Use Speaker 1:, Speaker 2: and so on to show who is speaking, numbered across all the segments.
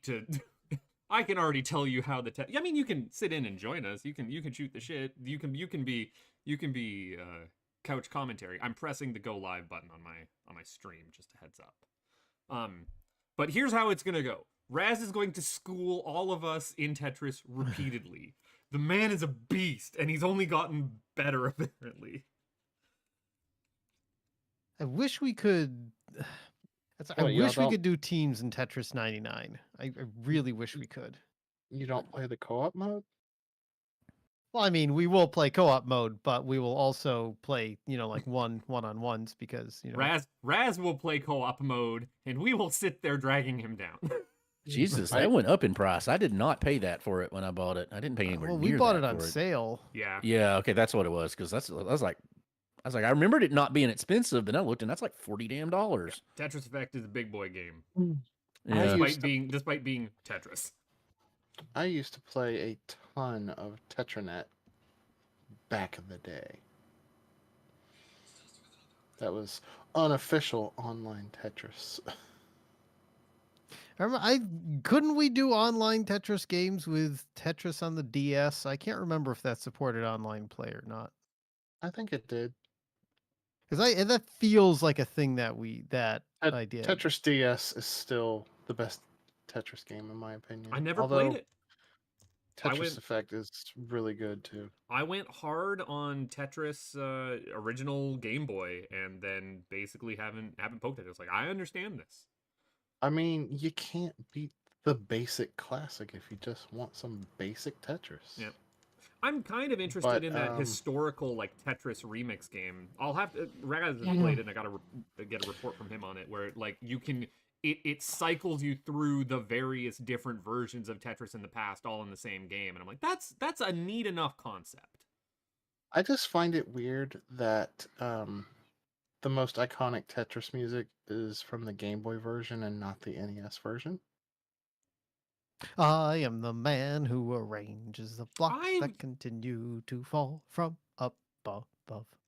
Speaker 1: to. I can already tell you how the. I mean, you can sit in and join us. You can shoot the shit. You can be couch commentary. I'm pressing the go live button on my stream. Just a heads up. But here's how it's gonna go. Raz is going to school all of us in Tetris repeatedly. The man is a beast, and he's only gotten better apparently.
Speaker 2: I wish we could. I wish we could do teams in Tetris 99. I really wish we could.
Speaker 3: You don't play the co-op mode?
Speaker 2: Well, I mean, we will play co-op mode, but we will also play, like one-on-ones because,
Speaker 1: Raz will play co-op mode, and we will sit there dragging him down.
Speaker 4: Jesus, that went up in price. I did not pay that for it when I bought it. I didn't pay anywhere near
Speaker 2: we bought
Speaker 4: that
Speaker 2: it on
Speaker 4: for
Speaker 2: sale.
Speaker 1: Yeah.
Speaker 4: Yeah, okay, that's what it was, because I was like, I remembered it not being expensive, but I looked and that's like $40 damn.
Speaker 1: Tetris Effect is a big boy game.
Speaker 4: Yeah.
Speaker 1: Despite being Tetris.
Speaker 3: I used to play a ton of Tetranet back in the day. That was unofficial online Tetris.
Speaker 2: Couldn't we do online Tetris games with Tetris on the DS? I can't remember if that supported online play or not.
Speaker 3: I think it did.
Speaker 2: Because that feels like a thing that I did.
Speaker 3: Tetris DS is still the best Tetris game in my opinion.
Speaker 1: I never played it.
Speaker 3: Tetris Effect is really good too.
Speaker 1: I went hard on Tetris original Game Boy, and then basically haven't poked it. It's like, I understand this.
Speaker 3: I mean, you can't beat the basic classic if you just want some basic Tetris.
Speaker 1: Yeah. I'm kind of interested in that historical like Tetris remix game. I'll have to. Raz has played it, and I gotta get a report from him on it, where like you can. It cycles you through the various different versions of Tetris in the past, all in the same game, and I'm like, that's a neat enough concept.
Speaker 3: I just find it weird that the most iconic Tetris music is from the Game Boy version and not the NES version.
Speaker 2: I am the man who arranges the blocks that continue to fall from up above.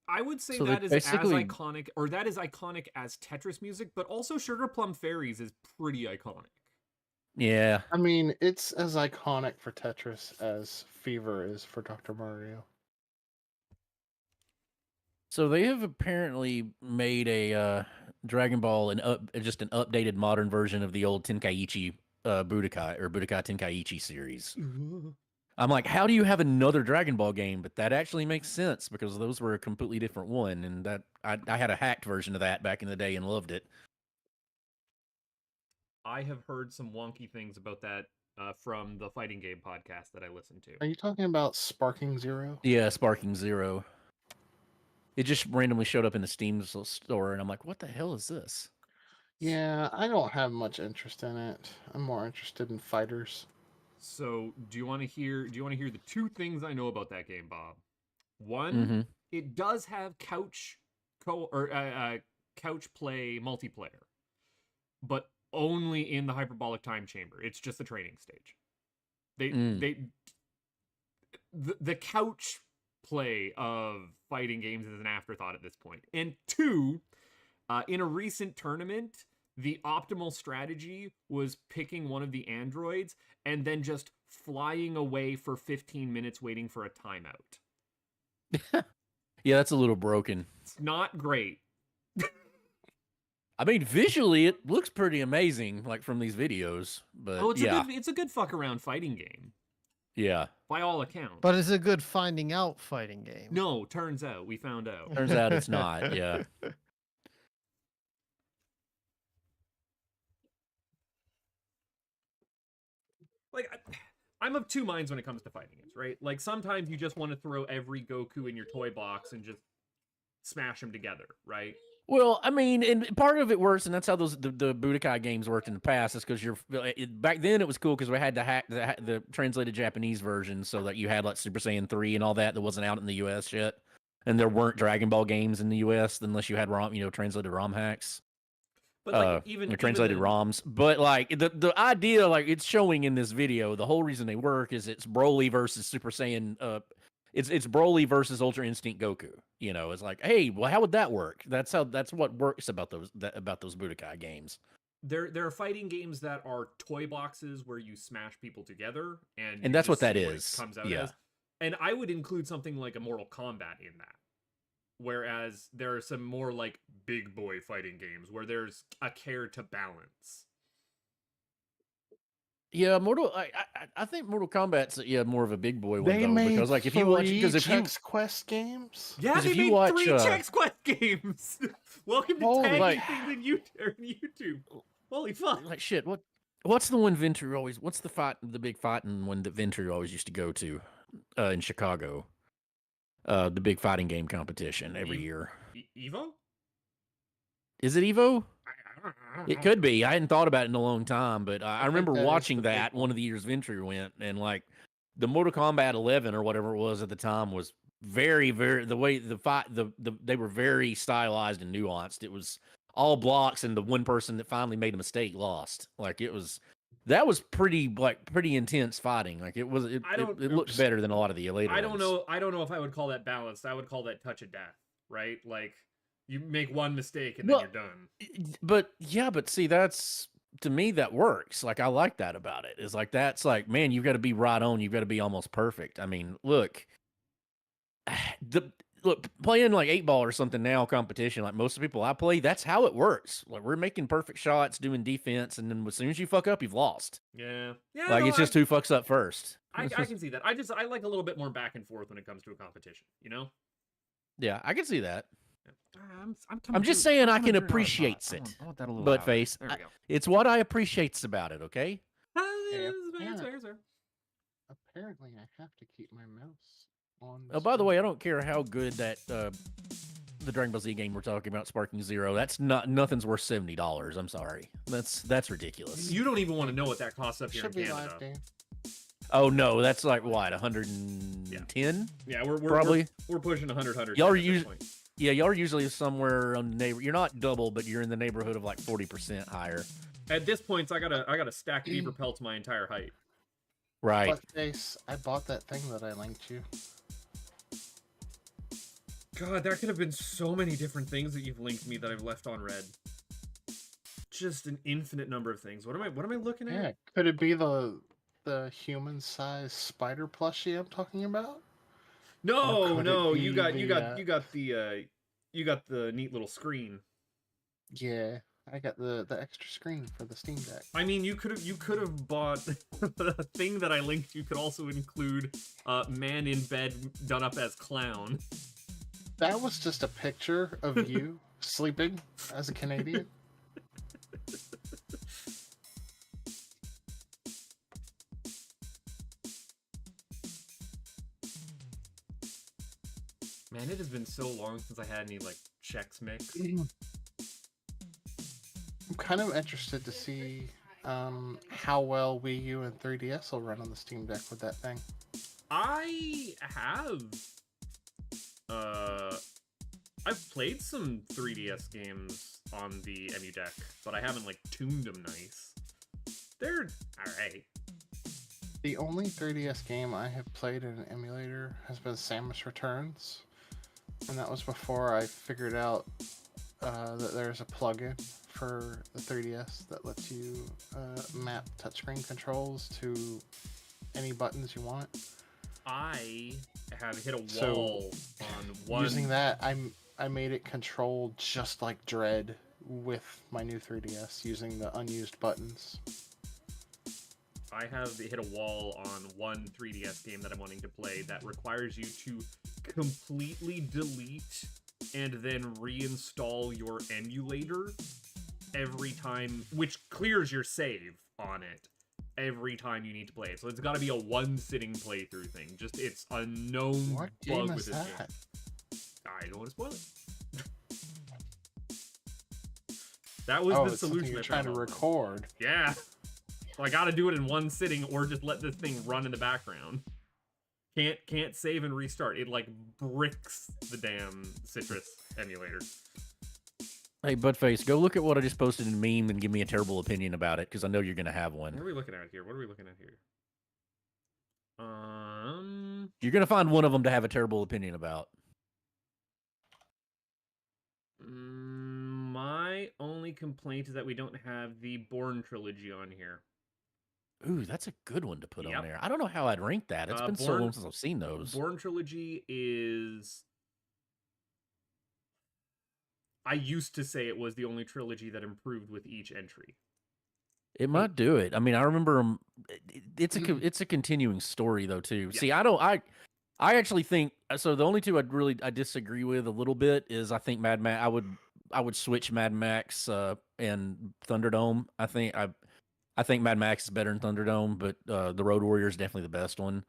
Speaker 1: I would say that is as iconic, or that is iconic as Tetris music, but also Sugar Plum Fairies is pretty iconic.
Speaker 4: Yeah.
Speaker 3: I mean, it's as iconic for Tetris as Fever is for Dr. Mario.
Speaker 4: So they have apparently made a Dragon Ball just an updated modern version of the old Tenkaichi Budokai or Budokai Tenkaichi series. I'm like, how do you have another Dragon Ball game? But that actually makes sense because those were a completely different one, and that I had a hacked version of that back in the day and loved it.
Speaker 1: I have heard some wonky things about that from the Fighting Game podcast that I listened to.
Speaker 3: Are you talking about Sparking Zero?
Speaker 4: Yeah, Sparking Zero. It just randomly showed up in the Steam store, and I'm like, what the hell is this?
Speaker 3: Yeah, I don't have much interest in it. I'm more interested in fighters.
Speaker 1: So, do you want to hear the two things I know about that game, Bob? One, it does have couch play multiplayer, but only in the hyperbolic time chamber. It's just the training stage. The couch play of fighting games is an afterthought at this point. And two, in a recent tournament, the optimal strategy was picking one of the androids and then just flying away for 15 minutes waiting for a timeout.
Speaker 4: Yeah, that's a little broken.
Speaker 1: It's not great.
Speaker 4: I mean, visually, it looks pretty amazing, like from these videos. But
Speaker 1: it's a good fuck around fighting game.
Speaker 4: Yeah.
Speaker 1: By all accounts.
Speaker 2: But it's a good finding out fighting game.
Speaker 1: No, turns out. We found out.
Speaker 4: Turns out it's not, yeah.
Speaker 1: Like, I'm of two minds when it comes to fighting games, right? Like, sometimes you just want to throw every Goku in your toy box and just smash them together, right?
Speaker 4: Well, I mean, and part of it works, and that's how the Budokai games worked in the past. Is because back then it was cool because we had to hack the translated Japanese version so that you had like Super Saiyan 3 and all that wasn't out in the U.S. yet, and there weren't Dragon Ball games in the U.S. unless you had translated ROM hacks.
Speaker 1: But like even
Speaker 4: translated ROMs. But like the idea, like it's showing in this video, the whole reason they work is it's Broly versus Super Saiyan. It's Broly versus Ultra Instinct Goku. It's like, hey, well, how would that work? That's what works about those Budokai games.
Speaker 1: there are fighting games that are toy boxes where you smash people together, and
Speaker 4: And
Speaker 1: you
Speaker 4: that's what
Speaker 1: just
Speaker 4: that
Speaker 1: see it
Speaker 4: is.
Speaker 1: comes out
Speaker 4: Yeah.
Speaker 1: as. And I would include something like a Mortal Kombat in that. Whereas there are some more like big boy fighting games where there's a care to balance.
Speaker 4: Yeah, I think Mortal Kombat's more of a big boy one
Speaker 3: They
Speaker 4: though,
Speaker 3: made
Speaker 4: because like if you watch, because if you
Speaker 3: Chex Quest games.
Speaker 1: Yeah,
Speaker 4: 'Cause
Speaker 1: they
Speaker 4: if you
Speaker 1: made
Speaker 4: watch,
Speaker 1: 3 Chex Quest games. Welcome to
Speaker 3: Holy
Speaker 1: tagging
Speaker 3: cow.
Speaker 1: things in YouTube. Holy fuck!
Speaker 4: like shit, what's the one Venture always? What's the big fighting one that Venture always used to go to in Chicago? The big fighting game competition every year.
Speaker 1: Evo?
Speaker 4: Is it Evo?
Speaker 1: I don't
Speaker 4: It
Speaker 1: know.
Speaker 4: could be. I hadn't thought about it in a long time, but I
Speaker 3: think
Speaker 4: remember
Speaker 3: that is
Speaker 4: watching
Speaker 3: the big
Speaker 4: that one
Speaker 3: one.
Speaker 4: of the years Venture went, and like the Mortal Kombat 11 or whatever it was at the time was very, very the way the fight they were very stylized and nuanced. It was all blocks, and the one person that finally made a mistake lost. Like that was pretty intense fighting. Like it looked
Speaker 3: Oops.
Speaker 4: better than a lot of the later
Speaker 1: I don't
Speaker 4: ones.
Speaker 1: know. I don't know if I would call that balanced. I would call that touch of death, right? Like you make one mistake and then
Speaker 4: Well,
Speaker 1: you're done.
Speaker 4: But see, that's to me that works. Like I like that about it. Is like that's like, man, you've got to be right on. You've got to be almost perfect. I mean, look, playing like 8-ball or something now competition. Like most of the people I play, that's how it works. Like we're making perfect shots, doing defense, and then as soon as you fuck up, you've lost.
Speaker 1: Yeah. Yeah.
Speaker 4: Like
Speaker 1: no,
Speaker 4: it's just who fucks up first.
Speaker 1: I can see that. I like a little bit more back and forth when it comes to a competition. You know.
Speaker 4: Yeah, I can see that.
Speaker 1: I'm
Speaker 4: just saying I can appreciate it.
Speaker 1: I want that a little
Speaker 4: But
Speaker 1: louder.
Speaker 4: face,
Speaker 1: There we go.
Speaker 4: it's what I appreciates about it. Okay.
Speaker 1: It's fair, sir.
Speaker 3: Apparently, I have to keep my mouse on.
Speaker 4: Oh, by the way, I don't care how good that the Dragon Ball Z game we're talking about, Sparking Zero. That's nothing's worth $70. I'm sorry. That's ridiculous.
Speaker 1: You don't even want to know what that costs up here
Speaker 3: Should
Speaker 1: in
Speaker 3: be
Speaker 1: Canada.
Speaker 3: live, Dan.
Speaker 4: Oh no, that's like what 110?
Speaker 1: Yeah, we're
Speaker 4: Probably.
Speaker 1: we're pushing 100.
Speaker 4: Y'all are
Speaker 1: at this
Speaker 4: us-
Speaker 1: point.
Speaker 4: Yeah, y'all are usually somewhere on the neighbor. You're not double, but you're in the neighborhood of like 40% higher.
Speaker 1: At this point, I gotta stack beaver pelts my entire height.
Speaker 4: Right.
Speaker 3: But Face, I bought that thing that I linked you.
Speaker 1: God, there could have been so many different things that you've linked me that I've left on red. Just an infinite number of things. What am I looking at?
Speaker 3: Yeah, could it be the human-sized spider plushie I'm talking about?
Speaker 1: No,
Speaker 3: Or could
Speaker 1: no,
Speaker 3: it
Speaker 1: you
Speaker 3: be
Speaker 1: got
Speaker 3: the,
Speaker 1: you got the neat little screen.
Speaker 3: Yeah, I got the extra screen for the Steam Deck.
Speaker 1: I mean, you could have bought the thing that I linked. You could also include man in bed done up as clown.
Speaker 3: That was just a picture of you sleeping as a Canadian.
Speaker 1: Man, it has been so long since I had any like Chex Mix.
Speaker 3: I'm kind of interested to see how well Wii U and 3DS will run on the Steam Deck with that thing.
Speaker 1: I have I've played some 3DS games on the EMU deck, but I haven't like tuned them nice. They're alright.
Speaker 3: The only 3DS game I have played in an emulator has been Samus Returns, and that was before I figured out that there's a plugin for the 3DS that lets you map touchscreen controls to any buttons you want.
Speaker 1: I have hit a
Speaker 3: So,
Speaker 1: wall on one.
Speaker 3: Using that, I made it control just like Dread with my new 3DS, using the unused buttons.
Speaker 1: I have hit a wall on one 3DS game that I'm wanting to play that requires you to completely delete and then reinstall your emulator every time, which clears your save on it every time you need to play it. So it's got to be a one-sitting playthrough thing. Just it's a known
Speaker 3: What
Speaker 1: bug
Speaker 3: game
Speaker 1: with
Speaker 3: is
Speaker 1: this
Speaker 3: that?
Speaker 1: game. I don't want to spoil it. That was
Speaker 3: Oh,
Speaker 1: the
Speaker 3: it's something
Speaker 1: solution
Speaker 3: you're
Speaker 1: I
Speaker 3: trying
Speaker 1: found
Speaker 3: to
Speaker 1: online.
Speaker 3: record.
Speaker 1: Yeah. So I gotta do it in one sitting or just let this thing run in the background. Can't save and restart. It like bricks the damn Citrus emulator.
Speaker 4: Hey, Budface, go look at what I just posted in meme and give me a terrible opinion about it, because I know you're gonna have
Speaker 1: What are
Speaker 4: one.
Speaker 1: we looking at here? What are we looking at here?
Speaker 4: You're gonna find one of them to have a terrible opinion about.
Speaker 1: My My only complaint is that we don't have the Bourne trilogy on here.
Speaker 4: Ooh, that's a good one to put
Speaker 1: Yep.
Speaker 4: on there. I don't know how I'd rank that. It's been so
Speaker 1: Bourne-
Speaker 4: long since I've seen those.
Speaker 1: Bourne trilogy is... I used to say it was the only trilogy that improved with each entry.
Speaker 4: It might do it. I mean, I remember 'em- it's a continuing story though too.
Speaker 1: Yeah.
Speaker 4: See, I actually think so. The only two I disagree with a little bit is I think Mad Max. I would switch Mad Max and Thunderdome. I think Mad Max is better than Thunderdome, but the Road Warrior is definitely the best one.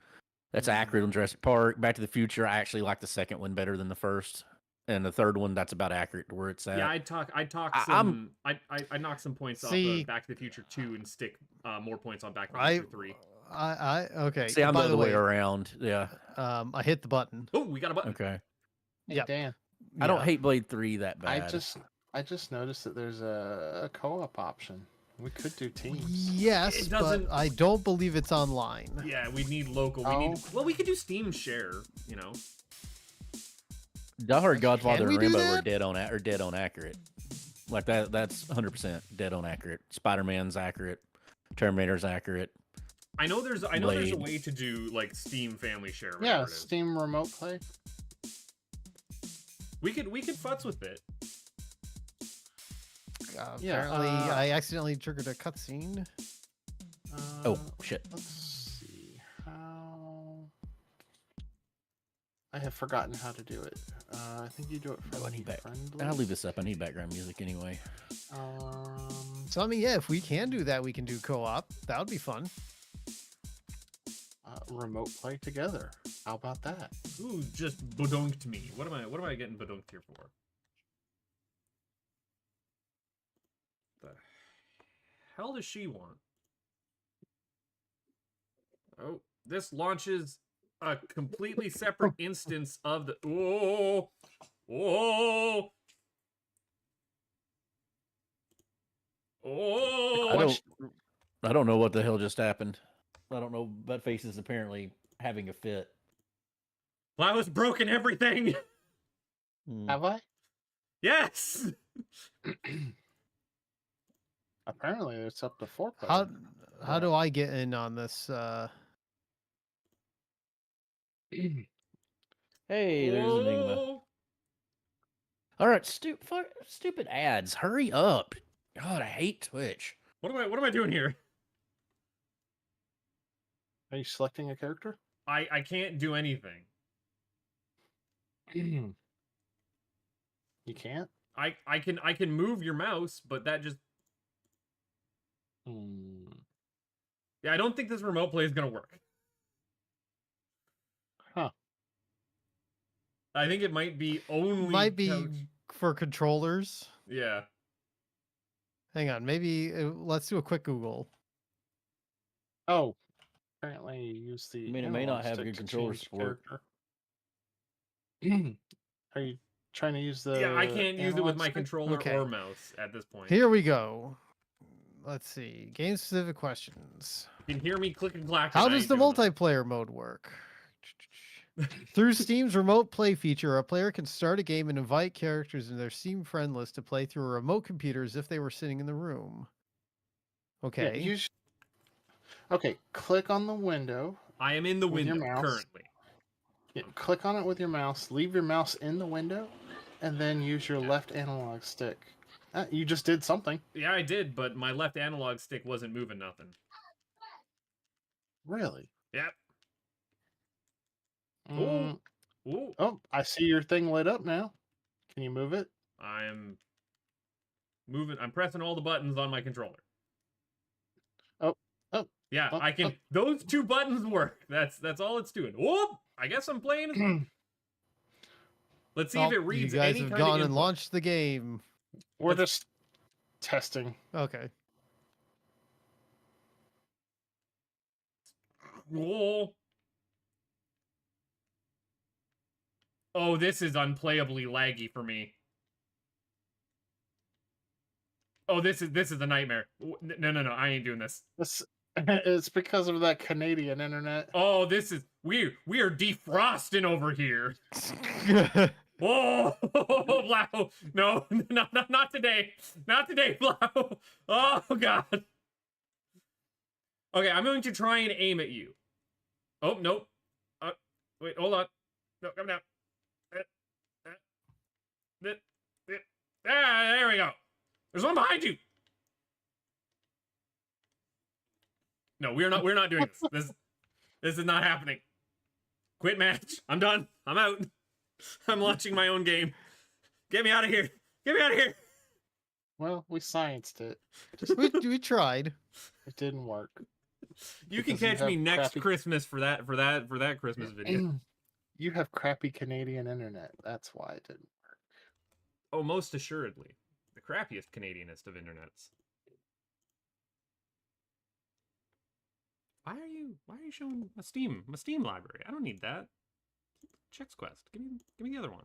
Speaker 4: That's accurate on Jurassic Park. Back to the Future, I actually like the second one better than the first, and the third one that's about accurate to where it's at.
Speaker 1: Yeah, I'd knock some points off
Speaker 2: See-
Speaker 1: of Back to the Future 2 and stick more points on Back to the Future 3.
Speaker 2: Okay.
Speaker 4: See, I'm
Speaker 2: by
Speaker 4: the other way around. Yeah.
Speaker 2: I hit the button.
Speaker 1: Oh, we got a button.
Speaker 4: Okay.
Speaker 3: Hey,
Speaker 2: Yep.
Speaker 3: Dan,
Speaker 4: I don't
Speaker 2: Yeah.
Speaker 4: hate Blade 3 that bad.
Speaker 3: I just noticed that there's a co-op option. We could do teams.
Speaker 2: Yes,
Speaker 1: It
Speaker 2: but
Speaker 1: doesn't-
Speaker 2: I don't believe it's online.
Speaker 1: Yeah, we need local. Well, we could do Steam Share, you know.
Speaker 4: Die Hard, Godfather,
Speaker 2: we
Speaker 4: and
Speaker 2: do
Speaker 4: Rambo
Speaker 2: that?
Speaker 4: are dead on accurate. Like that's 100% dead on accurate. Spider-Man's accurate. Terminator's accurate.
Speaker 1: I know there's a
Speaker 4: Blade.
Speaker 1: way to do like Steam Family Share. or
Speaker 3: Yeah,
Speaker 1: whatever it is.
Speaker 3: Steam Remote Play.
Speaker 1: We could futz with it.
Speaker 3: Yeah,
Speaker 2: Apparently, I accidentally triggered a cutscene.
Speaker 4: Oh shit!
Speaker 3: Let's see how. I have forgotten how to do it. I think you do it for
Speaker 4: Oh, I need back.
Speaker 3: friendly.
Speaker 4: I'll leave this up. I need background music anyway.
Speaker 2: So I mean, yeah, if we can do that, we can do co-op. That would be fun.
Speaker 3: Remote play together. How about that?
Speaker 1: Ooh, just badonked me. What am I getting badonked here for? The hell does she want? Oh, this launches a completely separate instance of the. Oh, oh, oh!
Speaker 4: I don't know what the hell just happened. I don't know. Buttface is apparently having a fit.
Speaker 1: Well, I was broken everything.
Speaker 3: Have I?
Speaker 1: Yes.
Speaker 3: Apparently, it's up to 4 players.
Speaker 2: How do I get in on this?
Speaker 4: Hey, there's Enigma.
Speaker 1: Oh.
Speaker 4: All right, stupid ads. Hurry up! God, I hate Twitch.
Speaker 1: What am I doing here?
Speaker 3: Are you selecting a character?
Speaker 1: I can't do anything.
Speaker 3: You can't?
Speaker 1: I can move your mouse, but that just yeah, I don't think this remote play is gonna work.
Speaker 3: Huh.
Speaker 1: I think it might be only
Speaker 2: Might be
Speaker 1: couch.
Speaker 2: for controllers.
Speaker 1: Yeah.
Speaker 2: Hang on, maybe let's do a quick Google.
Speaker 3: Oh, apparently you use the.
Speaker 4: I mean, it may not
Speaker 3: analog
Speaker 4: have
Speaker 3: stick
Speaker 4: good
Speaker 3: to
Speaker 4: controller
Speaker 3: change
Speaker 4: support.
Speaker 3: character. Are you trying to use the?
Speaker 1: Yeah, I can't use it with
Speaker 3: analog
Speaker 1: my
Speaker 3: stick?
Speaker 1: controller
Speaker 2: Okay.
Speaker 1: or mouse at this point.
Speaker 2: Here we go. Let's see. Game specific questions.
Speaker 1: You can hear me click and clack.
Speaker 2: How
Speaker 1: and I
Speaker 2: does
Speaker 1: ain't
Speaker 2: the
Speaker 1: doing them.
Speaker 2: multiplayer mode work? Through Steam's remote play feature, a player can start a game and invite characters in their Steam friend list to play through a remote computer as if they were sitting in the room.
Speaker 3: Yeah,
Speaker 2: Okay.
Speaker 3: Okay, click on the window.
Speaker 1: I am in the
Speaker 3: with your
Speaker 1: window
Speaker 3: mouse.
Speaker 1: currently.
Speaker 3: Yeah, click on it with your mouse. Leave your mouse in the window, and then use your left analog stick. You just did something.
Speaker 1: Yeah, I did, but my left analog stick wasn't moving nothing.
Speaker 3: Really?
Speaker 1: Yep.
Speaker 3: Mm,
Speaker 1: Ooh.
Speaker 3: oh, I see your thing lit up now. Can you move it?
Speaker 1: I'm moving. I'm pressing all the buttons on my controller.
Speaker 3: Oh.
Speaker 1: Yeah,
Speaker 3: Oh,
Speaker 1: I can. Those two buttons work. That's all it's doing. Whoop! I guess I'm playing. Let's see if it reads
Speaker 2: you guys
Speaker 1: any
Speaker 2: have
Speaker 1: kind
Speaker 2: gone
Speaker 1: of
Speaker 2: and
Speaker 1: input.
Speaker 2: launched the game.
Speaker 3: We're just testing.
Speaker 2: Okay.
Speaker 1: Whoa. Oh, this is unplayably laggy for me. Oh, this is a nightmare. No, I ain't doing this.
Speaker 3: It's because of that Canadian internet.
Speaker 1: Oh, this is we are defrosting over here. Whoa, Blau! No, not today. Not today, Blau. Oh God. Okay, I'm going to try and aim at you. Oh nope. Wait, hold on. No, come down. There we go. There's one behind you. No, we're not doing this. This is not happening. Quit match. I'm done. I'm out. I'm launching my own game. Get me out of here. Get me out of here.
Speaker 3: Well, we scienced it.
Speaker 2: We tried.
Speaker 3: It didn't work.
Speaker 1: You can
Speaker 3: Because you
Speaker 1: catch me
Speaker 3: have
Speaker 1: next
Speaker 3: crappy-
Speaker 1: Christmas for that Christmas video.
Speaker 3: You have crappy Canadian internet. That's why it didn't work.
Speaker 1: Oh, most assuredly. The crappiest Canadianist of internets. Why are you showing my Steam library? I don't need that. Chex Quest. Give me the other one.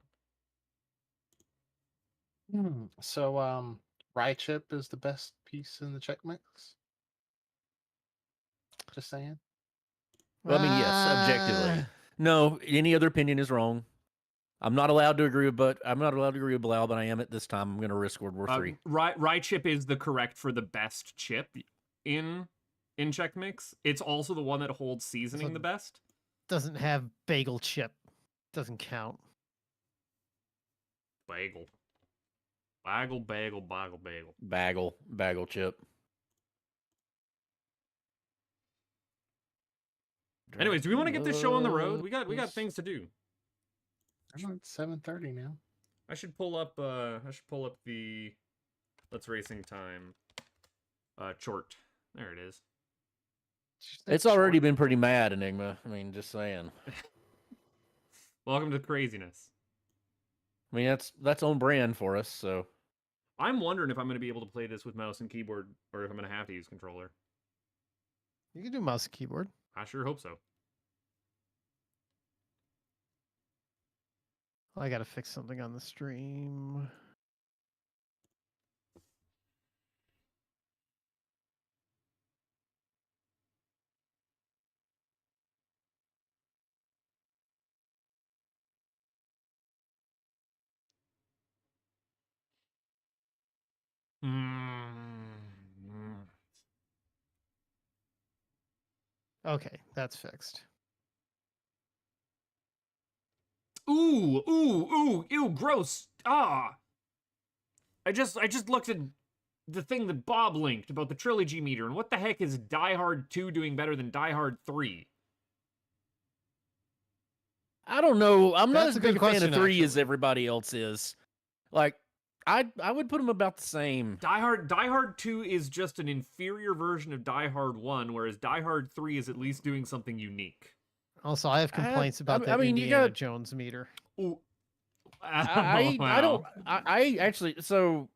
Speaker 3: So, rye chip is the best piece in the Chex mix. Just saying.
Speaker 4: Well, I mean, yes, objectively. No, any other opinion is wrong. I'm not allowed to agree with, but I'm not allowed to agree with Blau, but I am at this time. I'm going to risk World War III.
Speaker 1: Rye chip is the correct for the best chip in Chex Mix. It's also the one that holds seasoning the best.
Speaker 2: Doesn't have bagel chip. Doesn't count.
Speaker 1: Bagel. Bagel.
Speaker 4: Bagel chip.
Speaker 1: Anyways, do we want to get this show on the road? We got things to do.
Speaker 3: I'm on 7:30 now.
Speaker 1: I should pull up the Let's Racing Time chort. There it is.
Speaker 4: It's already been pretty mad, Enigma. I mean, just saying.
Speaker 1: Welcome to craziness.
Speaker 4: I mean, that's on brand for us, so.
Speaker 1: I'm wondering if I'm going to be able to play this with mouse and keyboard, or if I'm going to have to use controller.
Speaker 2: You can do mouse and keyboard.
Speaker 1: I sure hope so.
Speaker 2: I gotta fix something on the stream. Okay, that's fixed.
Speaker 1: Ooh, gross. Ah. I just looked at the thing that Bob linked about the trilogy meter, and what the heck is Die Hard 2 doing better than Die Hard 3?
Speaker 4: I don't know. I'm not
Speaker 2: That's
Speaker 4: as
Speaker 2: a
Speaker 4: big
Speaker 2: good
Speaker 4: a fan
Speaker 2: question,
Speaker 4: of 3 as
Speaker 2: actually.
Speaker 4: everybody else is. Like, I would put them about the same.
Speaker 1: Die Hard 2 is just an inferior version of Die Hard 1, whereas Die Hard 3 is at least doing something unique.
Speaker 2: Also, I have complaints about the
Speaker 4: I mean, you
Speaker 2: Indiana
Speaker 4: got-
Speaker 2: Jones meter.
Speaker 1: Ooh.
Speaker 4: I actually, so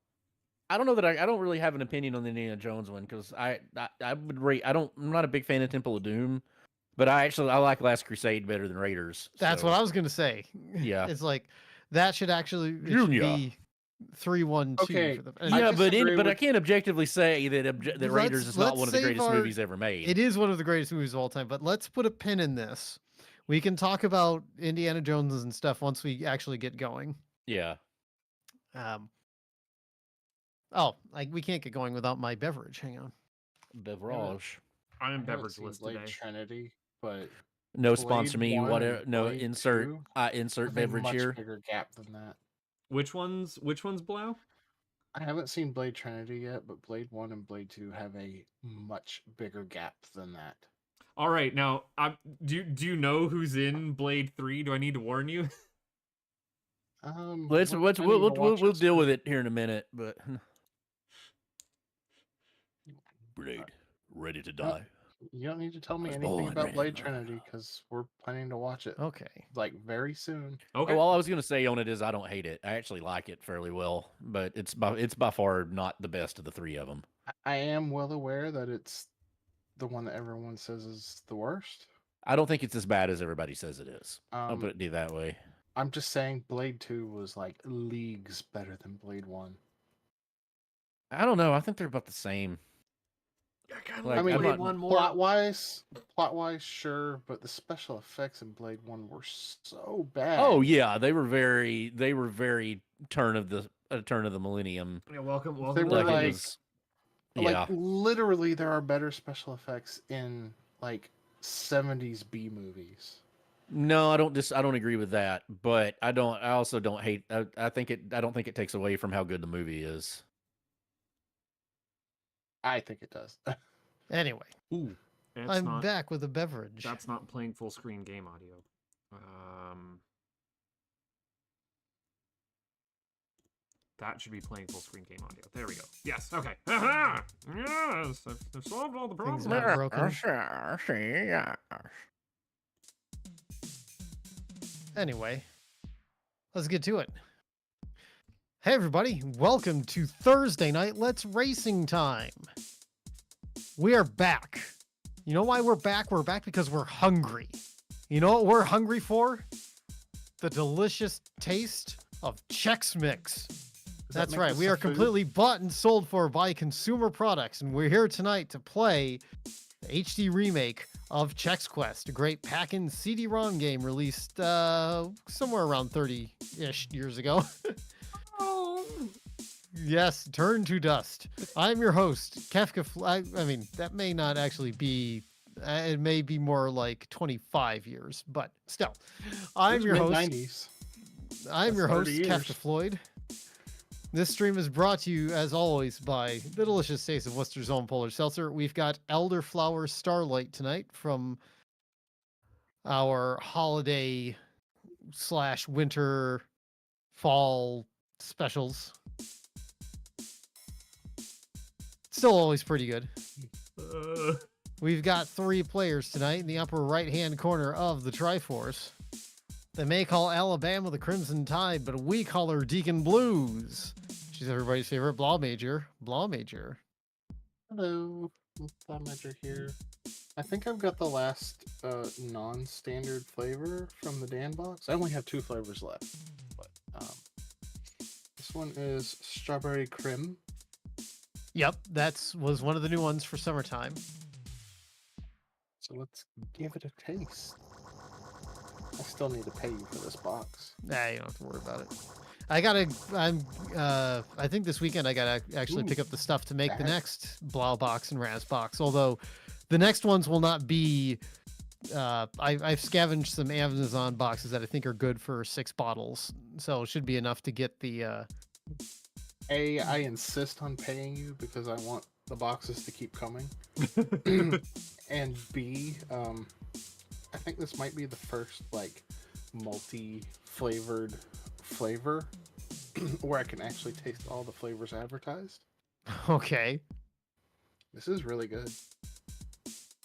Speaker 4: I don't know that I don't really have an opinion on the Indiana Jones one, because I would rate, I'm not a big fan of Temple of Doom, but I like Last Crusade better than Raiders.
Speaker 2: That's
Speaker 4: so.
Speaker 2: what I was gonna say.
Speaker 4: Yeah.
Speaker 2: It's like that should actually
Speaker 4: Junior.
Speaker 2: be 3-1-2
Speaker 3: Okay,
Speaker 2: for the.
Speaker 4: Yeah, but
Speaker 3: disagree
Speaker 4: I
Speaker 3: with-
Speaker 4: can't objectively say that
Speaker 2: Let's-
Speaker 4: Raiders is not
Speaker 2: let's
Speaker 4: one of the
Speaker 2: save
Speaker 4: greatest
Speaker 2: our-
Speaker 4: movies ever made.
Speaker 2: It is one of the greatest movies of all time, but let's put a pin in this. We can talk about Indiana Jones and stuff once we actually get going.
Speaker 4: Yeah.
Speaker 2: We can't get going without my beverage. Hang on.
Speaker 4: Beverage.
Speaker 1: I'm
Speaker 3: I haven't
Speaker 1: beverage
Speaker 3: seen
Speaker 1: list
Speaker 3: Blade
Speaker 1: today.
Speaker 3: Trinity, but
Speaker 4: No
Speaker 3: Blade
Speaker 4: sponsor me.
Speaker 3: 1
Speaker 4: Whatever.
Speaker 3: and
Speaker 4: No
Speaker 3: Blade
Speaker 4: insert.
Speaker 3: 2
Speaker 4: Insert
Speaker 3: have a
Speaker 4: beverage
Speaker 3: much
Speaker 4: here.
Speaker 3: bigger gap than that.
Speaker 1: Which one's Blau?
Speaker 3: I haven't seen Blade Trinity yet, but Blade 1 and Blade 2 have a much bigger gap than that.
Speaker 1: All right, now do you know who's in Blade 3? Do I need to warn you?
Speaker 3: We'll
Speaker 4: We'll deal with it here in a minute, but Blade, ready to die.
Speaker 3: You don't need to tell me
Speaker 4: was
Speaker 3: anything
Speaker 4: born
Speaker 3: about
Speaker 4: ready.
Speaker 3: Blade Trinity because we're planning to watch it
Speaker 2: Okay.
Speaker 3: like very soon.
Speaker 1: Okay.
Speaker 4: All I was gonna say on it is I don't hate it. I actually like it fairly well, but it's by far not the best of the three of them.
Speaker 3: I am well aware that it's the one that everyone says is the worst.
Speaker 4: I don't think it's as bad as everybody says it is. I'll put it that way.
Speaker 3: I'm just saying Blade 2 was like leagues better than Blade 1.
Speaker 4: I don't know. I think they're about the same.
Speaker 1: I kind of
Speaker 4: Like,
Speaker 3: I mean,
Speaker 4: I'm
Speaker 1: Blade
Speaker 4: not-
Speaker 1: one more.
Speaker 3: plot-wise, sure, but the special effects in Blade 1 were so bad.
Speaker 4: Oh yeah, they were very turn of the millennium.
Speaker 1: Yeah, welcome.
Speaker 3: They were
Speaker 4: Like,
Speaker 3: like,
Speaker 4: it was,
Speaker 3: like
Speaker 4: yeah.
Speaker 3: literally, there are better special effects in like 70s B movies.
Speaker 4: No, I don't agree with that, but I also don't hate. I don't think it takes away from how good the movie is.
Speaker 3: I think it does.
Speaker 2: Anyway,
Speaker 1: Ooh, that's
Speaker 2: I'm
Speaker 1: not.
Speaker 2: back with a beverage.
Speaker 1: That's not playing full screen game audio. That should be playing full screen game audio. There we go. Yes. Okay. Yes. I've solved all the
Speaker 2: Things
Speaker 1: problems.
Speaker 2: not broken. Anyway, let's get to it. Hey everybody, welcome to Thursday night Let's Racing Time. We are back. You know why we're back? We're back because we're hungry. You know what we're hungry for? The delicious taste of Chex Mix. That's right. We are completely bought and sold for by consumer products, and we're here tonight to play the HD remake of Chex Quest, a great pack-in CD-ROM game released somewhere around 30-ish years ago.
Speaker 1: Oh.
Speaker 2: Yes, turn to dust. I'm your host, Kefka. I mean, that may not actually be. It may be more like 25 years, but still, I'm your host.
Speaker 3: 90s.
Speaker 2: I'm
Speaker 3: That's
Speaker 2: your host,
Speaker 3: 30 years.
Speaker 2: Kefka Floyd. This stream is brought to you, as always, by the delicious taste of Worcester's own Polar Seltzer. We've got Elderflower Starlight tonight from our holiday / winter fall specials. Still always pretty good. We've got 3 players tonight in the upper right-hand corner of the Triforce. They may call Alabama the Crimson Tide, but we call her Deacon Blues. She's everybody's favorite Blah Major.
Speaker 3: Hello, Fly Major here. I think I've got the last non-standard flavor from the Dan box. I only have 2 flavors left, but this one is strawberry crim.
Speaker 2: Yep, was one of the new ones for summertime.
Speaker 3: So let's give it a taste. I still need to pay you for this box.
Speaker 2: Nah, you don't have to worry about it. I think this weekend I gotta actually pick up the stuff to make the next Blau box and Raz box. Although the next ones will not be. I've scavenged some Amazon boxes that I think are good for 6 bottles, so it should be enough to get the.
Speaker 3: A, I insist on paying you because I want the boxes to keep coming. And B, I think this might be the first like multi-flavored flavor where I can actually taste all the flavors advertised.
Speaker 2: Okay.
Speaker 3: This is really good.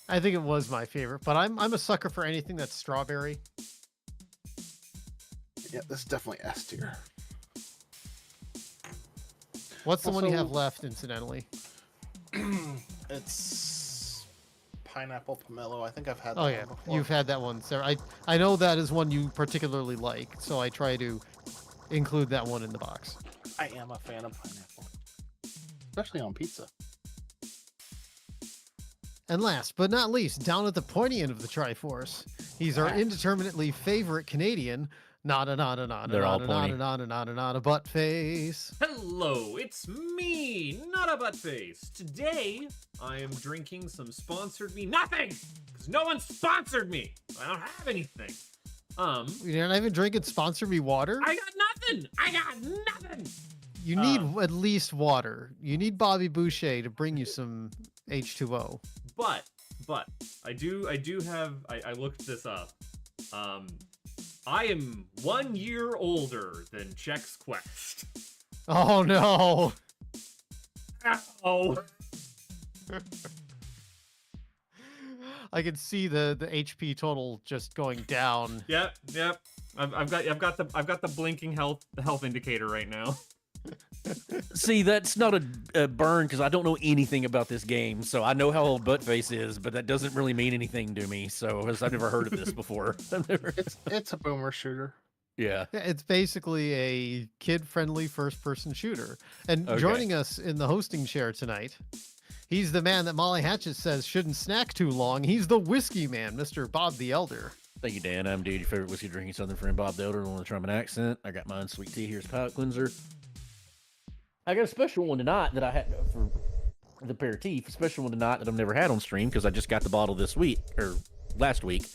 Speaker 2: I think it was my favorite, but I'm a sucker for anything that's strawberry.
Speaker 3: Yeah, this is definitely S tier.
Speaker 2: What's the one you
Speaker 3: Also-
Speaker 2: have left, incidentally?
Speaker 3: It's pineapple pomelo. I think I've had that
Speaker 2: Oh
Speaker 3: one
Speaker 2: yeah,
Speaker 3: before.
Speaker 2: you've had that one, Sarah. I know that is one you particularly like, so I try to include that one in the box.
Speaker 3: I am a fan of pineapple, especially on pizza.
Speaker 2: And last but not least, down at the pointy end of the Triforce, he's our indeterminately favorite Canadian. Not a butt face.
Speaker 1: Hello, it's me, not a butt face. Today, I am drinking some sponsored me nothing, because no one sponsored me. I don't have anything.
Speaker 2: You're not even drinking Sponsor Me water?
Speaker 1: I got nothing.
Speaker 2: You need at least water. You need Bobby Boucher to bring you some H2O.
Speaker 1: But I do have. I looked this up. I am 1 year older than Chex Quest.
Speaker 2: Oh no!
Speaker 1: Oh.
Speaker 2: I can see the HP total just going down.
Speaker 1: Yep. I've got the blinking health indicator right now.
Speaker 4: See, that's not a burn because I don't know anything about this game. So I know how old Buttface is, but that doesn't really mean anything to me. So because I've never heard of this before.
Speaker 3: It's a boomer shooter.
Speaker 4: Yeah.
Speaker 2: Yeah, it's basically a kid-friendly first-person shooter. And
Speaker 4: Okay.
Speaker 2: joining us in the hosting chair tonight, He's the man that Molly Hatchet says shouldn't snack too long. He's the whiskey man, Mr. Bob the Elder.
Speaker 4: Thank you, Dan. I'm Dude, your favorite whiskey drinking Southern friend, Bob the Elder. I want to try an accent. I got mine sweet tea. Here's palate cleanser. I got a special one tonight that I had for the aperitif. A special one tonight that I've never had on stream because I just got the bottle this week or last week.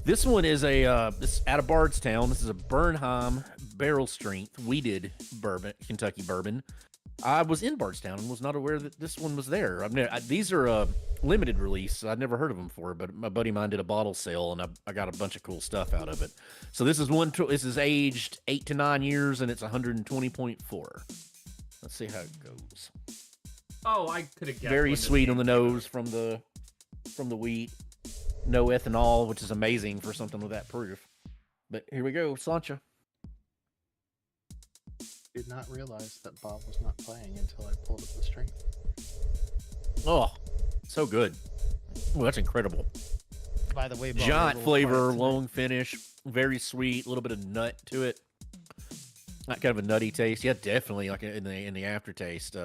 Speaker 4: This one is this out of Bardstown. This is a Bernheim barrel strength weeded bourbon, Kentucky bourbon. I was in Bardstown and was not aware that this one was there. These are a limited release. I'd never heard of them before, but my buddy of mine did a bottle sale, and I got a bunch of cool stuff out of it. So this is aged 8 to 9 years, and it's 120.4. Let's see how it goes.
Speaker 1: Oh, I could have guessed.
Speaker 4: Very sweet on the nose from the wheat. No ethanol, which is amazing for something with that proof. But here we go, Sancha.
Speaker 3: Did not realize that Bob was not playing until I pulled up the stream.
Speaker 4: Oh, so good. Oh, that's incredible.
Speaker 2: By the way, Bob,
Speaker 4: Giant flavor,
Speaker 2: tonight.
Speaker 4: long finish, very sweet, a little bit of nut to it. Not kind of a nutty taste. Yeah, definitely like in the aftertaste.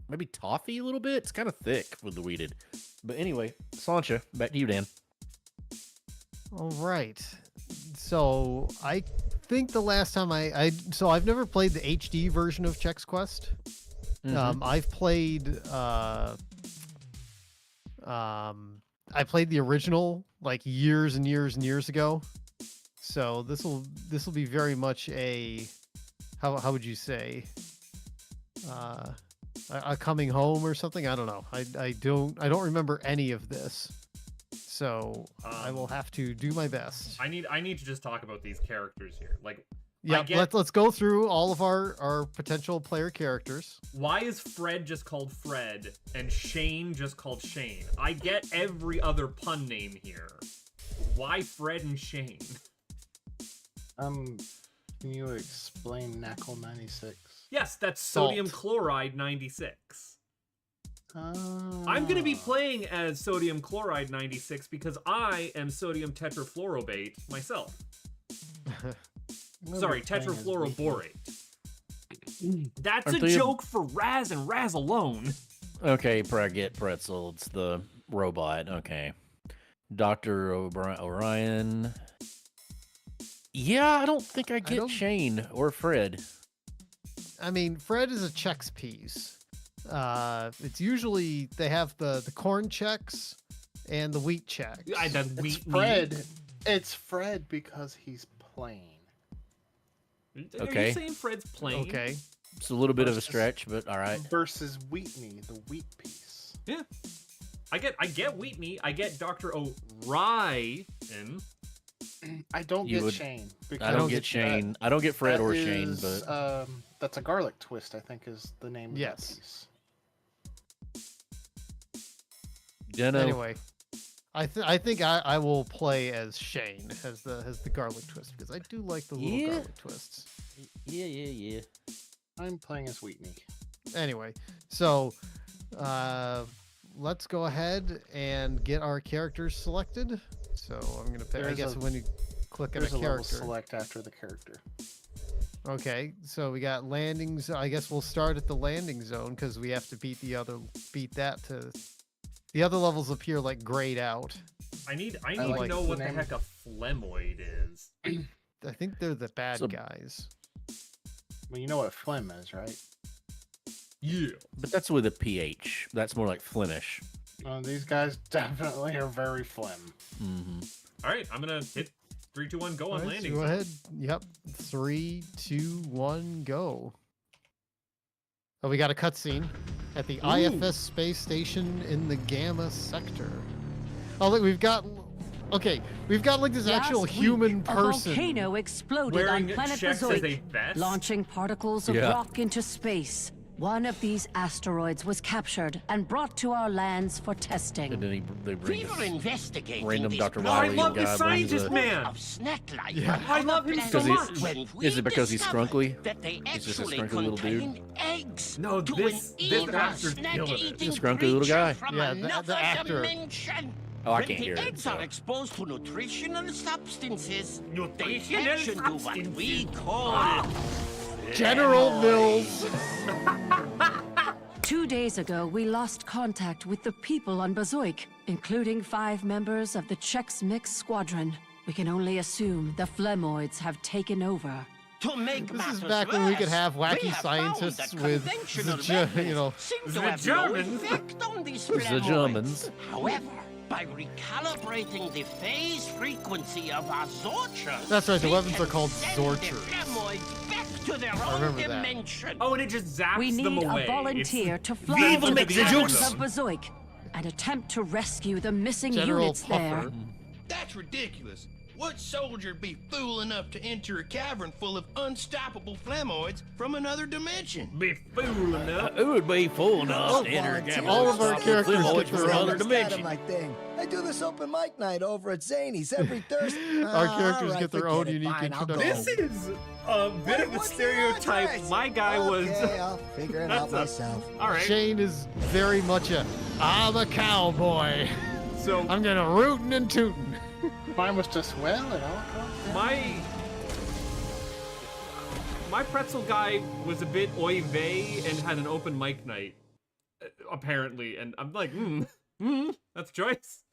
Speaker 4: Maybe toffee a little bit. It's kind of thick with the weeded. But anyway, Sancha, back to you, Dan.
Speaker 2: All right. So I think the last time I've never played the HD version of Chex Quest. I've played I played the original like years and years and years ago. So this will be very much a how would you say a coming home or something. I don't know. I don't remember any of this. So I will have to do my best.
Speaker 1: I need to just talk about these characters here. Like,
Speaker 2: yeah, let's go through all of our potential player characters.
Speaker 1: Why is Fred just called Fred and Shane just called Shane? I get every other pun name here. Why Fred and Shane?
Speaker 3: Can you explain NACL 96?
Speaker 1: Yes, that's
Speaker 2: Salt.
Speaker 1: sodium chloride 96. I'm going to be playing as sodium chloride 96 because I am sodium tetrafluorobate myself. Sorry, tetrafluoroborate. That's a joke for Raz and Raz alone.
Speaker 4: Okay, I get Pretzel. It's the robot. Okay. Dr. Orion. Yeah, I don't think I get Shane or Fred.
Speaker 2: I mean, Fred is a Chex piece. It's usually they have the corn Chex and the wheat Chex.
Speaker 1: It's
Speaker 3: Fred. It's Fred because he's plain.
Speaker 1: Are you saying Fred's plain?
Speaker 2: Okay.
Speaker 4: It's a little bit of a stretch, but all right.
Speaker 3: Versus Wheatney, the wheat piece.
Speaker 1: Yeah. I get Wheatney. I get Dr. Orion.
Speaker 3: I don't get Shane.
Speaker 4: I don't get Shane. I don't get Fred or Shane, but
Speaker 3: that's a garlic twist, I think, is the name of that piece.
Speaker 2: Anyway, I think I will play as Shane as the garlic twist because I do like the little garlic twists.
Speaker 4: Yeah.
Speaker 3: I'm playing as Wheatney.
Speaker 2: Anyway, so let's go ahead and get our characters selected. So I'm gonna pick. I guess when you click on a
Speaker 3: level
Speaker 2: character,
Speaker 3: select after the character.
Speaker 2: Okay, so we got landings. I guess we'll start at the landing zone because we have to beat that to. The other levels appear like grayed out.
Speaker 1: I need to know what the heck a Flemoid is.
Speaker 2: I think they're the bad guys.
Speaker 3: Well, you know what phlegm is, right?
Speaker 1: Yeah.
Speaker 4: But that's with a PH. That's more like Flemish.
Speaker 3: These guys definitely are very phlegm.
Speaker 4: Mm-hmm.
Speaker 1: All right, I'm gonna hit 3, 2, 1, go on landing.
Speaker 2: Go ahead. Yep. 3, 2, 1, go. Oh, we got a cutscene at the IFS space station in the Gamma sector. Oh, look, we've got like this actual human person.
Speaker 5: A volcano exploded
Speaker 1: Wearing
Speaker 5: on planet
Speaker 1: Chex as a
Speaker 5: Bazoik,
Speaker 1: vest?
Speaker 5: launching particles of rock into space. One of these asteroids was captured and brought to our lands for testing.
Speaker 4: And then they bring
Speaker 6: We were
Speaker 4: this
Speaker 6: investigating
Speaker 4: random
Speaker 6: this
Speaker 4: Dr.
Speaker 1: I
Speaker 4: Wily
Speaker 1: love the
Speaker 4: guy.
Speaker 1: scientist man.
Speaker 6: of snack-like.
Speaker 2: Yeah.
Speaker 1: I love him so much.
Speaker 4: Is it because he's scrunkly?
Speaker 6: That they
Speaker 4: He's just a
Speaker 6: actually
Speaker 4: scrunkly little dude?
Speaker 6: contain eggs.
Speaker 1: No,
Speaker 6: to
Speaker 1: this
Speaker 6: an evil
Speaker 1: bastard's killing it.
Speaker 6: snack-eating
Speaker 4: He's a scrunkly little
Speaker 6: creature
Speaker 4: guy.
Speaker 6: From
Speaker 2: Yeah, the
Speaker 6: another
Speaker 2: actor.
Speaker 6: dimension.
Speaker 4: Oh, I
Speaker 6: When
Speaker 4: can't hear
Speaker 6: the
Speaker 4: it,
Speaker 6: eggs
Speaker 4: so.
Speaker 6: are exposed to nutritional substances, they
Speaker 1: Nutritional
Speaker 6: hatch into what we
Speaker 1: substances.
Speaker 6: call
Speaker 2: General Mills.
Speaker 5: 2 days ago, we lost contact with the people on Bazoik, including 5 members of the chexmix squadron. We can only assume the Flemoids have taken over.
Speaker 6: To make
Speaker 2: This
Speaker 6: matters
Speaker 2: is back when we could
Speaker 6: worse,
Speaker 2: have wacky
Speaker 6: we have found
Speaker 2: scientists
Speaker 6: that
Speaker 2: with
Speaker 6: conventional
Speaker 2: the
Speaker 6: methods seem to
Speaker 1: the
Speaker 6: have no
Speaker 1: Germans.
Speaker 6: effect on these
Speaker 4: The
Speaker 6: Flemoids.
Speaker 4: Germans.
Speaker 6: However, by recalibrating the phase frequency of our zorchers,
Speaker 2: That's right, the
Speaker 6: we
Speaker 2: weapons
Speaker 6: can
Speaker 2: are called
Speaker 6: send
Speaker 2: zorchers.
Speaker 6: The Flemoids back to their own
Speaker 2: remember that.
Speaker 6: dimension.
Speaker 1: Oh, and it just zaps
Speaker 5: We
Speaker 1: them
Speaker 5: need
Speaker 1: away.
Speaker 5: a volunteer
Speaker 1: It's
Speaker 5: to fly
Speaker 4: Viva
Speaker 5: to the
Speaker 4: Mexico!
Speaker 5: caverns of Bazoik and attempt to rescue the missing
Speaker 2: General
Speaker 5: units there.
Speaker 2: Puffer.
Speaker 7: That's ridiculous. What soldier'd be fool enough to enter a cavern full of unstoppable Flemoids from another dimension?
Speaker 1: Be fool enough.
Speaker 4: It would be full enough to enter a cavern.
Speaker 2: All of our characters
Speaker 4: Flemoids
Speaker 2: get
Speaker 4: from
Speaker 2: their own
Speaker 4: another dimension.
Speaker 8: my thing. I do this open mic night over at Zany's every Thursday.
Speaker 2: Our characters
Speaker 8: Alright,
Speaker 2: get their
Speaker 8: forget
Speaker 2: own
Speaker 8: it.
Speaker 2: unique
Speaker 8: Fine, I'll go.
Speaker 2: introduction.
Speaker 1: This is a bit of a
Speaker 8: What's the address?
Speaker 1: stereotype. My guy was.
Speaker 8: Okay, I'll figure it out
Speaker 1: That's
Speaker 8: myself.
Speaker 1: All right.
Speaker 2: Shane is very much I'm a cowboy.
Speaker 1: So
Speaker 2: I'm gonna rootin' and tootin'.
Speaker 3: Mine was just well and all.
Speaker 1: my pretzel guy was a bit oy vey and had an open mic night, apparently, and I'm like, that's a choice.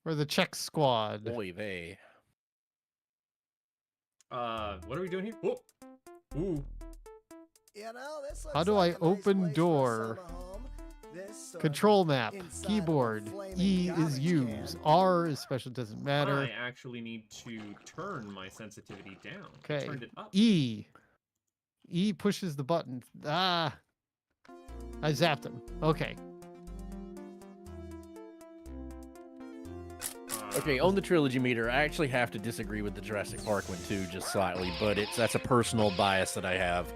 Speaker 2: We're the Chex Squad.
Speaker 4: Boy, they.
Speaker 1: What are we doing here? Oh, ooh.
Speaker 8: You know, this
Speaker 2: How
Speaker 8: looks
Speaker 2: do
Speaker 8: like
Speaker 2: I
Speaker 8: a nice
Speaker 2: open
Speaker 8: place for a
Speaker 2: door?
Speaker 8: summer home. This,
Speaker 2: Control map,
Speaker 8: inside of a
Speaker 2: keyboard,
Speaker 8: flaming
Speaker 2: E is
Speaker 8: garbage
Speaker 2: use,
Speaker 8: can.
Speaker 2: R is special, doesn't matter.
Speaker 1: I actually need to turn my sensitivity down. I
Speaker 2: Okay.
Speaker 1: turned it up.
Speaker 2: E. E pushes the button. Ah. I zapped him. Okay.
Speaker 4: Okay, on the trilogy meter, I actually have to disagree with the Jurassic Park one too, just slightly, but that's a personal bias that I have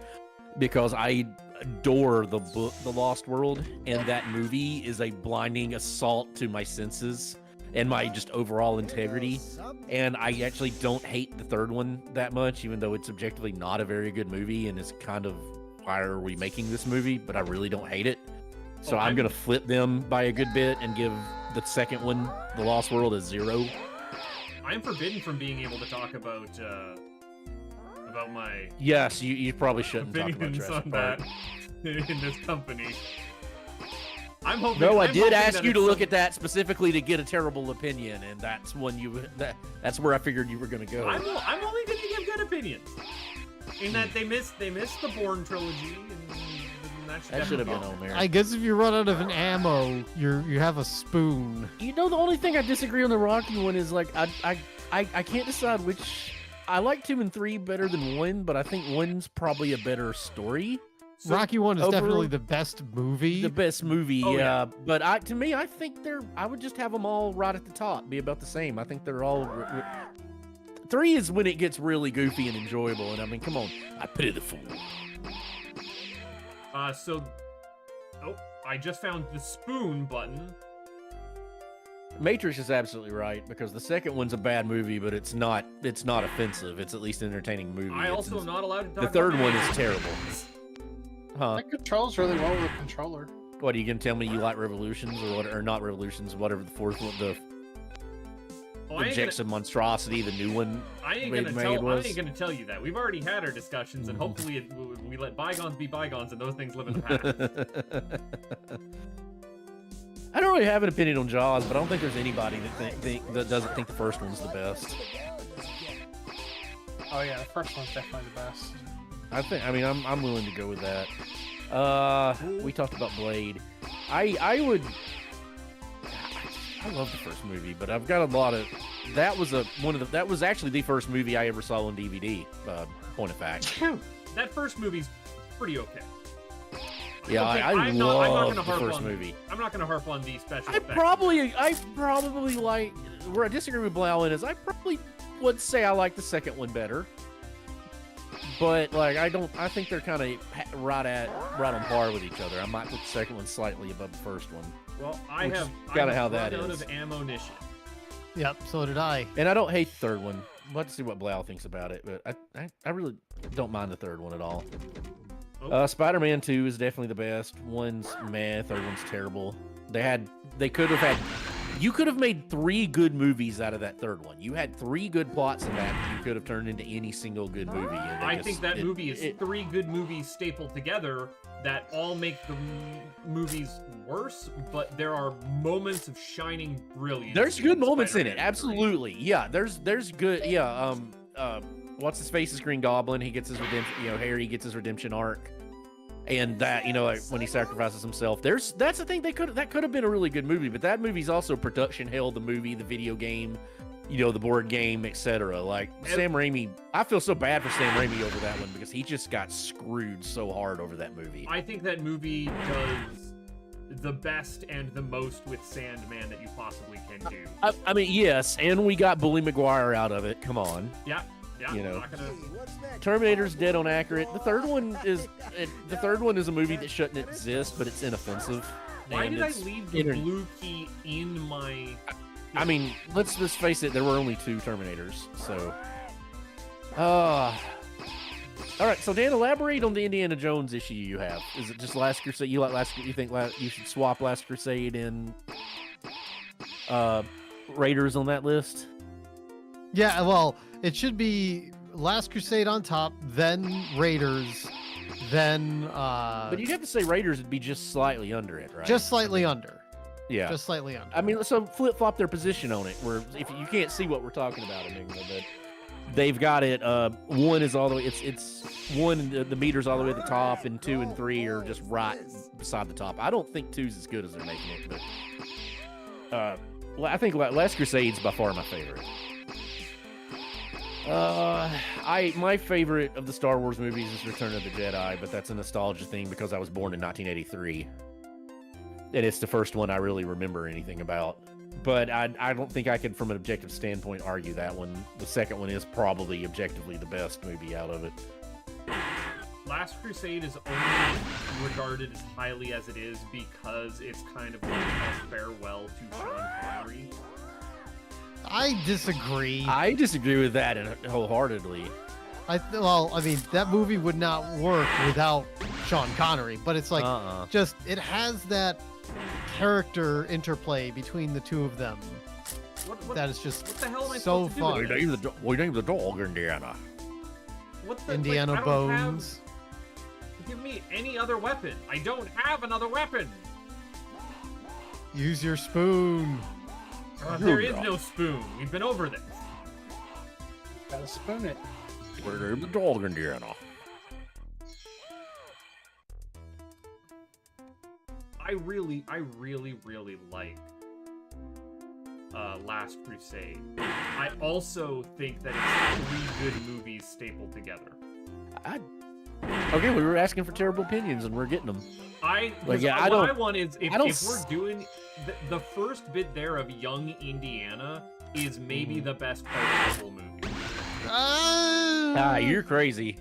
Speaker 4: because I adore the book, The Lost World, and that movie is a blinding assault to my senses and my just overall integrity. And I actually don't hate the third one that much, even though it's objectively not a very good movie and is kind of why are we making this movie? But I really don't hate it. So I'm gonna flip them by a good bit and give the second one, The Lost World, a 0.
Speaker 1: I'm forbidden from being able to talk about my
Speaker 4: Yes, you probably shouldn't talk about
Speaker 1: opinions
Speaker 4: Jurassic
Speaker 1: on
Speaker 4: Park.
Speaker 1: that in this company. I'm hoping.
Speaker 4: No, I
Speaker 1: I'm
Speaker 4: did
Speaker 1: hoping
Speaker 4: ask
Speaker 1: that
Speaker 4: you to
Speaker 1: it's
Speaker 4: look
Speaker 1: some-
Speaker 4: at that specifically to get a terrible opinion, and that's when that's where I figured you were gonna go.
Speaker 1: I'm only going to give good opinions. In that they missed the Bourne trilogy, and
Speaker 4: That should have been on there.
Speaker 2: I guess if you run out of an ammo, you have a spoon.
Speaker 4: You know, the only thing I disagree on the Rocky one is like I can't decide which. I like 2 and 3 better than 1, but I think 1's probably a better story.
Speaker 2: Rocky 1 is
Speaker 4: overall-
Speaker 2: definitely the best movie.
Speaker 4: The best movie,
Speaker 1: Oh,
Speaker 4: yeah. But to me, I think I would just have them all right at the top, be about the same. I think they're all. 3 is when it gets really goofy and enjoyable, and I mean, come on, I pity the fool.
Speaker 1: I just found the spoon button.
Speaker 4: Matrix is absolutely right because the second one's a bad movie, but it's not offensive. It's at least an entertaining movie.
Speaker 1: I also am not allowed to talk
Speaker 4: the third
Speaker 1: about
Speaker 4: one
Speaker 1: that.
Speaker 4: is terrible. Huh?
Speaker 3: It controls really well with a controller.
Speaker 4: What are you gonna tell me? You like Revolutions or not Revolutions? Whatever the fourth one, the
Speaker 1: I ain't
Speaker 4: Objects of Monstrosity, the new one.
Speaker 1: I ain't
Speaker 4: Made was.
Speaker 1: gonna tell you that. We've already had our discussions, and hopefully we let bygones be bygones, and those things live in the past.
Speaker 4: I don't really have an opinion on Jaws, but I don't think there's anybody that doesn't think the first one's the best.
Speaker 3: Oh yeah, the first one's definitely the best.
Speaker 4: I mean, I'm willing to go with that. We talked about Blade. I love the first movie, but I've got a lot of. That was actually the first movie I ever saw on DVD. Point of fact.
Speaker 1: That first movie's pretty okay.
Speaker 4: Yeah,
Speaker 1: Okay,
Speaker 4: I
Speaker 1: I'm not
Speaker 4: love
Speaker 1: gonna
Speaker 4: the
Speaker 1: harp
Speaker 4: first
Speaker 1: on-
Speaker 4: movie.
Speaker 1: I'm not gonna harp on these special
Speaker 4: I
Speaker 1: effects.
Speaker 4: probably like where I disagree with Blau is I probably would say I like the second one better. But like I think they're kind of right on par with each other. I might put the second one slightly above the first one.
Speaker 1: Well, I
Speaker 4: Which
Speaker 1: have
Speaker 4: is kinda
Speaker 1: I
Speaker 4: how
Speaker 1: have
Speaker 4: that
Speaker 1: run out
Speaker 4: is.
Speaker 1: of ammunition.
Speaker 2: Yep, so did I.
Speaker 4: And I don't hate the third one. Let's see what Blau thinks about it, but I really don't mind the third one at all.
Speaker 1: Oh.
Speaker 4: Spider-Man 2 is definitely the best. One's meh, third one's terrible. They could have had You could have made 3 good movies out of that third one. You had 3 good plots in that you could have turned into any single good movie. And
Speaker 1: I think that movie is 3 good movies stapled together that all make the movies worse, but there are moments of shining brilliance.
Speaker 4: There's good moments in it,
Speaker 1: Spider-Man 3.
Speaker 4: absolutely. Yeah, there's good. Yeah, what's his face is Green Goblin. He gets his redemption. Harry gets his redemption arc, and that like when he sacrifices himself. That's the thing. That could have been a really good movie, but that movie's also production hell. The movie, the video game, the board game, etc. Like Sam Raimi, I feel so bad for Sam Raimi over that one because he just got screwed so hard over that movie.
Speaker 1: I think that movie does the best and the most with Sandman that you possibly can do.
Speaker 4: I mean, yes, and we got Bully Maguire out of it. Come on.
Speaker 1: Yeah.
Speaker 4: Terminator's dead on accurate. The third one is a movie that shouldn't exist, but it's inoffensive.
Speaker 1: Why did I leave the blue key in my...
Speaker 4: I mean, let's just face it, there were only 2 Terminators, so... All right, so Dan, elaborate on the Indiana Jones issue you have. Is it just Last Crusade? You think you should swap Last Crusade and Raiders on that list?
Speaker 2: Yeah, well, it should be Last Crusade on top, then Raiders, then...
Speaker 4: But you'd have to say Raiders would be just slightly under it, right?
Speaker 2: Just slightly under.
Speaker 4: Yeah.
Speaker 2: Just slightly under.
Speaker 4: I mean, so flip-flop their position on it, where if you can't see what we're talking about, Enigma, but they've got it, 1 is all the way, it's 1, the meter's all the way at the top, and 2 and 3 are just right beside the top. I don't think 2's as good as they're making it, but I think Last Crusade's by far my favorite. My favorite of the Star Wars movies is Return of the Jedi, but that's a nostalgia thing because I was born in 1983. And it's the first one I really remember anything about. But I don't think I can, from an objective standpoint, argue that one. The second one is probably objectively the best movie out of it.
Speaker 1: Last Crusade is only regarded as highly as it is because it's kind of like a farewell to Sean Connery.
Speaker 2: I disagree.
Speaker 4: I disagree with that wholeheartedly.
Speaker 2: I mean, that movie would not work without Sean Connery, but it's like, just, it has that character interplay between the two of them. That is just
Speaker 1: what the hell am I
Speaker 2: so
Speaker 1: supposed to
Speaker 2: fun.
Speaker 4: We named the dog Indiana.
Speaker 2: Indiana Bones.
Speaker 1: Give me any other weapon. I don't have another weapon.
Speaker 2: Use your spoon.
Speaker 1: There is no spoon. We've been over this.
Speaker 3: Gotta spoon it.
Speaker 4: We named the dog Indiana.
Speaker 1: I really like Last Crusade. I also think that it's 3 good movies stapled together.
Speaker 4: Okay, we were asking for terrible opinions, and we're getting them.
Speaker 1: I want is if we're doing the first bit there of young Indiana is maybe the best part of the whole movie.
Speaker 4: You're crazy.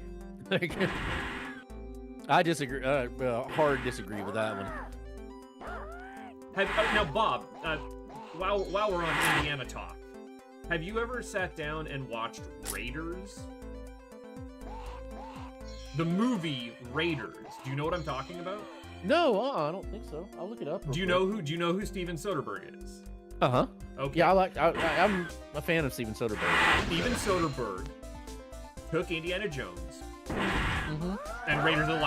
Speaker 4: I disagree. Hard disagree with that one.
Speaker 1: Now, Bob, while we're on Indiana talk, have you ever sat down and watched Raiders? The movie Raiders. Do you know what I'm talking about?
Speaker 4: No, I don't think so. I'll look it up.
Speaker 1: Do you know who Steven Soderbergh is?
Speaker 4: Uh-huh.
Speaker 1: Okay.
Speaker 4: Yeah, I'm a fan of Steven Soderbergh.
Speaker 1: Steven Soderbergh took Indiana Jones and Raiders of the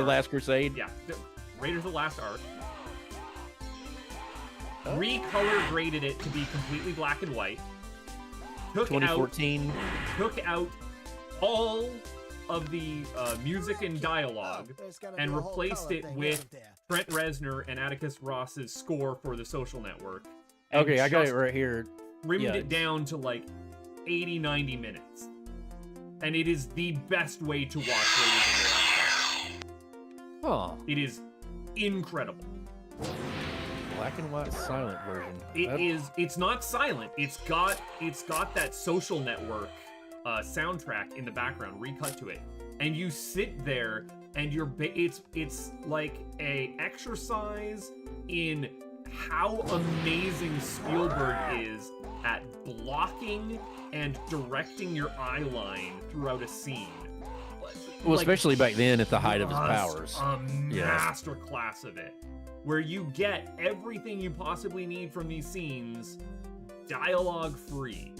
Speaker 1: Last Crusade. Yeah, Raiders of the Last Ark. Recolor graded it to be completely black and white.
Speaker 4: 2014.
Speaker 1: Took out all of the music and dialogue and replaced it with Trent Reznor and Atticus Ross's score for The Social Network.
Speaker 4: Okay, I got it right here.
Speaker 1: Trimmed it down to like 80, 90 minutes. And it is the best way to watch Raiders of the Last Ark. It is incredible.
Speaker 4: Black and white silent version.
Speaker 1: It's not silent. It's got that Social Network soundtrack in the background, recut to it, and you sit there and it's like a exercise in how amazing Spielberg is at blocking and directing your eye line throughout a scene.
Speaker 4: Well, especially back then at the height of his powers.
Speaker 1: A master class of it. where you get everything you possibly need from these scenes, dialogue free.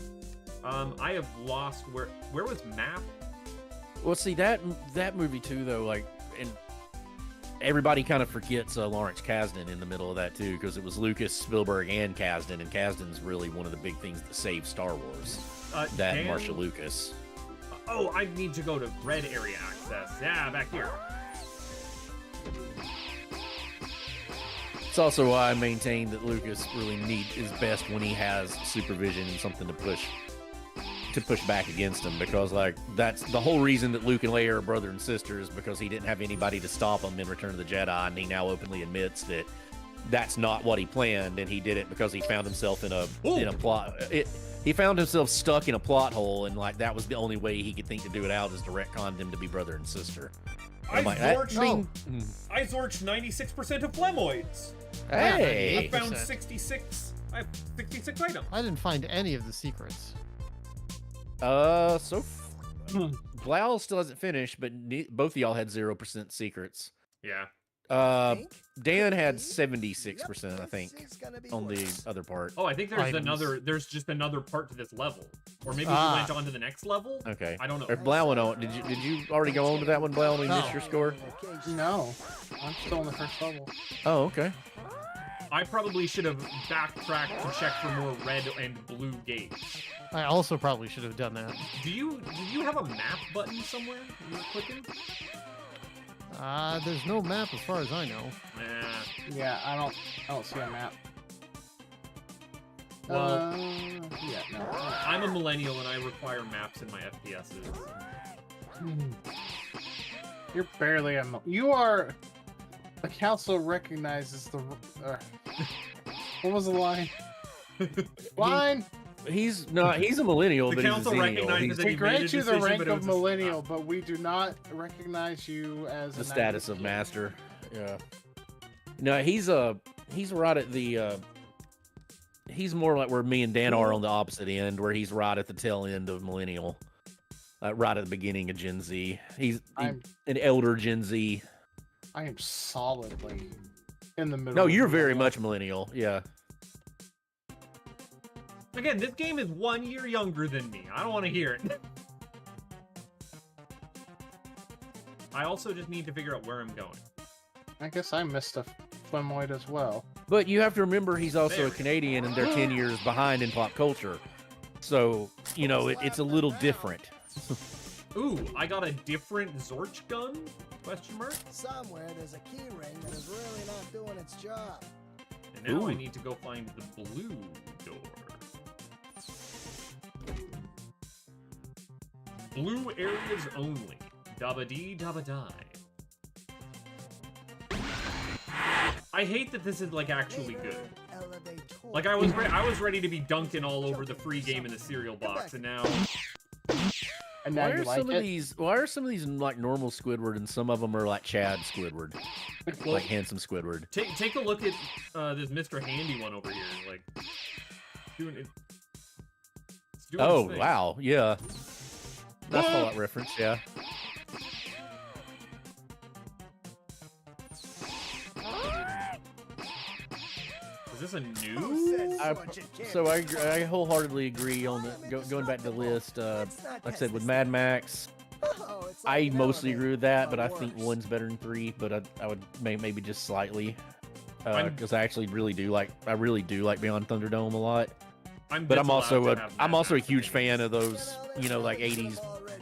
Speaker 1: I have lost where was Map?
Speaker 4: Well, see that movie too, though. Like, and everybody kind of forgets Lawrence Kasdan in the middle of that too, because it was Lucas, Spielberg, and Kasdan, and Kasdan's really one of the big things that saved Star Wars. That and Marshall Lucas.
Speaker 1: Oh, I need to go to red area access. Yeah, back here.
Speaker 4: It's also why I maintain that Lucas really is best when he has supervision and something to push back against him, because like that's the whole reason that Luke and Leia are brother and sister, is because he didn't have anybody to stop him in Return of the Jedi, and he now openly admits that that's not what he planned, and he did it because he found himself in a plot. He found himself stuck in a plot hole, and like that was the only way he could think to do it out, is to retcon them to be brother and sister.
Speaker 1: I zorched 96% of Flemoids.
Speaker 4: Hey,
Speaker 1: I found 66. I have 66 items.
Speaker 2: I didn't find any of the secrets.
Speaker 4: Blau still hasn't finished, but both of y'all had 0% secrets.
Speaker 1: Yeah.
Speaker 4: Dan had 76%, I think, on the other part.
Speaker 1: Oh, I think there's just another part to this level, or maybe we went on to the next level.
Speaker 4: Okay,
Speaker 1: I don't know.
Speaker 4: Or Blau went on. Did you already go on to that one, Blau? And missed your score?
Speaker 3: No, I'm still on the first level.
Speaker 4: Oh, okay.
Speaker 1: I probably should have backtracked to check for more red and blue gates.
Speaker 2: I also probably should have done that.
Speaker 1: Do you have a map button somewhere you're clicking?
Speaker 2: There's no map as far as I know.
Speaker 3: Yeah, I don't see a map.
Speaker 1: Well,
Speaker 3: yeah, no.
Speaker 1: I'm a millennial and I require maps in my FPSs.
Speaker 3: You're barely a. You are. The council recognizes the. What was the line? Line.
Speaker 4: He's a millennial.
Speaker 1: The
Speaker 4: but
Speaker 1: council
Speaker 4: he's a
Speaker 1: recognizes that
Speaker 3: we
Speaker 1: he made a
Speaker 3: grant you
Speaker 1: decision,
Speaker 3: the rank
Speaker 1: but it
Speaker 3: of
Speaker 1: was
Speaker 3: millennial, but we do not recognize you as
Speaker 4: the
Speaker 3: a
Speaker 4: status of master. Yeah. No, he's right at the. He's more like where me and Dan are on the opposite end, where he's right at the tail end of millennial, right at the beginning of Gen Z. He's an elder Gen Z.
Speaker 3: I am solidly in the middle.
Speaker 4: No, you're very much millennial. Yeah.
Speaker 1: Again, this game is 1 year younger than me. I don't want to hear it. I also just need to figure out where I'm going.
Speaker 3: I guess I missed a Flemoid as well.
Speaker 4: But you have to remember he's also a Canadian, and they're 10 years behind in pop culture. So, you know, it's a little different.
Speaker 1: Ooh, I got a different Zorch gun? Question mark?
Speaker 8: Somewhere there's a key ring that is really not doing its job.
Speaker 1: And now I need to go find the blue door. Blue areas only. Dabba dee dabba die. I hate that this is like actually good. Like I was ready to be dunking all over the free game in the cereal box, and now.
Speaker 3: And now
Speaker 4: why are some of these like normal Squidward, and some of them are like Chad Squidward, like handsome Squidward?
Speaker 1: Take a look at this Mr. Handy one over here, like doing it.
Speaker 4: Oh wow, yeah. That's a lot reference, yeah.
Speaker 1: Is this a new?
Speaker 4: I wholeheartedly agree on going back to the list. Like I said, with Mad Max, I mostly agree with that, but I think 1's better than 3. But I would maybe just slightly, because I actually really do like Beyond Thunderdome a lot. But I'm also a huge fan of those, you know, like 80s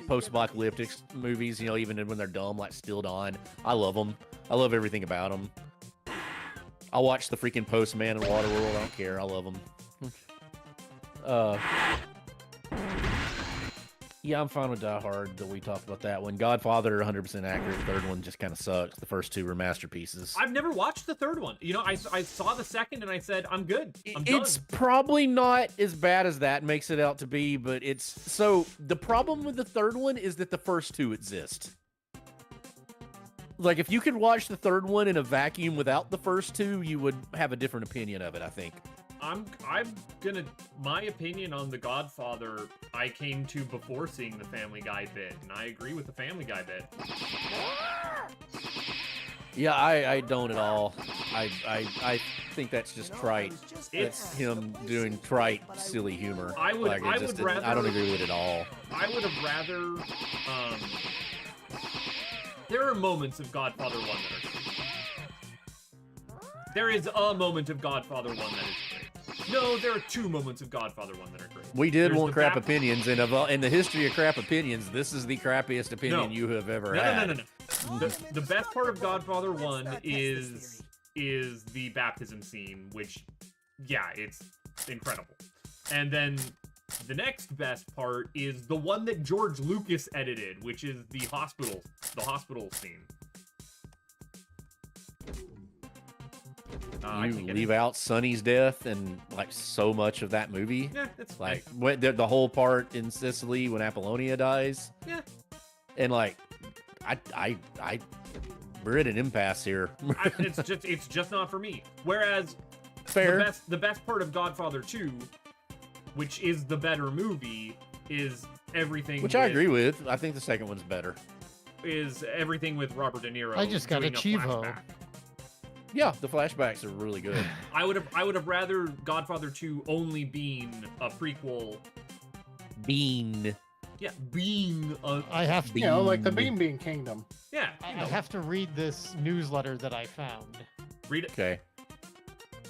Speaker 4: post-apocalyptic movies, you know, even when they're dumb, like Still Dawn. I love them. I love everything about them. I'll watch the freaking Postman and Waterworld. I don't care. I love them. Yeah, I'm fine with Die Hard. That we talked about that one. Godfather, 100% accurate. The third one just kind of sucks. The first 2 were masterpieces.
Speaker 1: I've never watched the third one. You know, I saw the second and I said, I'm good. I'm done.
Speaker 4: It's probably not as bad as that makes it out to be, but it's... So, the problem with the third one is that the first 2 exist. Like, if you could watch the third one in a vacuum without the first 2, you would have a different opinion of it, I think.
Speaker 1: My opinion on The Godfather, I came to before seeing the Family Guy bit, and I agree with the Family Guy bit.
Speaker 4: Yeah, I don't at all. I think that's just trite. It's him doing trite, silly humor.
Speaker 1: I would rather.
Speaker 4: I don't agree with it at all.
Speaker 1: I would have rather. There are moments of Godfather 1 that are great. There is a moment of Godfather 1 that is great. No, there are 2 moments of Godfather 1 that are great.
Speaker 4: We did
Speaker 1: There's
Speaker 4: want
Speaker 1: the
Speaker 4: crap
Speaker 1: Bap-
Speaker 4: opinions, and in the history of crap opinions, this is the crappiest opinion
Speaker 1: No.
Speaker 4: you have ever
Speaker 1: No,
Speaker 4: had.
Speaker 1: no. The best part of Godfather 1 is the baptism scene, which, yeah, it's incredible. And then the next best part is the one that George Lucas edited, which is the hospital scene. I
Speaker 4: You
Speaker 1: can't get
Speaker 4: leave
Speaker 1: it.
Speaker 4: out Sonny's death and like so much of that movie.
Speaker 1: Yeah, it's
Speaker 4: Like the whole part in Sicily when Apollonia dies.
Speaker 1: Yeah.
Speaker 4: And like, we're at an impasse here.
Speaker 1: it's just not for me. Whereas
Speaker 4: Fair.
Speaker 1: the best part of Godfather 2, which is the better movie, is everything.
Speaker 4: Which I agree with. I think the second one's better.
Speaker 1: Is everything with Robert De Niro.
Speaker 2: I just got a
Speaker 1: doing
Speaker 2: Chivo.
Speaker 1: flashback.
Speaker 4: Yeah, the flashbacks are really good.
Speaker 1: I would have rather Godfather 2 only been a prequel.
Speaker 4: Bean.
Speaker 1: Yeah, being a
Speaker 2: I have
Speaker 3: You know, like the Bean Kingdom.
Speaker 1: yeah.
Speaker 2: I have to read this newsletter that I found.
Speaker 1: Read it.
Speaker 4: Okay.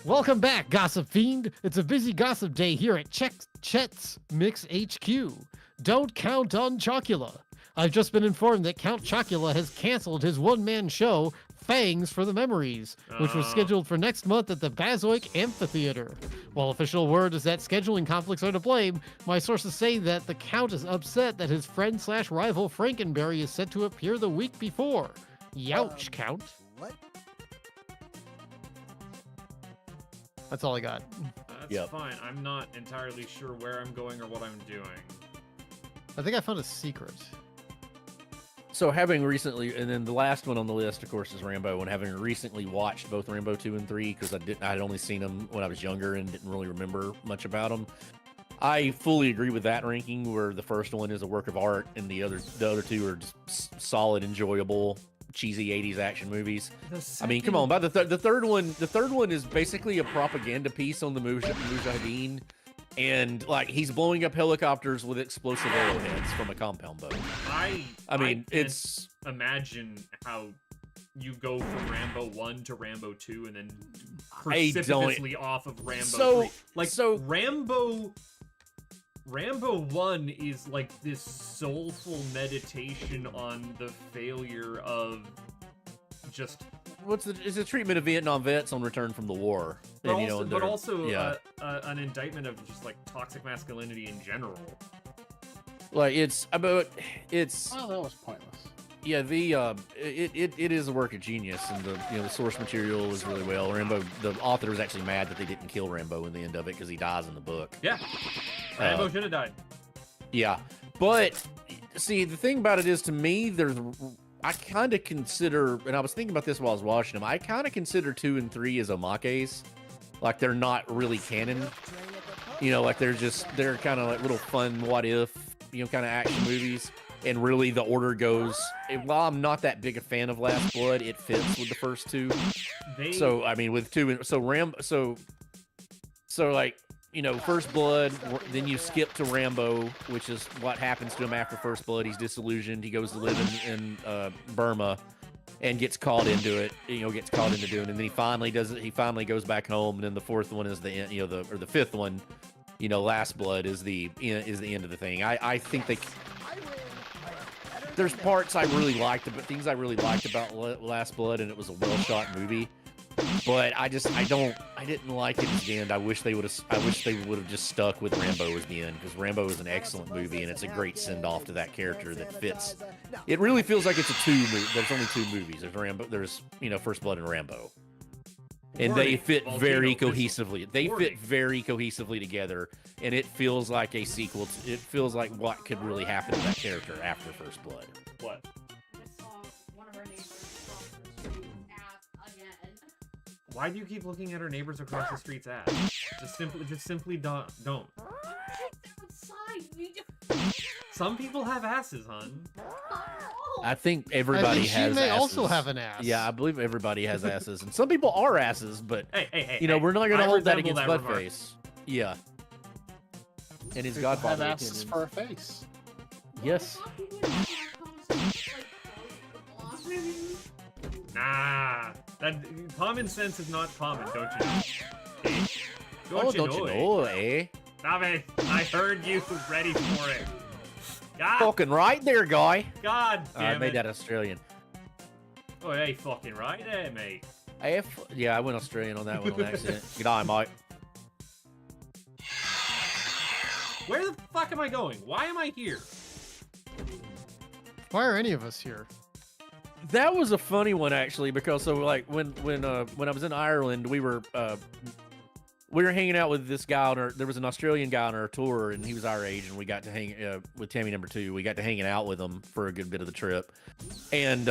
Speaker 2: Welcome back, Gossip Fiend. It's a busy gossip day here at chexmix HQ. Don't count on Chocula. I've just been informed that Count Chocula has canceled his one-man show, Fangs for the Memories, which was scheduled for next month at the Bazoik Amphitheater. While official word is that scheduling conflicts are to blame, my sources say that the Count is upset that his friend/rival Frankenberry is set to appear the week before. Youch, Count.
Speaker 8: What?
Speaker 2: That's all I got.
Speaker 1: That's
Speaker 4: Yep.
Speaker 1: fine. I'm not entirely sure where I'm going or what I'm doing.
Speaker 2: I think I found a secret.
Speaker 4: So having recently, and then the last one on the list, of course, is Rambo. And having recently watched both Rambo 2 and 3, because I had only seen them when I was younger and didn't really remember much about them. I fully agree with that ranking, where the first one is a work of art, and the other two are just solid, enjoyable, cheesy '80s action movies. I mean, come on, but the third one is basically a propaganda piece on the Mujahideen. And like he's blowing up helicopters with explosive arrowheads from a compound bow.
Speaker 1: I
Speaker 4: mean,
Speaker 1: can't
Speaker 4: it's
Speaker 1: imagine how you go from Rambo 1 to Rambo 2 and then
Speaker 4: I don't-
Speaker 1: precipitously off of Rambo
Speaker 4: So-
Speaker 1: 3. Like
Speaker 4: so-
Speaker 1: Rambo 1 is like this soulful meditation on the failure of just
Speaker 4: it's a treatment of Vietnam vets on return from the war.
Speaker 1: but
Speaker 4: And,
Speaker 1: also
Speaker 4: yeah.
Speaker 1: an indictment of just like toxic masculinity in general.
Speaker 4: Like it's about it's
Speaker 3: Oh, that was pointless.
Speaker 4: yeah it is a work of genius, and the source material was really well. Rambo, the author was actually mad that they didn't kill Rambo in the end of it because he dies in the book.
Speaker 1: Yeah, Rambo should have died.
Speaker 4: Yeah, but see, the thing about it is, to me, I kind of consider, and I was thinking about this while I was watching them, I kind of consider 2 and 3 as omakes. Like, they're not really canon. Like, they're kind of like little fun what if, kind of action movies. And really, the order goes, while I'm not that big a fan of Last Blood, it fits with the first two. So, I mean, with 2, so like, First Blood, then you skip to Rambo, which is what happens to him after First Blood. He's disillusioned. He goes to live in Burma and gets caught into it. Gets caught into doing it. And then he finally does it. He finally goes back home. And then the fourth one is the end, or the fifth one, Last Blood is the end of the thing. I think there's parts I really liked, but things I really liked about Last Blood, and it was a well shot movie. But I didn't like it at the end. I wish they would have just stuck with Rambo as the end, because Rambo is an excellent movie, and it's a great send off to that character that fits. It really feels like it's a 2 movie. There's only 2 movies. There's Rambo. There's First Blood and Rambo, and they fit very cohesively. They fit very cohesively together, and it feels like a sequel. It feels like what could really happen to that character after First Blood.
Speaker 1: What? Why do you keep looking at our neighbors across the street's ass? Just simply don't. Some people have asses, hon.
Speaker 4: I think everybody
Speaker 2: she
Speaker 4: has
Speaker 2: may
Speaker 4: asses.
Speaker 2: also have an ass.
Speaker 4: Yeah, I believe everybody has asses, and some people are asses, but
Speaker 1: Hey,
Speaker 4: you know, we're not going to
Speaker 1: I
Speaker 4: hold that
Speaker 1: resemble
Speaker 4: against
Speaker 1: that remark.
Speaker 4: Buttface. Yeah. And his
Speaker 3: People have
Speaker 4: godfather
Speaker 3: asses
Speaker 4: opinions.
Speaker 3: for a face.
Speaker 4: Yes.
Speaker 1: Nah, that common sense is not common, don't you know?
Speaker 4: Don't you know, eh?
Speaker 1: Stop it! I heard you ready for it. God,
Speaker 4: Fucking right there, guy.
Speaker 1: God
Speaker 4: I
Speaker 1: damn
Speaker 4: made
Speaker 1: it!
Speaker 4: that Australian.
Speaker 1: Oh, hey, fucking right there, mate.
Speaker 4: Yeah, I went Australian on that one on accident. G'day, mate.
Speaker 1: Where the fuck am I going? Why am I here?
Speaker 2: Why are any of us here?
Speaker 4: That was a funny one actually, because so like when I was in Ireland, we were hanging out with this guy there was an Australian guy on our tour, and he was our age, and we got to hang with Tammy number 2. We got to hanging out with him for a good bit of the trip, and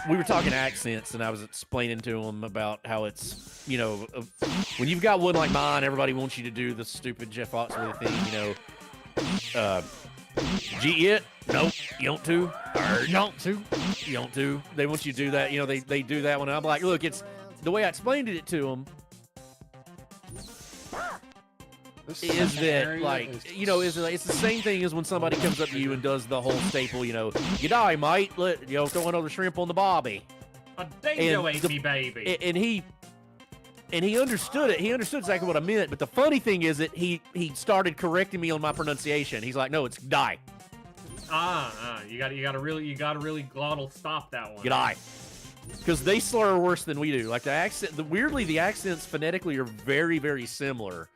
Speaker 4: we were talking accents, and I was explaining to him about how it's, you know, when you've got one like mine, everybody wants you to do the stupid Jeff Foxworthy thing, you know. G-it? Nope. You don't to?
Speaker 2: You don't to?
Speaker 4: You don't to? They want you to do that. You know, they do that one. I'm like, look, it's the way I explained it to them is that, like, you know, it's the same thing as when somebody comes up to you and does the whole staple, you know, g'day, mate, throw another shrimp on the bobby.
Speaker 1: A dingo ate me, baby.
Speaker 4: And he understood it. He understood exactly what I meant. But the funny thing is that he started correcting me on my pronunciation. He's like, no, it's die.
Speaker 1: You gotta really glottal stop that one.
Speaker 4: G'day. Because they slur worse than we do. Like the accent, weirdly, the accents phonetically are very, very similar.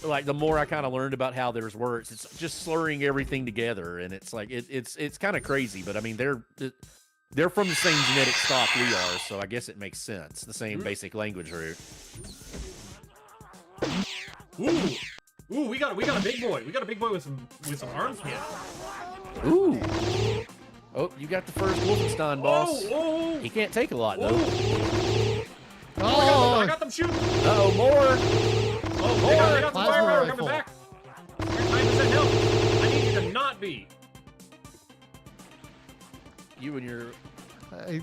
Speaker 4: Like the more I kind of learned about how there's words, it's just slurring everything together, and it's like it's kind of crazy. But I mean, they're from the same genetic stock we are, so I guess it makes sense. The same basic language root.
Speaker 1: Ooh, we got a big boy. We got a big boy with some arms here.
Speaker 4: Ooh. Oh, you got the first Wolfenstein boss.
Speaker 1: Oh.
Speaker 4: He can't take a lot though.
Speaker 2: Oh,
Speaker 1: I got them shooting.
Speaker 4: Uh-oh, more.
Speaker 1: Oh,
Speaker 4: More.
Speaker 1: they got the
Speaker 2: Plasma
Speaker 1: fire
Speaker 2: rifle.
Speaker 1: coming back. You're 9% health. I need you to not be.
Speaker 4: You and your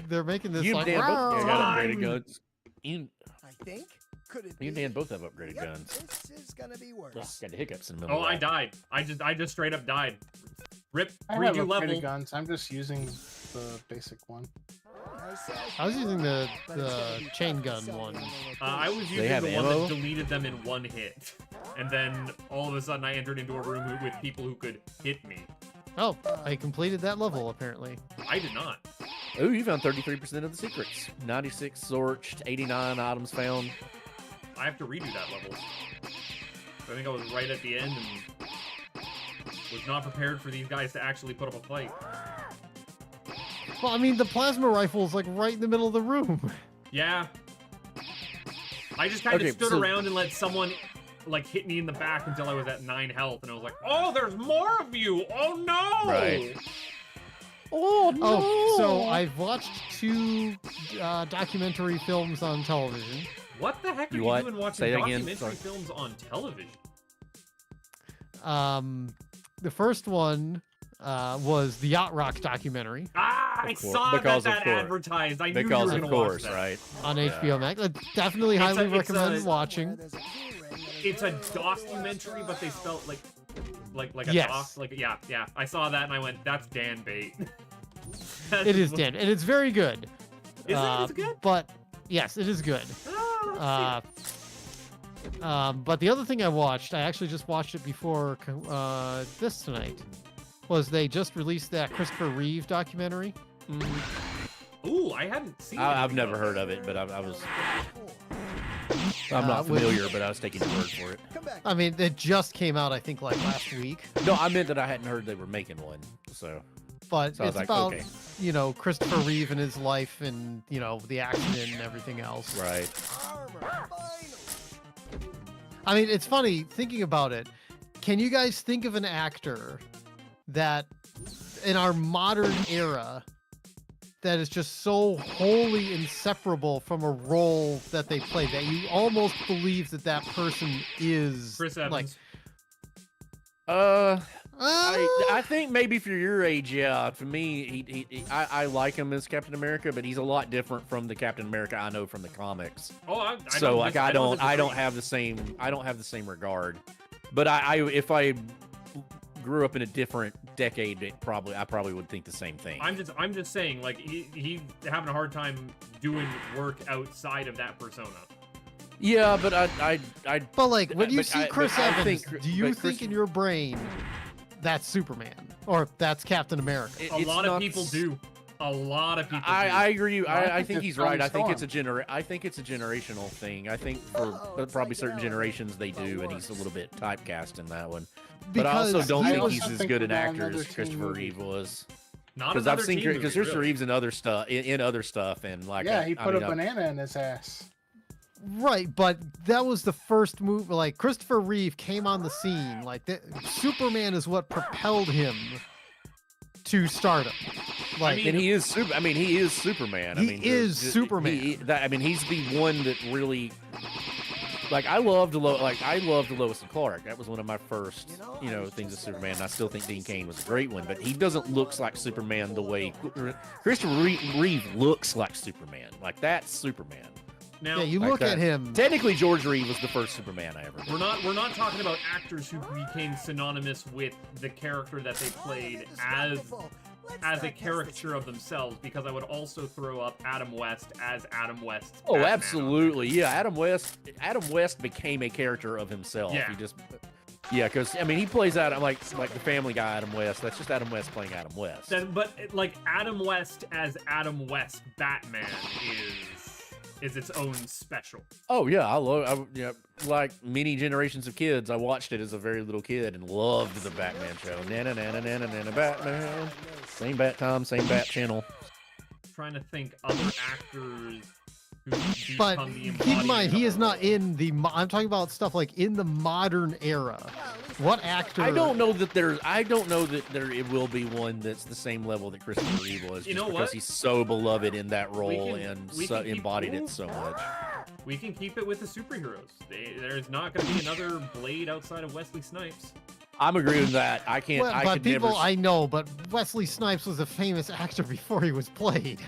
Speaker 2: they're making this
Speaker 4: you
Speaker 2: like.
Speaker 4: and Dan both
Speaker 2: "Rawr."
Speaker 4: got upgraded guns.
Speaker 8: I think. Could it
Speaker 4: You and
Speaker 8: be?
Speaker 4: Dan both have upgraded
Speaker 8: Yep,
Speaker 4: guns.
Speaker 8: this is gonna be worse.
Speaker 4: Got the hiccups in the middle.
Speaker 1: Oh,
Speaker 4: of
Speaker 1: I
Speaker 4: that.
Speaker 1: died. I just straight up died. Rip.
Speaker 3: I have
Speaker 1: Redo
Speaker 3: upgraded
Speaker 1: level.
Speaker 3: guns. I'm just using the basic one.
Speaker 2: I was using the chain gun one.
Speaker 1: I was
Speaker 4: They
Speaker 1: using
Speaker 4: have
Speaker 1: the one
Speaker 4: ammo?
Speaker 1: that deleted them in one hit. And then all of a sudden I entered into a room with people who could hit me.
Speaker 2: Oh, I completed that level apparently.
Speaker 1: I did not.
Speaker 4: Ooh, you found 33% of the secrets. 96 zorched, 89 items found.
Speaker 1: I have to redo that level. I think I was right at the end and was not prepared for these guys to actually put up a fight.
Speaker 2: Well, I mean, the plasma rifle is like right in the middle of the room.
Speaker 1: Yeah. I just kind of
Speaker 4: Okay,
Speaker 1: stood
Speaker 4: so-
Speaker 1: around and let someone like hit me in the back until I was at 9 health, and I was like, "Oh, there's more of you! Oh no!"
Speaker 4: Right. Oh no!
Speaker 2: Oh, so I've watched 2 documentary films on television.
Speaker 1: What the heck are
Speaker 4: You
Speaker 1: you
Speaker 4: what?
Speaker 1: doing watching
Speaker 4: Say that again,
Speaker 1: documentary
Speaker 4: sorry.
Speaker 1: films on television?
Speaker 2: The first one was the Yacht Rock documentary
Speaker 1: I
Speaker 4: Of course,
Speaker 1: saw
Speaker 4: because
Speaker 1: that
Speaker 4: of course.
Speaker 1: advertised. I knew you
Speaker 4: Because
Speaker 1: were
Speaker 4: of
Speaker 1: gonna
Speaker 4: course,
Speaker 1: watch that.
Speaker 4: right?
Speaker 2: on HBO Max. I definitely
Speaker 1: It's
Speaker 2: highly
Speaker 1: a- it's
Speaker 2: recommend
Speaker 1: a-
Speaker 2: watching.
Speaker 1: It's a documentary, but they spelled like a
Speaker 2: Yes.
Speaker 1: doc. Like yeah. I saw that and I went, "That's Dan bait."
Speaker 2: It is dead, and it's very good.
Speaker 1: Is it? Is it good?
Speaker 2: But yes, it is good.
Speaker 1: Oh,
Speaker 2: But the other thing I watched, I actually just watched it before this tonight, was they just released that Christopher Reeve documentary.
Speaker 1: ooh, I hadn't seen.
Speaker 4: I've
Speaker 1: anything
Speaker 4: never
Speaker 1: about
Speaker 4: heard
Speaker 1: that.
Speaker 4: of it, but I'm not
Speaker 2: with-
Speaker 4: familiar, but I was taking your word for it.
Speaker 8: Come back.
Speaker 2: I mean, it just came out, I think, like last week.
Speaker 4: No, I meant that I hadn't heard they were making one. So
Speaker 2: But
Speaker 4: So I was
Speaker 2: it's
Speaker 4: like,
Speaker 2: about,
Speaker 4: okay.
Speaker 2: you know, Christopher Reeve and his life and, you know, the accident and everything else.
Speaker 4: right.
Speaker 8: Armor, finally.
Speaker 2: I mean, it's funny thinking about it. Can you guys think of an actor that in our modern era that is just so wholly inseparable from a role that they play that you almost believe that that person is
Speaker 1: Chris
Speaker 2: like
Speaker 1: Evans.
Speaker 4: I think maybe for your age, yeah. For me, I like him as Captain America, but he's a lot different from the Captain America I know from the comics.
Speaker 1: Oh, I
Speaker 4: So like I don't
Speaker 1: disagree.
Speaker 4: have the same regard. But if I grew up in a different decade, I probably would think the same thing.
Speaker 1: I'm just saying, like he's having a hard time doing work outside of that persona.
Speaker 4: Yeah, but
Speaker 2: But like when you see Chris
Speaker 4: I
Speaker 2: Evans,
Speaker 4: think-
Speaker 2: do you
Speaker 4: but Chris-
Speaker 2: think in your brain that's Superman or that's Captain America?
Speaker 1: A lot of people do. A lot of people.
Speaker 4: I agree. I
Speaker 3: think
Speaker 4: think
Speaker 3: it's
Speaker 4: he's right. I think
Speaker 3: Storm.
Speaker 4: it's a generational thing. I think for probably certain generations they do, and he's a little bit typecast in that one. But I also
Speaker 2: Because
Speaker 4: don't
Speaker 2: he
Speaker 4: think
Speaker 2: was-
Speaker 4: he's as
Speaker 3: think
Speaker 4: good an
Speaker 3: about
Speaker 4: actor
Speaker 3: another
Speaker 4: as
Speaker 3: teen
Speaker 4: Christopher
Speaker 3: movie.
Speaker 4: Reeve was.
Speaker 1: Not
Speaker 4: Because
Speaker 1: another
Speaker 4: I've seen
Speaker 1: teen movie,
Speaker 4: because Christopher
Speaker 1: really.
Speaker 4: Reeve's in other stuff in other stuff, and like
Speaker 3: Yeah, he
Speaker 4: I
Speaker 3: put a
Speaker 4: mean,
Speaker 3: banana in his ass.
Speaker 2: Right, but that was the first move. Like Christopher Reeve came on the scene. Like Superman is what propelled him to stardom. Like
Speaker 4: and he is super. I mean, he is Superman. I
Speaker 2: He
Speaker 4: mean,
Speaker 2: is Superman.
Speaker 4: I mean, he's the one that really. Like I loved Lois and Clark. That was one of my first, things of Superman. And I still think Dean Cain was a great one, but he doesn't look like Superman the way Christopher Reeve looks like Superman. Like that's Superman.
Speaker 1: Now,
Speaker 2: yeah, you
Speaker 4: Like
Speaker 2: look
Speaker 4: that.
Speaker 2: at him.
Speaker 4: Technically, George Reeve was the first Superman I ever met.
Speaker 1: we're not talking about actors who became synonymous with the character that they played as a caricature of themselves, because I would also throw up Adam West as Adam West.
Speaker 4: Oh, absolutely, yeah. Adam West became a character of himself.
Speaker 1: Yeah.
Speaker 4: He just, because I mean, he plays out like the Family Guy Adam West. That's just Adam West playing Adam West.
Speaker 1: But like Adam West as Adam West Batman is its own special.
Speaker 4: Oh yeah, like many generations of kids, I watched it as a very little kid and loved the Batman show. Nana nana nana nana Batman. Same bat time, same bat channel.
Speaker 1: Trying to think other actors who
Speaker 2: But
Speaker 1: become the
Speaker 2: keep in
Speaker 1: embodiment
Speaker 2: mind,
Speaker 1: of
Speaker 2: he
Speaker 1: a
Speaker 2: is not
Speaker 1: role.
Speaker 2: in the. I'm talking about stuff like in the modern era. What actor?
Speaker 4: I don't know that there it will be one that's the same level that Christopher Reeve was.
Speaker 1: You
Speaker 4: Just
Speaker 1: know
Speaker 4: because
Speaker 1: what?
Speaker 4: he's so beloved in that role
Speaker 1: we can keep-
Speaker 4: embodied it so much.
Speaker 1: We can keep it with the superheroes. There's not going to be another Blade outside of Wesley Snipes.
Speaker 4: I'm agreeing with that. I can't.
Speaker 2: Well,
Speaker 4: I
Speaker 2: but
Speaker 4: could
Speaker 2: people,
Speaker 4: never.
Speaker 2: I know, but Wesley Snipes was a famous actor before he was played.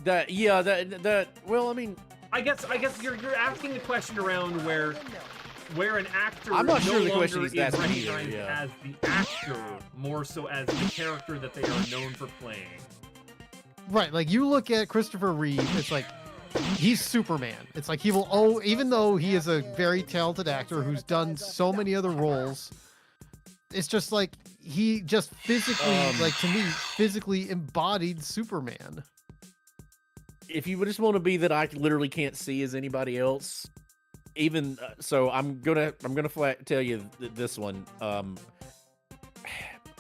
Speaker 1: Yeah.
Speaker 4: Well, I mean,
Speaker 1: I guess you're asking the question around where an actor
Speaker 4: I'm not
Speaker 1: no
Speaker 4: sure the
Speaker 1: longer
Speaker 4: question is that either,
Speaker 1: recognized
Speaker 4: yeah.
Speaker 1: as the actor, more so as the character that they are known for playing.
Speaker 2: Right, like you look at Christopher Reeve, it's like he's Superman. It's like he will even though he is a very talented actor who's done so many other roles, it's just like he just physically, like to me, physically embodied Superman.
Speaker 4: if you just want to be that I literally can't see as anybody else, even so, I'm gonna tell you this one.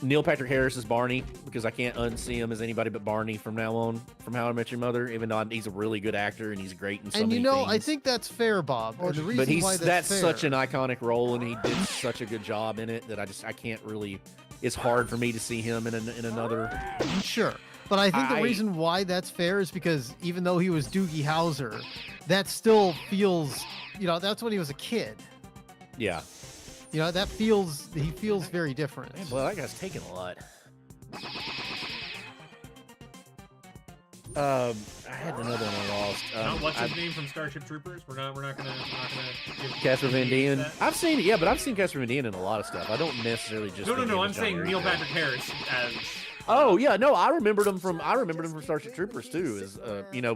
Speaker 4: Neil Patrick Harris is Barney because I can't unsee him as anybody but Barney from now on. From How I Met Your Mother, even though he's a really good actor and he's great in so
Speaker 2: And
Speaker 4: many
Speaker 2: you know,
Speaker 4: things.
Speaker 2: I think that's fair, Bob. And the reason
Speaker 4: But
Speaker 2: why
Speaker 4: that's
Speaker 2: fair,
Speaker 4: such an iconic role, and he did such a good job in it that I can't really. It's hard for me to see him in another.
Speaker 2: Sure. But I think the
Speaker 4: I-
Speaker 2: reason why that's fair is because even though he was Doogie Howser, that still feels, that's when he was a kid.
Speaker 4: Yeah.
Speaker 2: That he feels very different.
Speaker 4: Man, well, that guy's taking a lot. I had another one I lost.
Speaker 1: What's his name from Starship Troopers? We're not gonna give
Speaker 4: Casper Van Dien.
Speaker 1: that.
Speaker 4: I've seen it, yeah, but I've seen Casper Van Dien in a lot of stuff. I don't necessarily just. think
Speaker 1: No.
Speaker 4: him
Speaker 1: I'm
Speaker 4: as John
Speaker 1: saying Neil
Speaker 4: Reed.
Speaker 1: Patrick Harris as.
Speaker 4: Oh yeah, no, I remembered him from Starship Troopers too. As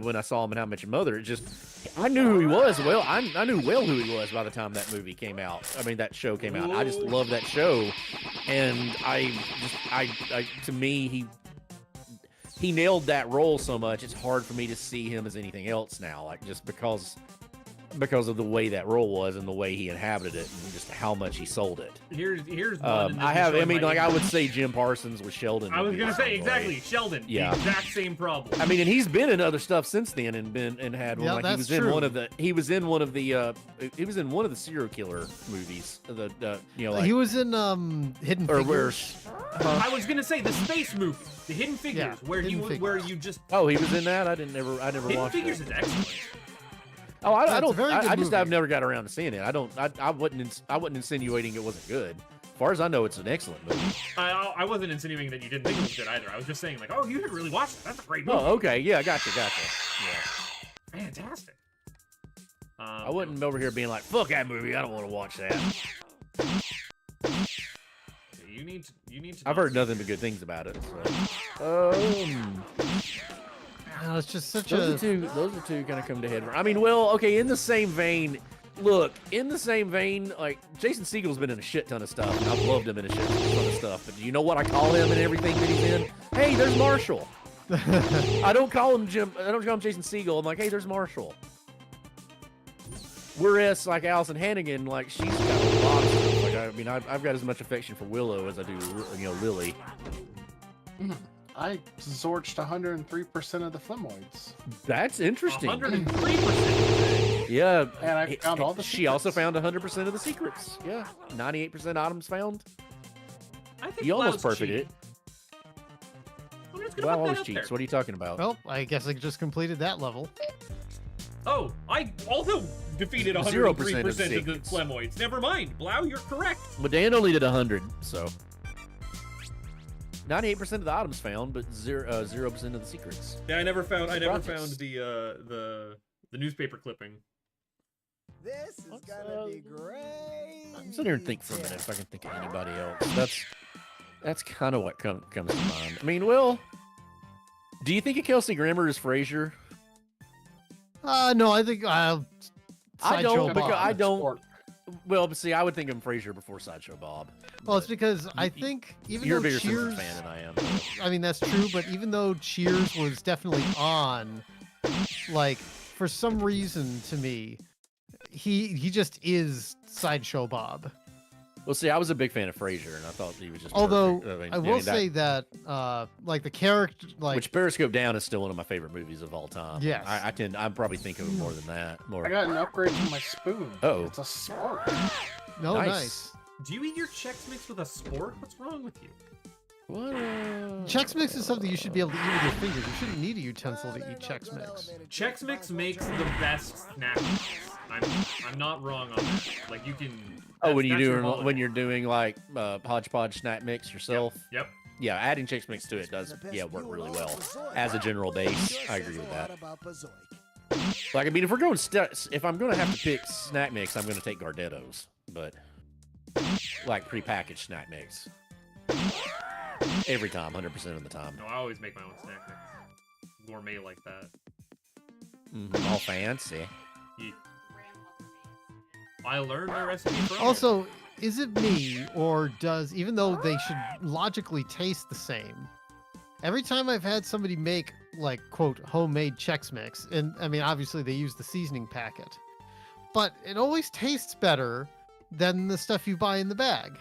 Speaker 4: when I saw him in How I Met Your Mother, I knew who he was. Well, I knew well who he was by the time that movie came out. I mean, that show came out. I just love that show, and to me, he nailed that role so much. It's hard for me to see him as anything else now, like just because of the way that role was and the way he inhabited it and just how much he sold it.
Speaker 1: Here's one. and this
Speaker 4: I
Speaker 1: is showing my
Speaker 4: would
Speaker 1: ignorance.
Speaker 4: say Jim Parsons with Sheldon.
Speaker 1: I
Speaker 4: would
Speaker 1: was
Speaker 4: be
Speaker 1: gonna
Speaker 4: the
Speaker 1: say
Speaker 4: same
Speaker 1: exactly
Speaker 4: way.
Speaker 1: Sheldon.
Speaker 4: Yeah.
Speaker 1: The exact same problem.
Speaker 4: I mean, and he's been in other stuff since then, and had one.
Speaker 2: Yeah,
Speaker 4: Like
Speaker 2: that's
Speaker 4: he was in
Speaker 2: true.
Speaker 4: one of the serial killer movies.
Speaker 2: He was in Hidden
Speaker 4: Or
Speaker 2: Figures.
Speaker 1: I was gonna say the space movie, the Hidden Figures,
Speaker 2: Yeah,
Speaker 1: where
Speaker 2: Hidden
Speaker 1: where
Speaker 2: Figures.
Speaker 1: you just
Speaker 4: Oh, he was in that. I never
Speaker 1: Hidden
Speaker 4: watched
Speaker 1: Figures
Speaker 4: it.
Speaker 1: is excellent.
Speaker 4: Oh, I
Speaker 2: That's a
Speaker 4: don't.
Speaker 2: very good
Speaker 4: I've
Speaker 2: movie.
Speaker 4: never got around to seeing it. I wasn't insinuating it wasn't good. far as I know, it's an excellent movie.
Speaker 1: I wasn't insinuating that you didn't think it was good either. I was just saying, like, oh, you should really watch it. That's a great movie.
Speaker 4: Oh, okay. Yeah, gotcha. Yeah.
Speaker 1: Fantastic.
Speaker 4: I wasn't over here being like, fuck that movie. I don't want to watch that.
Speaker 1: You need to.
Speaker 4: I've heard nothing but good things about it. So.
Speaker 2: It's just such
Speaker 4: Those are two kind of come to head. I mean, well, okay, in the same vein, like, Jason Segel's been in a shit ton of stuff, and I've loved him in a shit ton of stuff, but do you know what I call him and everything that he's in? Hey, there's Marshall. I don't call him Jason Segel. I'm like, hey, there's Marshall. Whereas, like, Allison Hannigan, like, she's got a lot of stuff. Like, I mean, I've got as much affection for Willow as I do, Lily.
Speaker 3: I zorched 103% of the Flemoids.
Speaker 4: That's interesting.
Speaker 1: 103%.
Speaker 4: Yeah.
Speaker 3: And I found all the
Speaker 4: She
Speaker 3: secrets.
Speaker 4: also found 100% of the secrets. Yeah. 98% items found.
Speaker 1: I think
Speaker 4: You almost
Speaker 1: Blau's
Speaker 4: perfected it.
Speaker 1: cheating. I'm just gonna
Speaker 4: Well,
Speaker 1: put that
Speaker 4: always
Speaker 1: out
Speaker 4: cheats.
Speaker 1: there.
Speaker 4: What are you talking about?
Speaker 2: well, I guess I just completed that level.
Speaker 1: Oh, I also defeated
Speaker 4: 0%
Speaker 1: 103%
Speaker 4: of
Speaker 1: of the
Speaker 4: secrets.
Speaker 1: Flemoids. Never mind. Blau, you're correct.
Speaker 4: But Dan only did 100, so 98% of the items found, but 0% of the secrets.
Speaker 1: Yeah, I never found
Speaker 4: Surprise.
Speaker 1: the newspaper clipping.
Speaker 8: This is gonna be great.
Speaker 4: I'm sitting here and think for a minute if I can think of anybody else. That's kind of what comes to mind. I mean, well, do you think of Kelsey Grammer as Frasier?
Speaker 2: No, I think
Speaker 4: I
Speaker 2: Sideshow
Speaker 4: don't, because
Speaker 2: Bob.
Speaker 4: I don't. Well, but see, I would think of Frasier before Sideshow Bob.
Speaker 2: Well, it's because I think even
Speaker 4: You're a
Speaker 2: though
Speaker 4: bigger
Speaker 2: Cheers,
Speaker 4: Simpsons fan than I am.
Speaker 2: I mean that's true, but even though Cheers was definitely on, like for some reason to me, he just is Sideshow Bob.
Speaker 4: Well, see, I was a big fan of Frasier, and I thought he was just.
Speaker 2: Although
Speaker 4: perfect.
Speaker 2: I will say that like the character, like
Speaker 4: which Periscope Down is still one of my favorite movies of all time.
Speaker 2: Yes.
Speaker 4: I probably think of it more than that.
Speaker 3: I got an upgrade to my spoon.
Speaker 4: Oh.
Speaker 3: It's a spork.
Speaker 2: no
Speaker 4: nice.
Speaker 2: nice.
Speaker 1: Do you eat your Chex Mix with a spork? What's wrong with you?
Speaker 4: What?
Speaker 2: Chex Mix is something you should be able to eat with your fingers. You shouldn't need a utensil to eat Chex Mix.
Speaker 1: Chex Mix makes the best snack mix. I'm not wrong on that. Like you can.
Speaker 4: Oh, when
Speaker 1: that's your
Speaker 4: you're
Speaker 1: holiday.
Speaker 4: doing like hodgepodge snack mix yourself.
Speaker 1: Yep.
Speaker 4: Yeah, adding Chex Mix to it does work really well as a general base. I agree with that. Like I mean, if we're going if I'm going to have to pick snack mix, I'm going to take Gardetto's, but like prepackaged snack mix every time, 100% of the time.
Speaker 1: No, I always make my own snack mix. Gourmet like that.
Speaker 4: All fancy.
Speaker 1: Yeah. I learned my recipe from
Speaker 2: Also, is it me or does even though they should logically taste the same? Every time I've had somebody make like quote homemade Chex Mix, and I mean obviously they use the seasoning packet, but it always tastes better than the stuff you buy in the bag.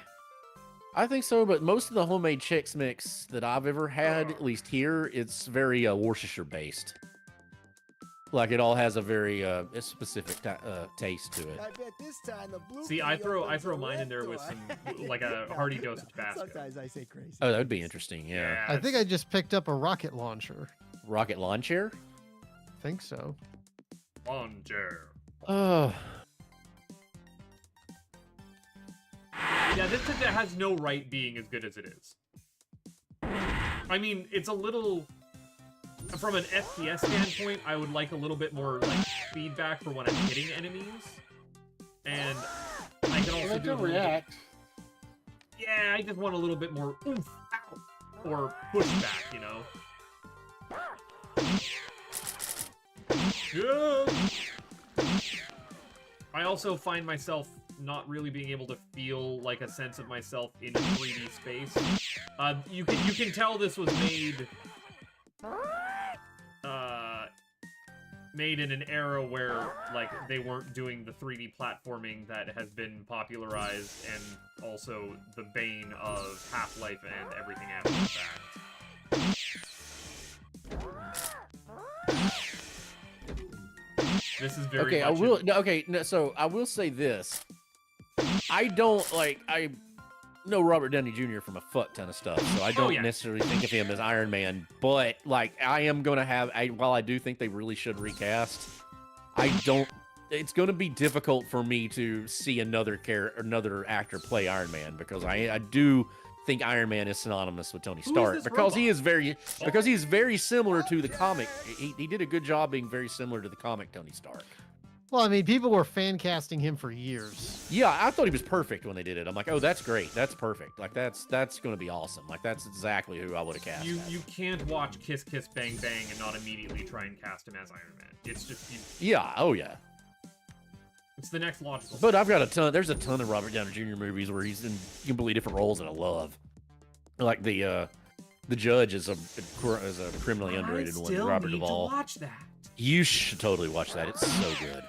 Speaker 4: I think so, but most of the homemade Chex Mix that I've ever had, at least here, it's very Worcestershire based. Like it all has a very specific taste to it.
Speaker 8: I bet this time the blue
Speaker 1: See, I throw mine in there with some like a hearty dose of Tabasco.
Speaker 8: Sometimes I say crazy.
Speaker 4: Oh, that would be interesting. Yeah.
Speaker 2: I think I just picked up a rocket launcher.
Speaker 4: Rocket lawn chair.
Speaker 2: Think so.
Speaker 1: lawn chair.
Speaker 4: Oh.
Speaker 1: Yeah, this has no right being as good as it is. I mean, it's a little. From an FPS standpoint, I would like a little bit more like feedback for when I'm hitting enemies, and I can also
Speaker 3: Let
Speaker 1: do a
Speaker 3: them
Speaker 1: little bit-
Speaker 3: react.
Speaker 1: Yeah, I just want a little bit more oomph, ow, or pushback, you know. Yeah. I also find myself not really being able to feel like a sense of myself in 3D space. You can tell this was made in an era where like they weren't doing the 3D platforming that has been popularized and also the bane of Half-Life and everything after that. This is very much
Speaker 4: so I will say this. I know Robert Downey Jr. from a fuck ton of stuff, so I don't necessarily think of him as Iron Man, but like I am gonna have while I do think they really should recast, I don't it's going to be difficult for me to see another actor play Iron Man, because I do think Iron Man is synonymous with Tony Stark, because he is very similar to the comic. He did a good job being very similar to the comic Tony Stark.
Speaker 2: Well, I mean, people were fan casting him for years.
Speaker 4: Yeah, I thought he was perfect when they did it. I'm like, oh, that's great. That's perfect. Like, that's going to be awesome. Like, that's exactly who I would have cast.
Speaker 1: You can't watch Kiss Kiss Bang Bang and not immediately try and cast him as Iron Man. It's just
Speaker 4: yeah, oh yeah.
Speaker 1: It's the next logical.
Speaker 4: But I've got a ton. There's a ton of Robert Downey Jr. movies where he's in completely different roles that I love. Like the Judge is a criminally underrated one. Robert Duvall.
Speaker 1: To watch that.
Speaker 4: You should totally watch that. It's so good.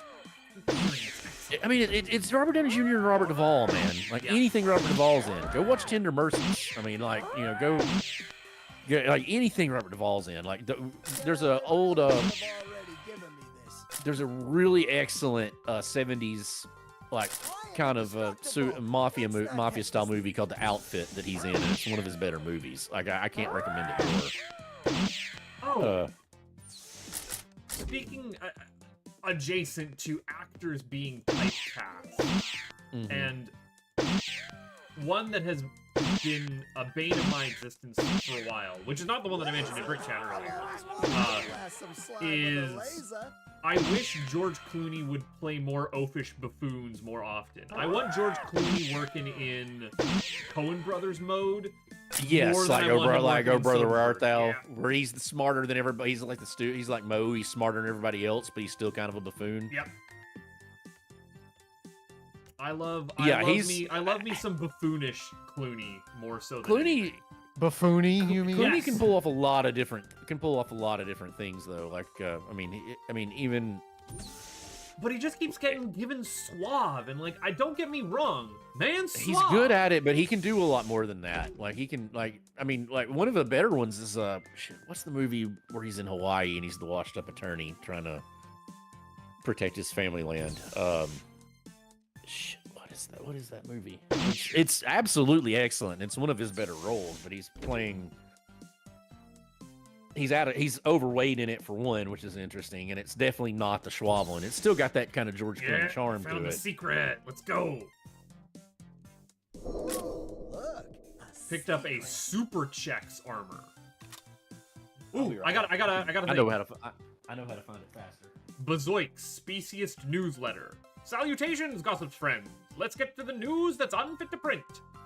Speaker 4: I mean, it's Robert Downey Jr. and Robert Duvall, man. Like anything Robert Duvall's in. Go watch Tender Mercies. I mean, like, you know, go like anything Robert Duvall's in. Like there's a old there's a really excellent 70s like kind of mafia style movie called The Outfit that he's in, and it's one of his better movies. Like I can't recommend it more.
Speaker 1: Speaking adjacent to actors being typecast, and one that has been a bane of my existence for a while, which is not the one that I mentioned in Brick Chat earlier, is I wish George Clooney would play more oafish buffoons more often. I want George Clooney working in Coen Brothers mode.
Speaker 4: Yes, like Oh Brother, Where Art Thou?
Speaker 1: Yeah.
Speaker 4: Where he's smarter than everybody. He's like he's like Moe. He's smarter than everybody else, but he's still kind of a buffoon.
Speaker 1: Yep. I love me some buffoonish Clooney more so than
Speaker 4: Clooney.
Speaker 1: anything.
Speaker 2: Buffoony, you mean?
Speaker 4: Clooney
Speaker 1: Yes.
Speaker 4: can pull off a lot of different things though. Like I mean even.
Speaker 1: But he just keeps getting given suave, and like, don't get me wrong, man, suave.
Speaker 4: He's good at it, but he can do a lot more than that. Like he can, like, I mean, like one of the better ones is what's the movie where he's in Hawaii and he's the washed-up attorney trying to protect his family land? What is that movie? It's absolutely excellent. It's one of his better roles, but he's playing. He's overweight in it for one, which is interesting, and it's definitely not the Schwab one. It's still got that kind of George Clooney charm to
Speaker 1: found the
Speaker 4: it.
Speaker 1: secret. Let's go.
Speaker 8: Look.
Speaker 1: Picked up a super Chex armor. Ooh, I got a
Speaker 4: I know how to find it faster.
Speaker 1: Bazoik Speciest Newsletter. Salutations, gossips friends. Let's get to the news that's unfit to print.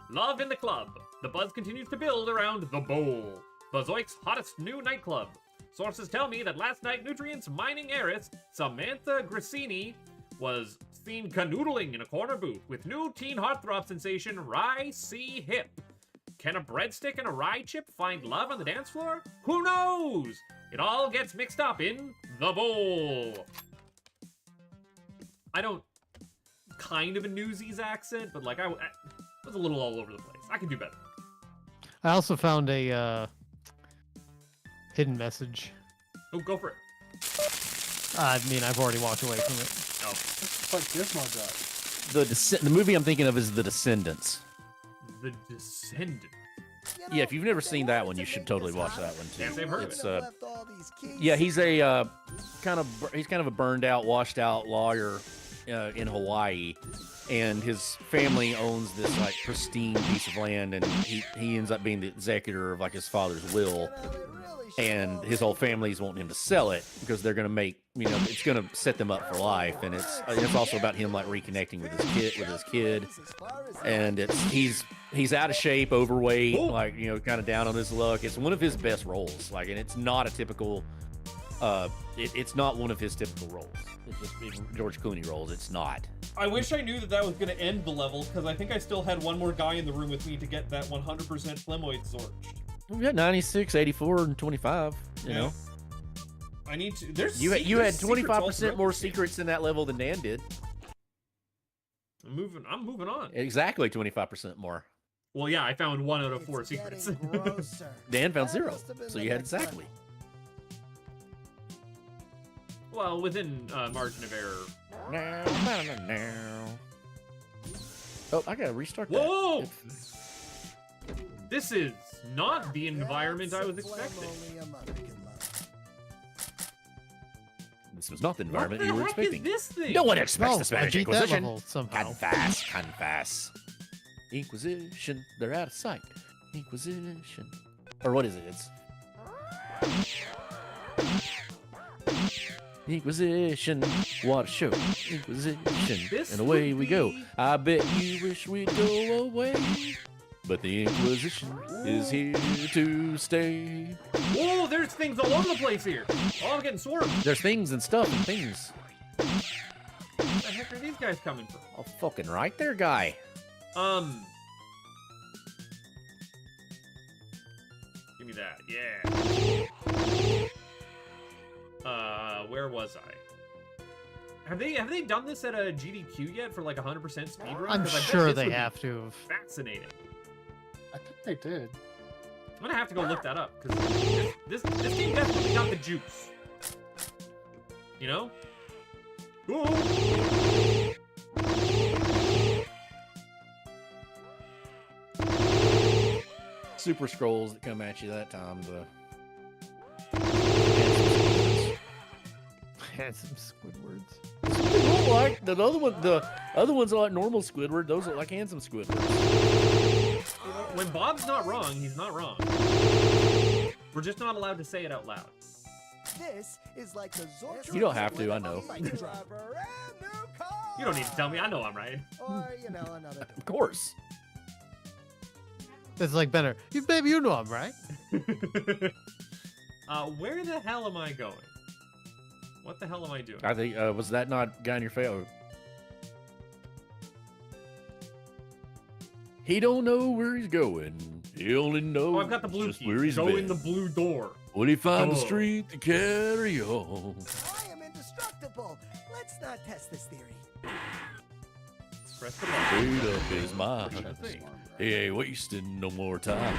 Speaker 1: Love in the club. The buzz continues to build around the bowl, Bazoik's hottest new nightclub. Sources tell me that last night nutrients mining heiress Samantha Grassini was seen canoodling in a corner booth with new teen heartthrob sensation Rye C. Hip. Can a breadstick and a rye chip find love on the dance floor? Who knows? It all gets mixed up in the bowl. I don't kind of a Newsies accent, but like I was a little all over the place. I can do better.
Speaker 2: I also found a hidden message.
Speaker 1: Oh, go for it.
Speaker 2: I mean, I've already walked away from it.
Speaker 1: Oh.
Speaker 3: It's like Gizmo does.
Speaker 4: The movie I'm thinking of is The Descendants.
Speaker 1: The Descendant.
Speaker 4: Yeah, if you've never seen that one, you should totally watch that one too.
Speaker 1: Yes, I've heard of
Speaker 4: It's
Speaker 1: it.
Speaker 4: yeah, he's a kind of a burned out, washed out lawyer in Hawaii, and his family owns this like pristine piece of land, and he ends up being the executor of like his father's will, and his whole family's wanting him to sell it because they're gonna make, you know, it's gonna set them up for life, and it's also about him like reconnecting with his kid, and he's out of shape, overweight, like, you know, kind of down on his luck. It's one of his best roles, like, and it's not a typical it's not one of his typical roles. It's George Clooney roles. It's not.
Speaker 1: I wish I knew that was going to end the level, because I think I still had one more guy in the room with me to get that 100% Flemoids zorched.
Speaker 4: We got 96, 84, and 25. You know,
Speaker 1: I need to. There's
Speaker 4: you had
Speaker 1: secrets all
Speaker 4: 25%
Speaker 1: throughout
Speaker 4: more
Speaker 1: this game.
Speaker 4: secrets in that level than Dan did.
Speaker 1: I'm moving on.
Speaker 4: Exactly 25% more.
Speaker 1: Well, yeah, I found 1 out of 4 secrets.
Speaker 4: Dan found 0, so you had exactly.
Speaker 1: Well, within margin of error.
Speaker 4: Oh, I gotta restart that.
Speaker 1: Whoa! This is not the environment I was expecting.
Speaker 4: This was not the
Speaker 1: What
Speaker 4: environment
Speaker 1: the
Speaker 4: you were
Speaker 1: heck
Speaker 4: expecting.
Speaker 1: is this thing?
Speaker 4: No one expects
Speaker 2: Oh,
Speaker 4: the
Speaker 2: I
Speaker 4: Spanish
Speaker 2: beat that
Speaker 4: Inquisition.
Speaker 2: level somehow.
Speaker 4: Confess. Inquisition, they're out of sight. Inquisition. Or what is it? It's Inquisition, what a show. Inquisition,
Speaker 1: This
Speaker 4: and away
Speaker 1: would
Speaker 4: we go.
Speaker 1: be-
Speaker 4: I bet you wish we'd go away. But the Inquisition is here to stay.
Speaker 1: Whoa, there's things all over the place here. Oh, I'm getting swarmed.
Speaker 4: There's things and stuff and things.
Speaker 1: Where the heck are these guys coming from?
Speaker 4: Oh, fucking right there, guy.
Speaker 1: Give me that. Yeah. Where was I? Have they done this at a GDQ yet for like 100% speedrun?
Speaker 2: I'm
Speaker 1: 'Cause I bet
Speaker 2: sure
Speaker 1: this
Speaker 2: they
Speaker 1: would be
Speaker 2: have to have.
Speaker 1: Fascinating.
Speaker 3: I think they did.
Speaker 1: I'm gonna have to go look that up because this game definitely got the juice. You know? Ooh.
Speaker 4: Super scrolls that come at you that time.
Speaker 2: Handsome Squidwards.
Speaker 4: They look like the other ones are like normal Squidward. Those look like handsome Squidward.
Speaker 1: When Bob's not wrong, he's not wrong. We're just not allowed to say it out loud.
Speaker 8: This is like the zorching.
Speaker 4: You don't have to, I know.
Speaker 1: You don't need to tell me. I know I'm right.
Speaker 8: Or, another.
Speaker 4: Of course.
Speaker 2: It's like Benner. Baby, you know I'm right.
Speaker 1: Where the hell am I going? What the hell am I doing?
Speaker 4: I think was that not guy in your face? Oh. He don't know where he's going. He only knows
Speaker 1: Oh, I've got the blue
Speaker 4: just
Speaker 1: key.
Speaker 4: where he's
Speaker 1: Go
Speaker 4: been.
Speaker 1: in the blue door.
Speaker 4: When he find the
Speaker 1: Door.
Speaker 4: strength to carry on.
Speaker 8: I am indestructible. Let's not test this theory.
Speaker 1: Press the button.
Speaker 4: Straight up his mind.
Speaker 1: That's the thing.
Speaker 4: He ain't wasting no more time.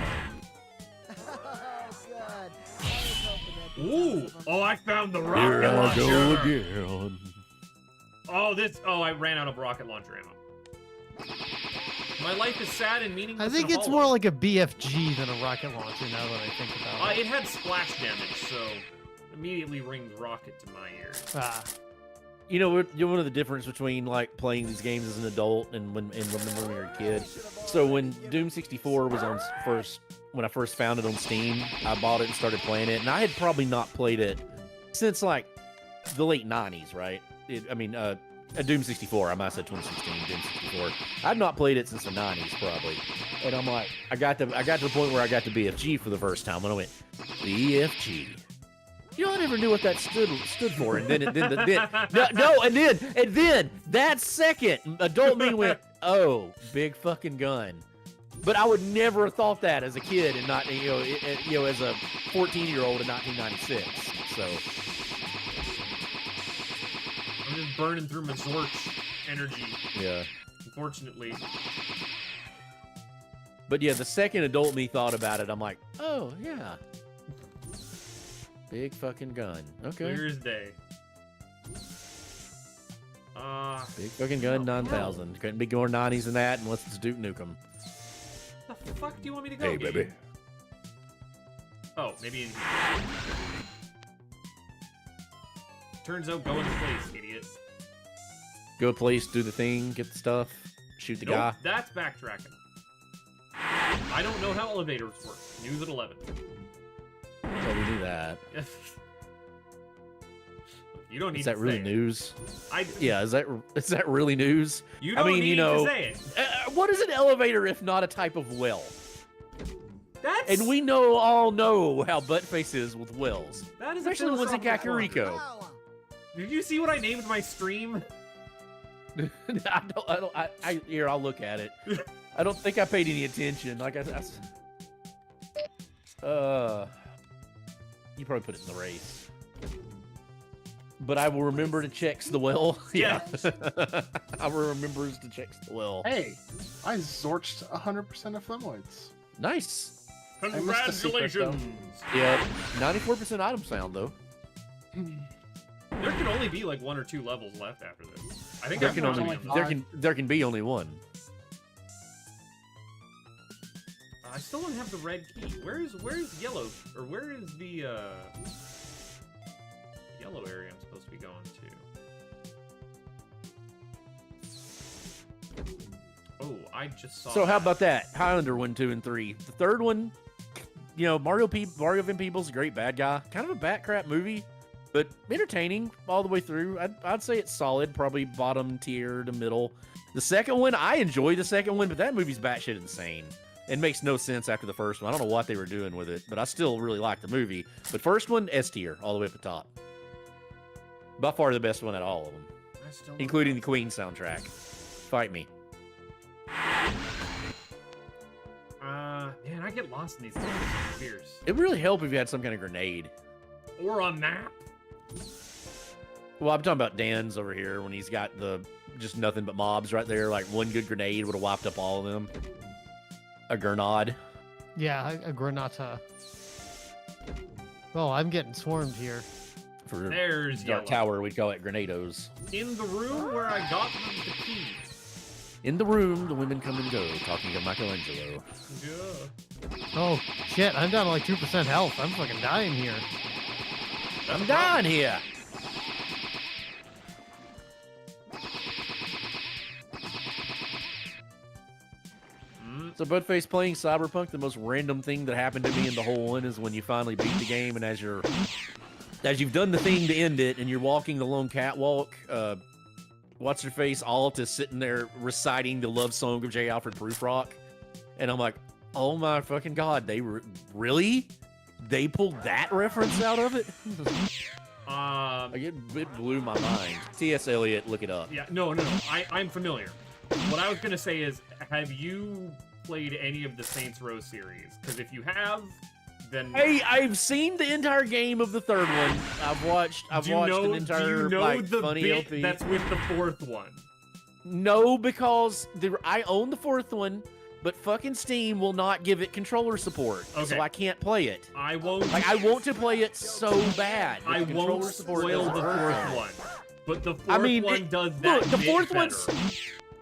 Speaker 8: Oh, God. I was hoping that
Speaker 1: Ooh!
Speaker 8: something-
Speaker 1: Oh, I found the
Speaker 4: Here
Speaker 1: rocket
Speaker 4: I
Speaker 1: launcher.
Speaker 4: go again.
Speaker 1: Oh, I ran out of rocket launcher ammo. My life is sad and meaningless.
Speaker 2: I think
Speaker 1: and
Speaker 2: it's
Speaker 1: hollow.
Speaker 2: more like a BFG than a rocket launcher now that I think about it.
Speaker 1: It had splash damage, so immediately rings rocket to my ears.
Speaker 2: Ah,
Speaker 4: You know, one of the difference between like playing these games as an adult and when we were a kid. So when Doom 64 was on when I first found it on Steam, I bought it and started playing it, and I had probably not played it since like the late 90s, right? Doom 64. I might have said 2016. Doom 64. I'd not played it since the 90s, probably. And I'm like, I got to the point where I got to BFG for the first time, and I went, BFG. You know, I never knew what that stood for, and then that second adult me went, oh, big fucking gun. But I would never have thought that as a kid, and not as a 14-year-old in 1996. So
Speaker 1: I'm just burning through my Zorch energy,
Speaker 4: yeah.
Speaker 1: unfortunately.
Speaker 4: But yeah, the second adult me thought about it, I'm like, oh yeah, big fucking gun. Okay,
Speaker 1: Clear as day.
Speaker 4: big fucking gun 9000. Couldn't be more 90s than that unless it's Duke Nukem.
Speaker 1: The fuck do you want me to go?
Speaker 4: Hey,
Speaker 1: game?
Speaker 4: baby.
Speaker 1: Oh, maybe in here. Turns out go into place, idiot.
Speaker 4: Go to place, do the thing, get the stuff, shoot the guy.
Speaker 1: Nope, that's backtracking. I don't know how elevators work. News at 11.
Speaker 4: Oh, we knew that.
Speaker 1: You don't need
Speaker 4: Is that
Speaker 1: to
Speaker 4: really
Speaker 1: say
Speaker 4: news?
Speaker 1: It.
Speaker 4: Yeah, is that really news?
Speaker 1: You don't need to say it.
Speaker 4: What is an elevator if not a type of well?
Speaker 1: That's
Speaker 4: And we all know how Buttface is with wells.
Speaker 1: that is a
Speaker 4: Especially the ones in
Speaker 1: philosophical
Speaker 4: Kakariko.
Speaker 8: Wow.
Speaker 1: Did you see what I named my stream?
Speaker 4: Here, I'll look at it. I don't think I paid any attention. You probably put it in the race. But I will remember to check the well. Yeah. I will remember to check the well.
Speaker 3: Hey, I zorched 100% of Flemoids.
Speaker 4: Nice.
Speaker 3: missed the secret, though.
Speaker 1: Congratulations.
Speaker 4: Yeah, 94% item sound though.
Speaker 1: There can only be like 1 or 2 levels left after this. I think
Speaker 4: There
Speaker 1: I'm
Speaker 4: can
Speaker 1: counting
Speaker 4: only
Speaker 1: them.
Speaker 4: there can be only one.
Speaker 1: I still don't have the red key. Where's yellow? Or where is the yellow area I'm supposed to be going to. Oh, I just saw.
Speaker 4: So how about that? Highlander 1, 2, and 3. The third one, you know, Mario Van Peebles a great bad guy. Kind of a bat crap movie, but entertaining all the way through. I'd say it's solid, probably bottom tier to middle. The second one, I enjoy the second one, but that movie's batshit insane. It makes no sense after the first one. I don't know what they were doing with it, but I still really like the movie. But first one, S tier, all the way up the top. By far the best one out of all of them, including the Queen soundtrack. Fight me.
Speaker 1: Man, I get lost in these games. Fierce.
Speaker 4: It would really help if you had some kind of grenade.
Speaker 1: Or a map.
Speaker 4: Well, I'm talking about Dan's over here when he's got the just nothing but mobs right there. Like one good grenade would have wiped up all of them. A grenade.
Speaker 2: Yeah, a granata. Oh, I'm getting swarmed here.
Speaker 4: For
Speaker 1: There's
Speaker 4: Dark
Speaker 1: yellow.
Speaker 4: Tower, we'd call it grenados.
Speaker 1: In the room where I got the keys.
Speaker 4: In the room, the women come and go, talking to Michelangelo.
Speaker 1: Yeah.
Speaker 2: Oh, shit, I'm down to like 2% health. I'm fucking dying here.
Speaker 4: I'm dying here. So Budface playing Cyberpunk, the most random thing that happened to me in the whole one is when you finally beat the game, and as you've done the thing to end it, and you're walking the lone catwalk, what's your face? Alt is sitting there reciting the love song of J. Alfred Prufrock, and I'm like, oh my fucking god, really? They pulled that reference out of it? Like it blew my mind. T.S. Eliot, look it up.
Speaker 1: Yeah, no. I'm familiar. What I was gonna say is, have you played any of the Saints Row series? Because if you have, then
Speaker 4: Hey, I've seen the entire game of the third one. I've watched an entire
Speaker 1: do you know
Speaker 4: like
Speaker 1: the
Speaker 4: funny
Speaker 1: bit
Speaker 4: LP.
Speaker 1: that's with the fourth one?
Speaker 4: No, because I own the fourth one, but fucking Steam will not give it controller support,
Speaker 1: Okay.
Speaker 4: so I can't play it.
Speaker 1: I won't.
Speaker 4: Like I want to play it so bad. but
Speaker 1: I
Speaker 4: the
Speaker 1: won't
Speaker 4: controller support
Speaker 1: spoil the
Speaker 4: doesn't work.
Speaker 1: fourth one, but the fourth
Speaker 4: I mean,
Speaker 1: one does that.
Speaker 4: Look, the
Speaker 1: bit
Speaker 4: fourth
Speaker 1: better.
Speaker 4: one's.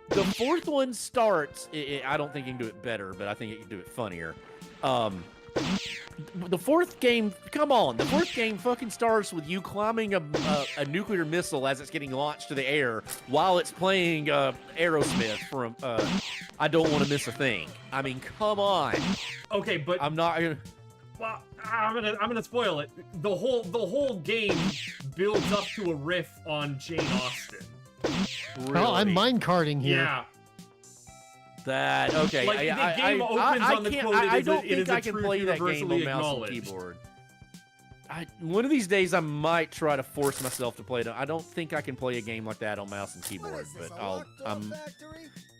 Speaker 4: The fourth one starts. I don't think it can do it better, but I think it can do it funnier. The fourth game, come on, the fourth game fucking starts with you climbing a nuclear missile as it's getting launched to the air while it's playing Aerosmith from I Don't Want to Miss a Thing. I mean, come on.
Speaker 1: Okay, but
Speaker 4: I'm not gonna.
Speaker 1: well, I'm gonna spoil it. The whole game builds up to a riff on Jane Austen.
Speaker 2: Well, I'm
Speaker 4: Really.
Speaker 2: minecarting here.
Speaker 1: Yeah.
Speaker 4: That okay?
Speaker 1: Like, the game opens on the
Speaker 4: can't-
Speaker 1: quote,
Speaker 4: I
Speaker 1: "It is a-
Speaker 4: don't
Speaker 1: it is
Speaker 4: think
Speaker 1: a
Speaker 4: I can
Speaker 1: truth
Speaker 4: play that game on
Speaker 1: universally
Speaker 4: mouse and
Speaker 1: acknowledged."
Speaker 4: keyboard. One of these days, I might try to force myself to play it. I don't think I can play a game like that on mouse and keyboard, but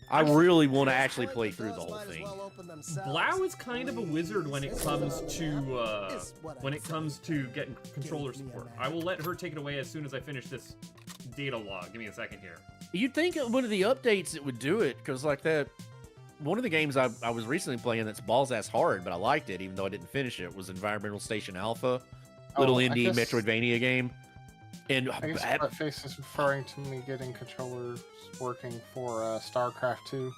Speaker 4: I really want to actually play through the whole thing.
Speaker 1: Blau is kind of a wizard when it comes to getting controller support. I will let her take it away as soon as I finish this data log. Give me a second here.
Speaker 4: You'd think one of the updates it would do it, because like that, one of the games I was recently playing that's balls ass hard, but I liked it even though I didn't finish it, was Environmental Station Alpha, little
Speaker 3: I
Speaker 4: indie
Speaker 3: guess-
Speaker 4: Metroidvania game. And
Speaker 3: I guess Buttface is referring to me getting controllers working for StarCraft 2.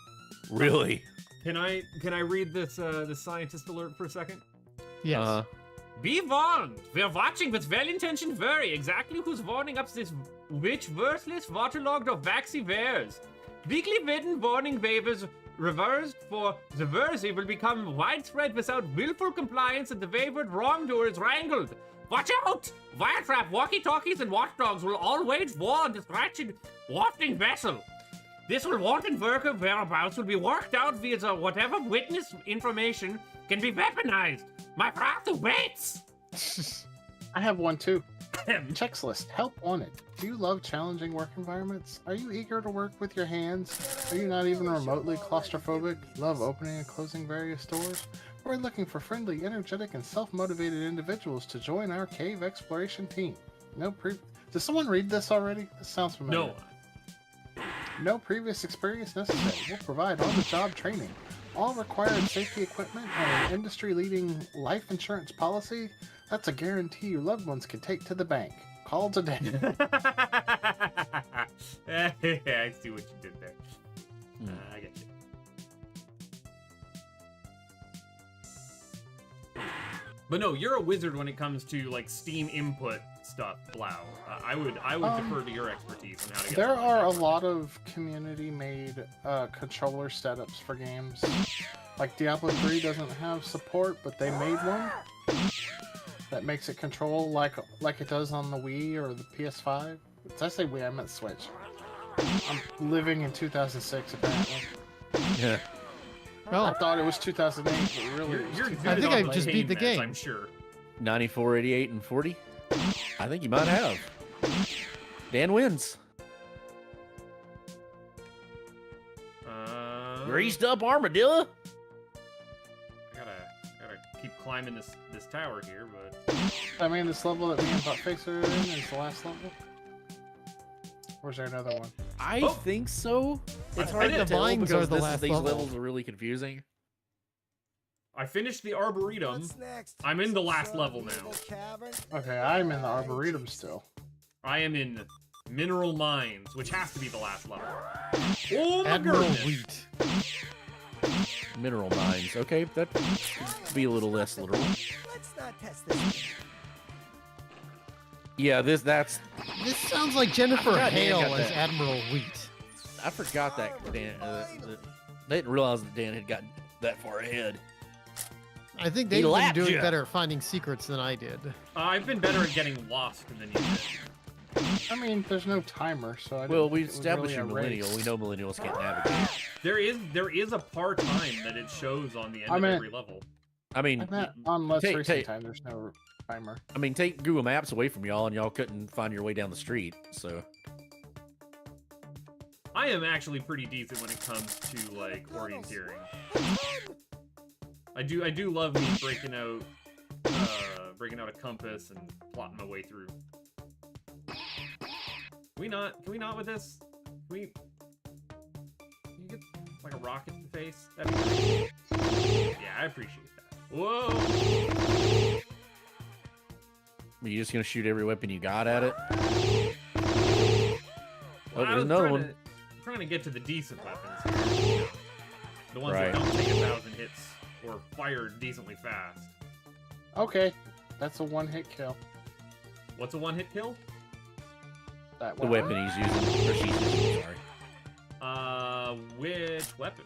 Speaker 4: really,
Speaker 1: Can I read this the scientist alert for a second?
Speaker 2: Yes.
Speaker 1: Be warned! We're watching with well-intentioned worry exactly who's warning up this which worthless waterlogged or waxy wares. Weekly written warning waivers reversed for the worthy will become widespread without willful compliance and the wavered wrongdoer is wrangled. Watch out! Wiretrap, walkie-talkies, and watchdogs will all wage war on this wretched wafting vessel. This will wanton worker whereabouts will be worked out via the whatever witness information can be weaponized. My wrath awaits!
Speaker 3: I have one too. Checks list. Help wanted. Do you love challenging work environments? Are you eager to work with your hands? Are you not even remotely claustrophobic? Love opening and closing various doors? We're looking for friendly, energetic, and self-motivated individuals to join our cave exploration team. Did someone read this already? This sounds familiar.
Speaker 1: No.
Speaker 3: No previous experience necessary. We'll provide on-the-job training. All required safety equipment and an industry-leading life insurance policy. That's a guarantee your loved ones can take to the bank. Call today.
Speaker 1: I see what you did there. I get you. But no, you're a wizard when it comes to like Steam input stuff, Blau? I would defer to your expertise on how to get.
Speaker 3: There
Speaker 1: stuff like
Speaker 3: are a
Speaker 1: that
Speaker 3: lot of community-made controller setups for games. Like Diablo 3 doesn't have support, but they made one that makes it control like it does on the Wii or the PS5. Did I say Wii? I meant Switch. I'm living in 2006 apparently.
Speaker 4: Yeah.
Speaker 2: Well,
Speaker 3: I thought it was 2008, but really it was
Speaker 1: You're
Speaker 3: 2000.
Speaker 2: I think I
Speaker 1: good on
Speaker 2: just beat the
Speaker 1: pain meds,
Speaker 2: game.
Speaker 1: I'm sure.
Speaker 4: 94, 88, and 40. I think you might have. Dan wins. Greased up armadillo.
Speaker 1: I gotta keep climbing this tower here, but
Speaker 3: I mean, this level that me and Buttface are in is the last level. Or is there another one?
Speaker 4: I
Speaker 1: Oh.
Speaker 4: think so. It's
Speaker 1: I
Speaker 4: hard to
Speaker 1: did.
Speaker 4: tell
Speaker 2: Vines are
Speaker 4: because
Speaker 2: the
Speaker 4: these
Speaker 2: last level.
Speaker 4: levels are really confusing.
Speaker 1: I finished the Arboretum.
Speaker 8: What's next?
Speaker 1: I'm in the last
Speaker 8: Some
Speaker 1: level now.
Speaker 8: evil cavern?
Speaker 3: Okay, I'm in the Arboretum still.
Speaker 1: I am in Mineral Mines, which has to be the last level. Oh my
Speaker 2: Admiral
Speaker 1: goodness!
Speaker 2: Wheat.
Speaker 4: Mineral mines. Okay, that could be a little less literal.
Speaker 8: Let's not test this.
Speaker 4: Yeah, that's.
Speaker 2: This sounds like Jennifer
Speaker 4: forgot Dan
Speaker 2: Hale
Speaker 4: got
Speaker 2: as
Speaker 4: that.
Speaker 2: Admiral Wheat.
Speaker 4: I forgot that Dan. They didn't realize that Dan had gotten that far ahead.
Speaker 2: I think
Speaker 4: He
Speaker 2: they've been
Speaker 4: lapped
Speaker 2: doing
Speaker 4: ya.
Speaker 2: better at finding secrets than I did.
Speaker 1: I've been better at getting lost than you did.
Speaker 3: I mean, there's no timer, so I
Speaker 4: Well,
Speaker 3: didn't
Speaker 4: we
Speaker 3: think it was
Speaker 4: established
Speaker 3: really
Speaker 4: you're
Speaker 3: a
Speaker 4: millennial.
Speaker 3: race.
Speaker 4: We know millennials can't navigate.
Speaker 1: There is a par time that it shows on the end
Speaker 3: I
Speaker 1: of
Speaker 3: meant-
Speaker 1: every level.
Speaker 4: I mean,
Speaker 3: I meant on Let's
Speaker 4: take-
Speaker 3: Racing
Speaker 4: take-
Speaker 3: Time, there's no timer.
Speaker 4: take Google Maps away from y'all, and y'all couldn't find your way down the street. So
Speaker 1: I am actually pretty decent when it comes to like orienteering. I do love me breaking out a compass and plotting my way through. Can we not with this? Can you get like a rocket in the face? That'd be great. Yeah, I appreciate that. Whoa!
Speaker 4: are you just gonna shoot every weapon you got at it?
Speaker 1: Well, I
Speaker 4: there's
Speaker 1: was
Speaker 4: another
Speaker 1: trying
Speaker 4: one.
Speaker 1: to- trying to get to the decent weapons here. The ones
Speaker 4: Right.
Speaker 1: that don't take 1,000 hits or fire decently fast.
Speaker 3: Okay, that's a one-hit kill.
Speaker 1: What's a one-hit kill?
Speaker 3: That
Speaker 4: The weapon he's using, or she's using. Sorry.
Speaker 1: Which weapon?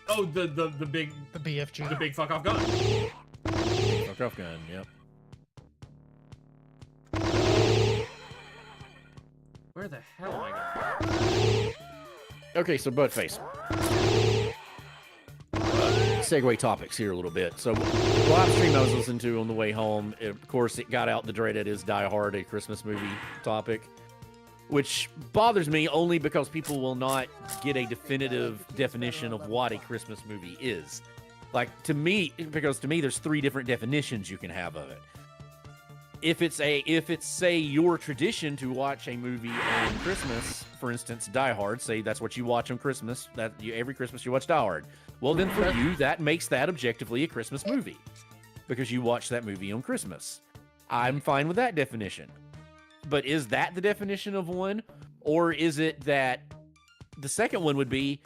Speaker 1: Oh, the big
Speaker 2: The BFG.
Speaker 1: the big fuck off gun.
Speaker 4: Fuck off gun. Yep.
Speaker 1: Where the hell am I going?
Speaker 4: Okay, so Buttface. Segue topics here a little bit. So, the live stream I was listening to on the way home, of course, it got out the dreaded is Die Hard, a Christmas movie topic, which bothers me only because people will not get a definitive definition of what a Christmas movie is. Like, to me, because to me, there's three different definitions you can have of it. If it's say your tradition to watch a movie on Christmas, for instance, Die Hard, say that's what you watch on Christmas, every Christmas you watch Die Hard. Well, then for you, that makes that objectively a Christmas movie because you watch that movie on Christmas. I'm fine with that definition. But is that the definition of one? Or is it that the second one would be,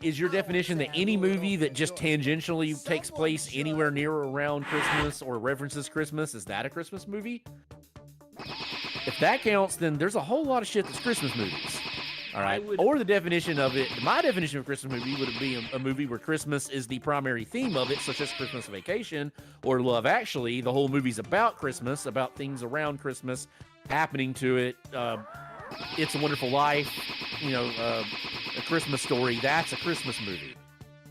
Speaker 4: is your definition that any movie that just tangentially takes place anywhere near or around Christmas or references Christmas, is that a Christmas movie? If that counts, then there's a whole lot of shit that's Christmas movies. All right. Or the definition of it, my definition of a Christmas movie would be a movie where Christmas is the primary theme of it, such as Christmas Vacation or Love Actually. The whole movie's about Christmas, about things around Christmas happening to it. It's a Wonderful Life, A Christmas Story. That's a Christmas movie.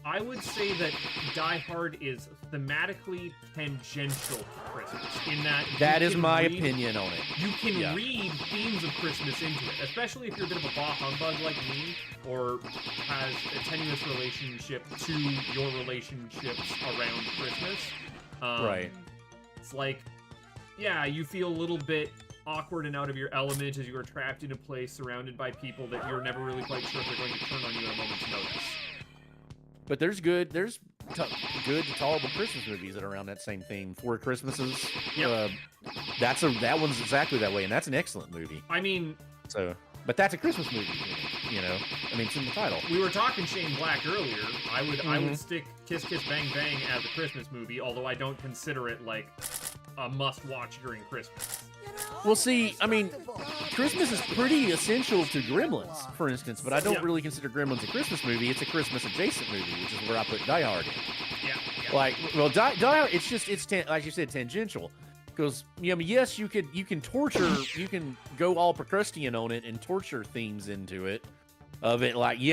Speaker 1: I would say that Die Hard is thematically tangential to Christmas in that
Speaker 4: That
Speaker 1: you
Speaker 4: is
Speaker 1: can
Speaker 4: my
Speaker 1: read-
Speaker 4: opinion on it.
Speaker 1: You can
Speaker 4: Yeah.
Speaker 1: read themes of Christmas into it, especially if you're a bit of a bah humbug like me, or has a tenuous relationship to your relationships around Christmas.
Speaker 4: Right.
Speaker 1: It's like, yeah, you feel a little bit awkward and out of your element as you are trapped in a place surrounded by people that you're never really quite sure if they're going to turn on you at a moment's notice.
Speaker 4: But there's good to tolerable Christmas movies that are around that same theme. Four Christmases.
Speaker 1: Yep.
Speaker 4: That one's exactly that way, and that's an excellent movie.
Speaker 1: I mean,
Speaker 4: but that's a Christmas movie. I mean, it's in the title.
Speaker 1: we were talking Shane Black earlier. I would stick Kiss Kiss Bang Bang as a Christmas movie, although I don't consider it like a must-watch during Christmas.
Speaker 4: Well, see, I mean, Christmas is pretty essential to Gremlins, for instance, but I don't really consider Gremlins a Christmas movie. It's a Christmas adjacent movie, which is where I put Die Hard in.
Speaker 1: Yeah.
Speaker 4: Like, well, Die Hard, it's like you said, tangential. Because, yes, you can torture, you can go all Procrustean on it and torture themes into it. Of it, like, he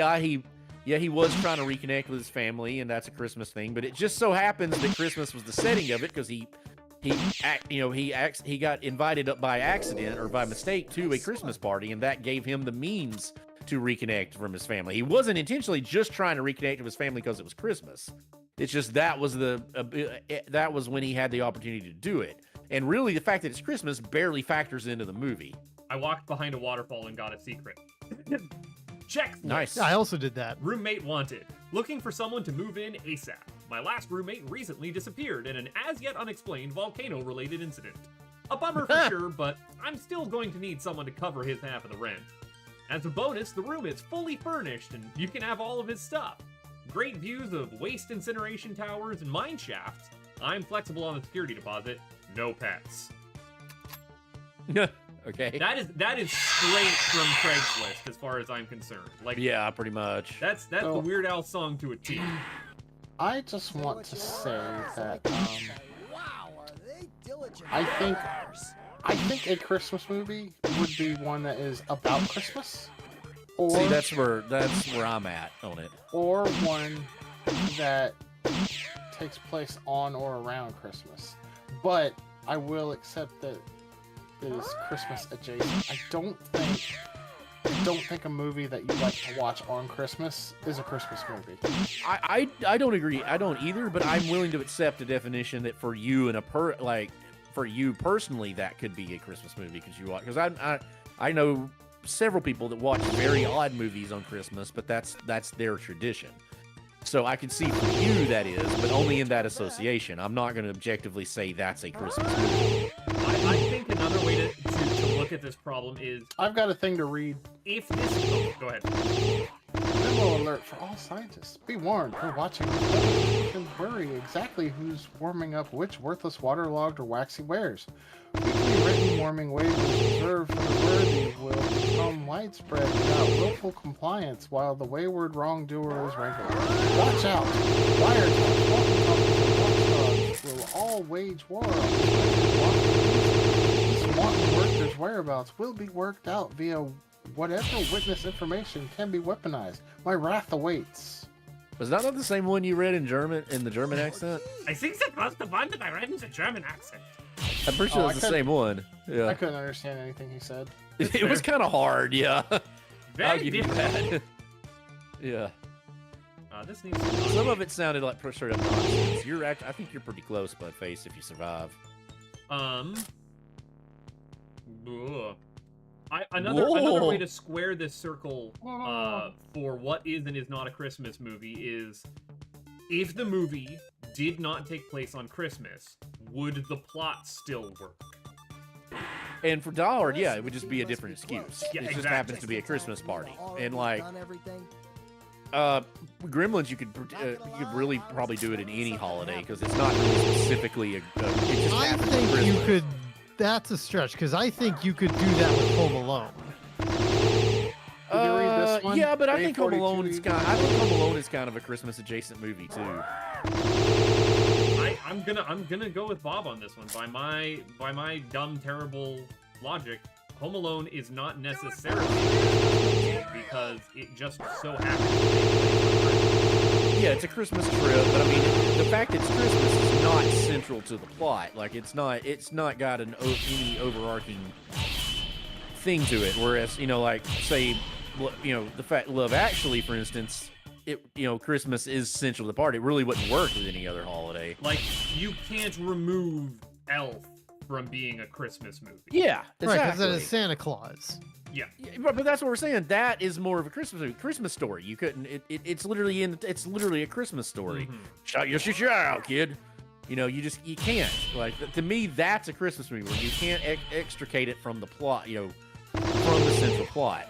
Speaker 4: was trying to reconnect with his family, and that's a Christmas thing. But it just so happens that Christmas was the setting of it because he got invited up by accident or by mistake to a Christmas party, and that gave him the means to reconnect from his family. He wasn't intentionally just trying to reconnect with his family because it was Christmas. It's just that was when he had the opportunity to do it. And really, the fact that it's Christmas barely factors into the movie.
Speaker 1: I walked behind a waterfall and got a secret. Check.
Speaker 4: Nice.
Speaker 2: I also did that.
Speaker 1: Roommate wanted. Looking for someone to move in ASAP. My last roommate recently disappeared in an as-yet unexplained volcano-related incident. A bummer for sure, but I'm still going to need someone to cover his half of the rent. As a bonus, the room is fully furnished and you can have all of his stuff. Great views of waste incineration towers and mine shafts. I'm flexible on the security deposit. No pets.
Speaker 4: Okay.
Speaker 1: That is straight from Craigslist as far as I'm concerned. Like,
Speaker 4: yeah, pretty much.
Speaker 1: That's the Weird Al song to a T.
Speaker 3: I just want to say that I think a Christmas movie would be one that is about Christmas. Or,
Speaker 4: see, that's where I'm at on it.
Speaker 3: Or one that takes place on or around Christmas. But I will accept that it is Christmas adjacent. I don't think a movie that you like to watch on Christmas is a Christmas movie.
Speaker 4: I don't agree. I don't either, but I'm willing to accept a definition that for you and for you personally, that could be a Christmas movie because I know several people that watch very odd movies on Christmas, but that's their tradition. So I can see for you that is, but only in that association. I'm not going to objectively say that's a Christmas movie.
Speaker 1: I think another way to look at this problem is...
Speaker 3: I've got a thing to read.
Speaker 1: If this... Oh, go ahead.
Speaker 3: Memo alert for all scientists. Be warned, we're watching this. Don't worry exactly who's warming up which worthless waterlogged or waxy wares. Weekly written warming waves reserved for the worthy will become widespread without willful compliance, while the wayward wrongdoer is regular. Watch out! Wiretaps, walkie-talkies, and watchdogs will all wage war on these wanton workers' whereabouts will be worked out via whatever witness information can be weaponized. My wrath awaits.
Speaker 4: Was that not the same one you read in the German accent?
Speaker 1: I think that was the one that I read in the German accent.
Speaker 4: I'm pretty sure it was the same one. Yeah.
Speaker 3: I couldn't understand anything he said.
Speaker 4: It was kind of hard, yeah. I'll give you that. Yeah.
Speaker 1: This needs
Speaker 4: some of it sounded like straight up nonsense. I think you're pretty close, Budface, if you survive.
Speaker 1: Another way to square this circle for what is and is not a Christmas movie is if the movie did not take place on Christmas, would the plot still work?
Speaker 4: And for Die Hard, yeah, it would just be a different excuse.
Speaker 1: Yeah,
Speaker 4: it
Speaker 1: exactly.
Speaker 4: just happens to be a Christmas party. And like Gremlins, you could really probably do it in any holiday because it's not really specifically it just
Speaker 2: I
Speaker 4: happens
Speaker 2: think
Speaker 4: at
Speaker 2: you
Speaker 4: Christmas.
Speaker 2: could. That's a stretch because I think you could do that with Home Alone.
Speaker 3: Did you read this one?
Speaker 4: Yeah, but I think Home Alone is
Speaker 3: A42.
Speaker 4: I think Home Alone is kind of a Christmas adjacent movie too.
Speaker 1: I'm gonna go with Bob on this one. By my dumb, terrible logic, Home Alone is not necessarily because it just so happens.
Speaker 4: Yeah, it's a Christmas trip, but I mean, the fact that it's Christmas is not central to the plot. Like, it's not got any overarching thing to it. Whereas, like, say, the fact Love Actually, for instance, Christmas is central to the party. It really wouldn't work with any other holiday.
Speaker 1: Like, you can't remove Elf from being a Christmas movie.
Speaker 4: Yeah, exactly.
Speaker 2: Right, because that is Santa Claus.
Speaker 1: Yeah.
Speaker 4: But that's what we're saying. That is more of a Christmas story. You couldn't. It's literally a Christmas story.
Speaker 1: Mm-hmm.
Speaker 4: Shout your out, kid. You can't. Like, to me, that's a Christmas movie where you can't extricate it from the plot. From the central plot.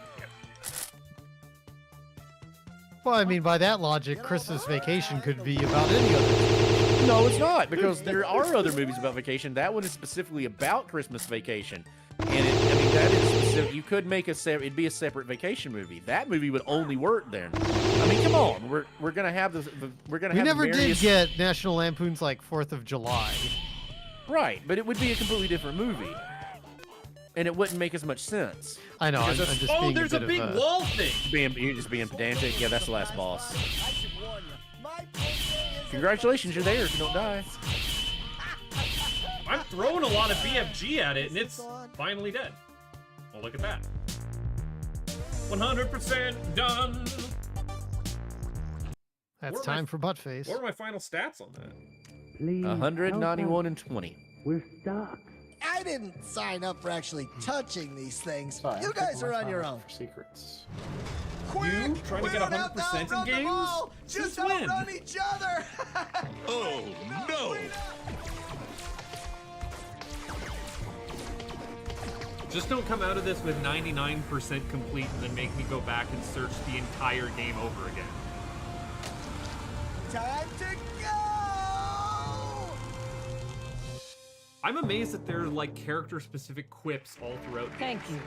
Speaker 2: Well, I mean, by that logic, Christmas Vacation could be about any other.
Speaker 4: No, it's not, because there are other movies about vacation. That one is specifically about Christmas Vacation. And I mean, that is specific. You could make it'd be a separate vacation movie. That movie would only work then. I mean, come on, we're gonna have we're gonna.
Speaker 2: We
Speaker 4: have
Speaker 2: never
Speaker 4: various...
Speaker 2: did get National Lampoon's like 4th of July.
Speaker 4: Right, but it would be a completely different movie, and it wouldn't make as much sense.
Speaker 2: I know. I'm
Speaker 4: Because
Speaker 2: just being
Speaker 1: there's
Speaker 2: a
Speaker 1: a
Speaker 2: bit
Speaker 1: big
Speaker 2: of
Speaker 1: wall thing.
Speaker 4: You're just being pedantic. Yeah, that's the last boss. Congratulations, you're there if you don't die.
Speaker 1: I'm throwing a lot of BFG at it, and it's finally dead. Well, look at that. 100% done.
Speaker 2: That's
Speaker 1: Where am
Speaker 2: time for Buttface.
Speaker 1: What are my final stats on that?
Speaker 6: Please
Speaker 4: 191 and 20.
Speaker 6: We're stuck.
Speaker 8: I didn't sign up for actually touching these things.
Speaker 3: Sorry,
Speaker 8: You
Speaker 3: I'm
Speaker 8: guys
Speaker 3: taking
Speaker 8: are
Speaker 3: my
Speaker 8: on your
Speaker 3: time
Speaker 8: own.
Speaker 3: For secrets.
Speaker 1: You trying to get 100% in games?
Speaker 8: Just
Speaker 1: Since when?
Speaker 8: outrun each other.
Speaker 7: Oh, no!
Speaker 1: Just don't come out of this with 99% complete and then make me go back and search the entire game over again.
Speaker 8: Time to go.
Speaker 1: I'm amazed that there are like character-specific quips all throughout.
Speaker 5: Thank you.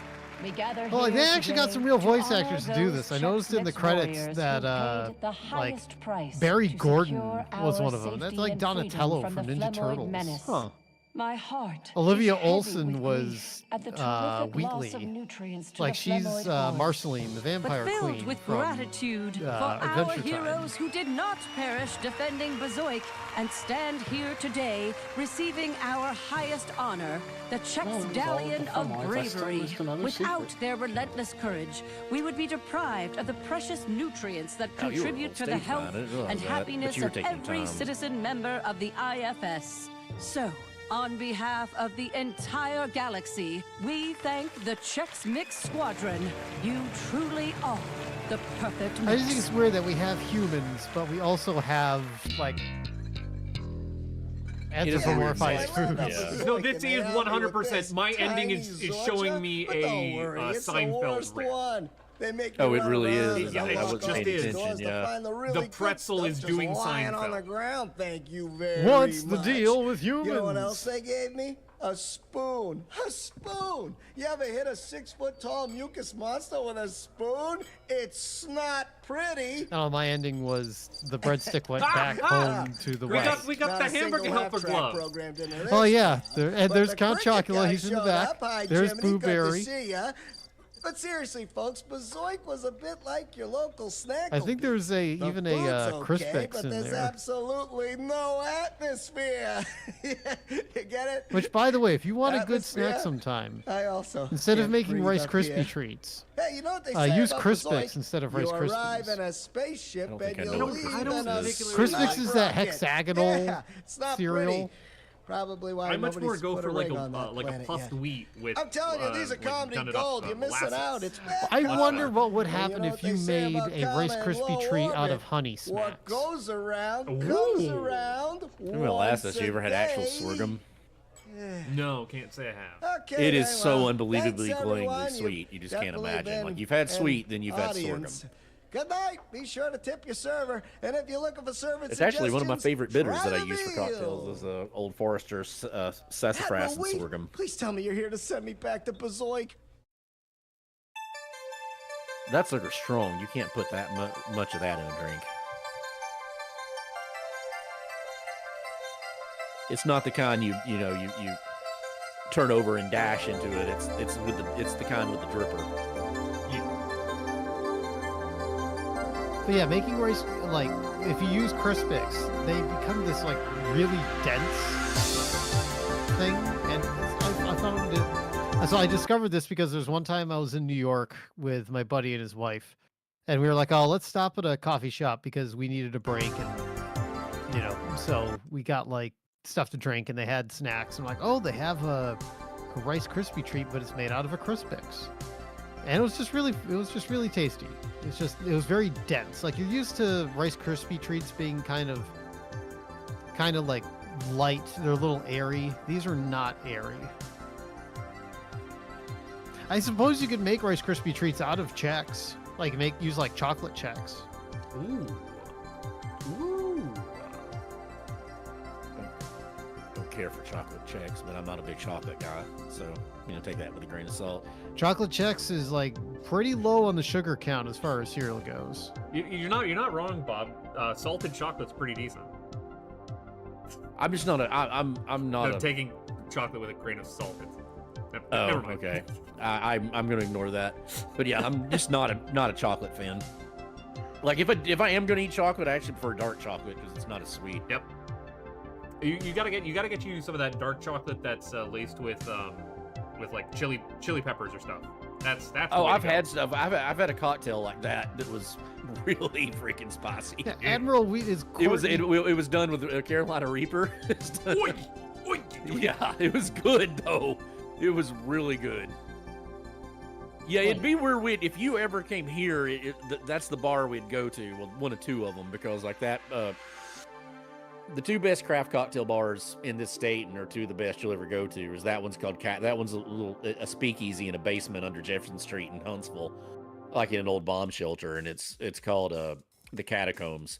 Speaker 5: We gather
Speaker 2: Well,
Speaker 5: here
Speaker 2: they actually got
Speaker 5: today
Speaker 2: some real
Speaker 5: to
Speaker 2: voice
Speaker 5: honor
Speaker 2: actors to do
Speaker 5: those
Speaker 2: this. I noticed in the
Speaker 5: Chex
Speaker 2: credits
Speaker 5: warriors
Speaker 2: that,
Speaker 5: who paid the
Speaker 2: like,
Speaker 5: highest price
Speaker 2: Barry
Speaker 5: to
Speaker 2: Gordon
Speaker 5: secure
Speaker 2: was
Speaker 5: our
Speaker 2: one of them. That's
Speaker 5: safety
Speaker 2: like
Speaker 5: and
Speaker 2: Donatello
Speaker 5: freedom
Speaker 2: from
Speaker 5: the
Speaker 2: Ninja
Speaker 5: Flemoid
Speaker 2: Turtles.
Speaker 5: menace.
Speaker 2: Huh.
Speaker 5: My heart
Speaker 2: Olivia
Speaker 5: is heavy
Speaker 2: Olsen
Speaker 5: with
Speaker 2: was
Speaker 5: grief at the terrific loss of
Speaker 2: Wheatley.
Speaker 5: nutrients to
Speaker 2: Like
Speaker 5: the
Speaker 2: she's
Speaker 5: Flemoid horde.
Speaker 2: Marceline, the vampire
Speaker 5: but filled
Speaker 2: queen
Speaker 5: with
Speaker 2: from
Speaker 5: gratitude for our
Speaker 2: Adventure Time.
Speaker 5: heroes who did not perish defending Bazoik and stand here today receiving our highest honor, the Chex
Speaker 3: Well,
Speaker 5: Galleon
Speaker 3: all
Speaker 5: of
Speaker 3: the Flemoids, I still
Speaker 5: Bravery.
Speaker 3: missed another
Speaker 5: Without
Speaker 3: secret.
Speaker 5: their relentless courage, we would be deprived of the precious nutrients that
Speaker 4: Oh, you were
Speaker 5: contribute to the
Speaker 4: stage
Speaker 5: health
Speaker 4: fright. I didn't realize
Speaker 5: and
Speaker 4: that, but
Speaker 5: happiness
Speaker 4: you were
Speaker 5: of
Speaker 4: taking
Speaker 5: every
Speaker 4: time.
Speaker 5: citizen member of the IFS. So, on behalf of the entire galaxy, we thank the chexmix squadron. You truly are the perfect
Speaker 2: I just think
Speaker 5: mix.
Speaker 2: it's weird that we have humans, but we also have like anthropomorphized foods.
Speaker 1: No, this is 100%. My ending is showing me a Seinfeld rip.
Speaker 8: They make
Speaker 4: Oh,
Speaker 8: me
Speaker 4: it
Speaker 8: run
Speaker 4: really
Speaker 8: around
Speaker 4: is.
Speaker 8: in
Speaker 1: Yeah,
Speaker 8: the
Speaker 1: it
Speaker 8: lost
Speaker 1: just
Speaker 8: office
Speaker 1: is.
Speaker 8: stores to
Speaker 4: Yeah.
Speaker 8: find the really
Speaker 1: The
Speaker 8: good
Speaker 1: pretzel
Speaker 8: stuff
Speaker 1: is
Speaker 8: just
Speaker 1: doing
Speaker 8: lying on
Speaker 1: Seinfeld.
Speaker 8: the ground. Thank you very
Speaker 2: What's the
Speaker 8: much.
Speaker 2: deal with humans?
Speaker 8: You know what else they gave me? A spoon. A spoon. You ever hit a 6-foot-tall mucus monster with a spoon? It's not pretty.
Speaker 2: Oh, my ending was the breadstick went back home to the west.
Speaker 1: We got
Speaker 8: Not
Speaker 1: the
Speaker 8: a single
Speaker 1: hamburger helper
Speaker 8: half-track
Speaker 1: glove.
Speaker 8: programmed into this
Speaker 2: Oh yeah,
Speaker 8: stuff.
Speaker 2: and
Speaker 8: But
Speaker 2: there's
Speaker 8: the
Speaker 2: Count
Speaker 8: cricket
Speaker 2: Chocula.
Speaker 8: guy
Speaker 2: He's in the
Speaker 8: showed
Speaker 2: back.
Speaker 8: up. Hi,
Speaker 2: There's
Speaker 8: Jiminy, good to
Speaker 2: Blueberry.
Speaker 8: see ya. But seriously, folks, Bazoik was a bit like your local snack.
Speaker 2: I think there's
Speaker 8: The
Speaker 2: even a
Speaker 8: food's okay,
Speaker 2: Crispix
Speaker 8: but
Speaker 2: in
Speaker 8: there's
Speaker 2: there.
Speaker 8: absolutely no atmosphere. You get it?
Speaker 2: Which, by the way, if you want a good snack
Speaker 8: Atmosphere.
Speaker 2: sometime,
Speaker 8: I also
Speaker 2: instead of
Speaker 8: can't
Speaker 2: making
Speaker 8: breathe
Speaker 2: Rice
Speaker 8: up
Speaker 2: Krispie
Speaker 8: here.
Speaker 2: treats,
Speaker 8: Hey, you know what they say
Speaker 2: use
Speaker 8: about
Speaker 2: Crispix
Speaker 8: Bazoik?
Speaker 2: instead of Rice
Speaker 8: You arrive
Speaker 2: Krispies.
Speaker 8: in a spaceship
Speaker 4: don't think
Speaker 8: and
Speaker 4: I
Speaker 8: you
Speaker 4: know
Speaker 8: leave
Speaker 4: what
Speaker 8: in
Speaker 4: Crispix
Speaker 8: a
Speaker 4: is.
Speaker 2: Crispix is that
Speaker 8: rocket.
Speaker 2: hexagonal
Speaker 8: Yeah, it's not
Speaker 2: cereal.
Speaker 8: Pretty. Probably why
Speaker 1: I much more
Speaker 8: nobody's
Speaker 1: go
Speaker 8: put
Speaker 1: for
Speaker 8: a
Speaker 1: like
Speaker 8: ring on that
Speaker 1: a
Speaker 8: planet
Speaker 1: puffed
Speaker 8: yet.
Speaker 1: wheat with.
Speaker 8: I'm telling you, these are
Speaker 1: like,
Speaker 8: comedy
Speaker 1: done it up,
Speaker 8: gold. You're missing
Speaker 1: molasses.
Speaker 8: out. It's
Speaker 2: I
Speaker 8: bad
Speaker 2: wonder
Speaker 8: karma.
Speaker 2: what would
Speaker 8: And you
Speaker 2: happen
Speaker 8: know
Speaker 2: if
Speaker 8: what they
Speaker 2: you
Speaker 8: say
Speaker 2: made
Speaker 8: about
Speaker 2: a Rice
Speaker 8: karma in
Speaker 2: Krispie
Speaker 8: low
Speaker 2: treat out
Speaker 8: orbit?
Speaker 2: of honey
Speaker 8: What
Speaker 2: smacks.
Speaker 8: goes around
Speaker 1: Ooh.
Speaker 8: comes around.
Speaker 4: Remember last
Speaker 8: once
Speaker 4: us, you ever
Speaker 8: a
Speaker 4: had actual
Speaker 8: day.
Speaker 4: sorghum?
Speaker 1: No, can't say I have.
Speaker 8: Okay,
Speaker 4: It is
Speaker 8: then,
Speaker 4: so
Speaker 8: well,
Speaker 4: unbelievably
Speaker 8: thanks,
Speaker 4: glowingly
Speaker 8: everyone.
Speaker 4: sweet. You just can't
Speaker 8: definitely
Speaker 4: imagine.
Speaker 8: been
Speaker 4: Like, you've had
Speaker 8: an
Speaker 4: sweet, then you've had
Speaker 8: audience.
Speaker 4: sorghum.
Speaker 8: Good night. Be sure to tip your server. And if you're looking for service
Speaker 4: It's actually one of my
Speaker 8: suggestions,
Speaker 4: favorite bitters
Speaker 8: try
Speaker 4: that I
Speaker 8: the
Speaker 4: use for
Speaker 8: veal.
Speaker 4: cocktails. Is Old Forester sassafras and
Speaker 8: Wait,
Speaker 4: sorghum.
Speaker 8: Please tell me you're here to send me back to Bazoik.
Speaker 4: That sucker's strong. You can't put that much of that in a drink. It's not the kind you turn over and dash into it. It's the kind with the dripper.
Speaker 2: But yeah, making rice, like, if you use Crispix, they become this, like, really dense thing. And I found it. And so I discovered this because there's one time I was in New York with my buddy and his wife. And we were like, oh, let's stop at a coffee shop because we needed a break. And, so we got, like, stuff to drink and they had snacks. I'm like, oh, they have a Rice Krispie treat, but it's made out of a Crispix. And it was just really tasty. It was very dense. Like, you're used to Rice Krispie treats being kind of like light. They're a little airy. These are not airy. I suppose you could make Rice Krispie treats out of Chex. Like use like chocolate Chex.
Speaker 1: Ooh. Ooh.
Speaker 4: Don't care for chocolate Chex, but I'm not a big chocolate guy, so take that with a grain of salt.
Speaker 2: Chocolate Chex is like pretty low on the sugar count as far as cereal goes.
Speaker 1: You're not wrong, Bob. Salted chocolate's pretty decent.
Speaker 4: I'm just not a. I'm not
Speaker 1: No,
Speaker 4: a.
Speaker 1: taking chocolate with a grain of salt.
Speaker 4: Oh,
Speaker 1: Never mind.
Speaker 4: okay. I'm gonna ignore that. But yeah, I'm just not a chocolate fan. Like if I am gonna eat chocolate, I actually prefer dark chocolate because it's not as sweet.
Speaker 1: Yep. You gotta get you some of that dark chocolate that's laced with like chili peppers or stuff. That's the
Speaker 4: Oh,
Speaker 1: way to
Speaker 4: I've
Speaker 1: go.
Speaker 4: had stuff. I've had a cocktail like that was really freaking spicy.
Speaker 2: Yeah, Admiral Wheat is.
Speaker 4: It was done with a Carolina Reaper. It's done-
Speaker 1: Oi! Oi!
Speaker 4: Yeah, it was good though. It was really good. Yeah, it'd be weird if you ever came here. That's the bar we'd go to. Well, one or two of them, because like that. The two best craft cocktail bars in this state, and are two of the best you'll ever go to, is that one's called That one's a speakeasy in a basement under Jefferson Street in Huntsville, like in an old bomb shelter, and it's called the Catacombs.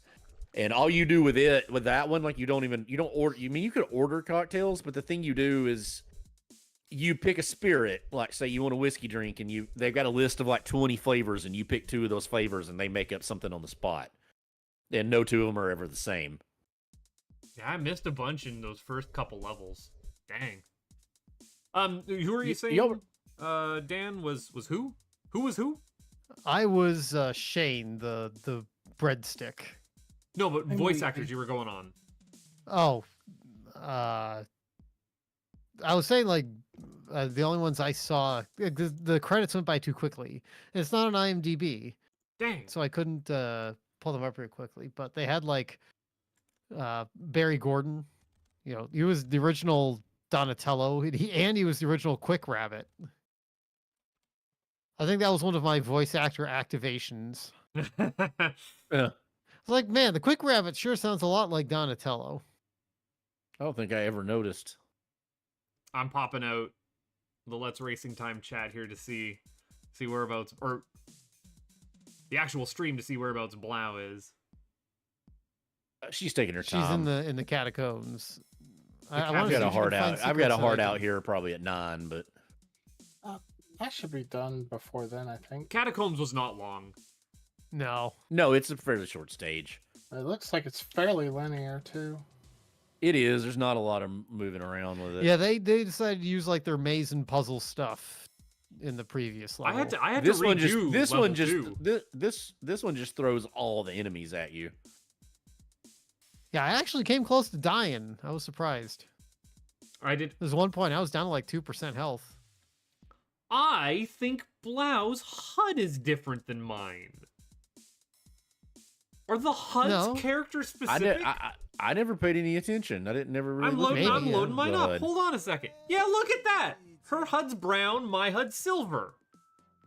Speaker 4: And all you do with that one, like you don't order. You could order cocktails, but the thing you do is you pick a spirit. Like say you want a whiskey drink, and they've got a list of like 20 flavors, and you pick two of those flavors, and they make up something on the spot. And no two of them are ever the same.
Speaker 1: Yeah, I missed a bunch in those first couple levels. Dang. Who are you saying? Dan was who? Who was who?
Speaker 2: I was Shane, the breadstick.
Speaker 1: No, but voice actors you were going on.
Speaker 2: Oh, I was saying like the only ones I saw. The credits went by too quickly. It's not on IMDb,
Speaker 1: Dang.
Speaker 2: so I couldn't pull them up very quickly. But they had like Barry Gordon. He was the original Donatello. He was the original Quick Rabbit. I think that was one of my voice actor activations.
Speaker 4: Yeah.
Speaker 2: It's like, man, the Quick Rabbit sure sounds a lot like Donatello.
Speaker 4: I don't think I ever noticed.
Speaker 1: I'm popping out the Let's Racing Time chat here to see whereabouts, or the actual stream to see whereabouts Blau is.
Speaker 4: She's taking her
Speaker 2: She's
Speaker 4: time.
Speaker 2: in the catacombs.
Speaker 4: I've got a heart out. I've got a heart out here probably at 9, but
Speaker 3: I should be done before then, I think.
Speaker 1: Catacombs was not long.
Speaker 2: No.
Speaker 4: no, it's a fairly short stage.
Speaker 3: It looks like it's fairly linear, too.
Speaker 4: It is. There's not a lot of moving around with it.
Speaker 2: Yeah, they decided to use like their maze and puzzle stuff in the previous level.
Speaker 1: I had
Speaker 4: This
Speaker 1: to
Speaker 4: one
Speaker 1: redo
Speaker 4: this
Speaker 1: level
Speaker 4: one just
Speaker 1: 2.
Speaker 4: this one just throws all the enemies at you.
Speaker 2: Yeah, I actually came close to dying. I was surprised.
Speaker 1: I did.
Speaker 2: There's one point I was down to like 2% health.
Speaker 1: I think Blau's HUD is different than mine. Are the HUDs
Speaker 2: No.
Speaker 1: character specific?
Speaker 4: I never paid any attention. I didn't never really.
Speaker 1: I'm
Speaker 4: look
Speaker 1: loading.
Speaker 4: at
Speaker 1: I'm
Speaker 2: Maybe,
Speaker 1: loading mine up.
Speaker 4: HUD.
Speaker 1: Hold on a second. Yeah, look at that. Her HUD's brown. My HUD's silver.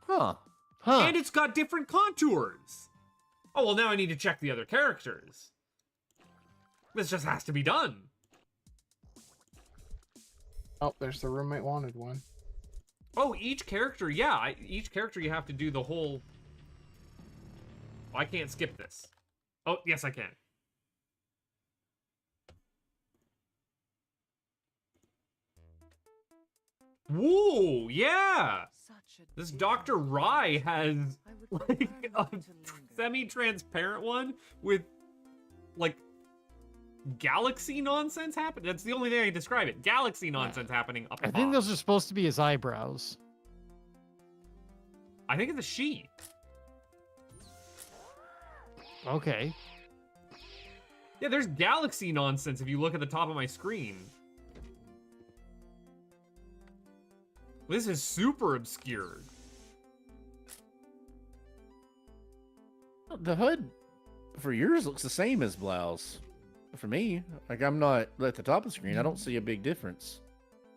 Speaker 4: Huh.
Speaker 2: Huh.
Speaker 1: And it's got different contours. Oh well, now I need to check the other characters. This just has to be done.
Speaker 3: Oh, there's the roommate wanted one.
Speaker 1: Oh, each character. Yeah, each character you have to do the whole. Oh, I can't skip this. Oh, yes, I can. Whoa, yeah. This Dr. Rye has like a semi-transparent one with like galaxy nonsense happening. That's the only way I can describe it. Galaxy nonsense happening up
Speaker 2: I
Speaker 1: above.
Speaker 2: think those are supposed to be his eyebrows.
Speaker 1: I think it's a she.
Speaker 2: Okay.
Speaker 1: Yeah, there's galaxy nonsense if you look at the top of my screen. This is super obscured.
Speaker 4: The HUD for yours looks the same as Blau's. For me, like I'm not at the top of the screen. I don't see a big difference.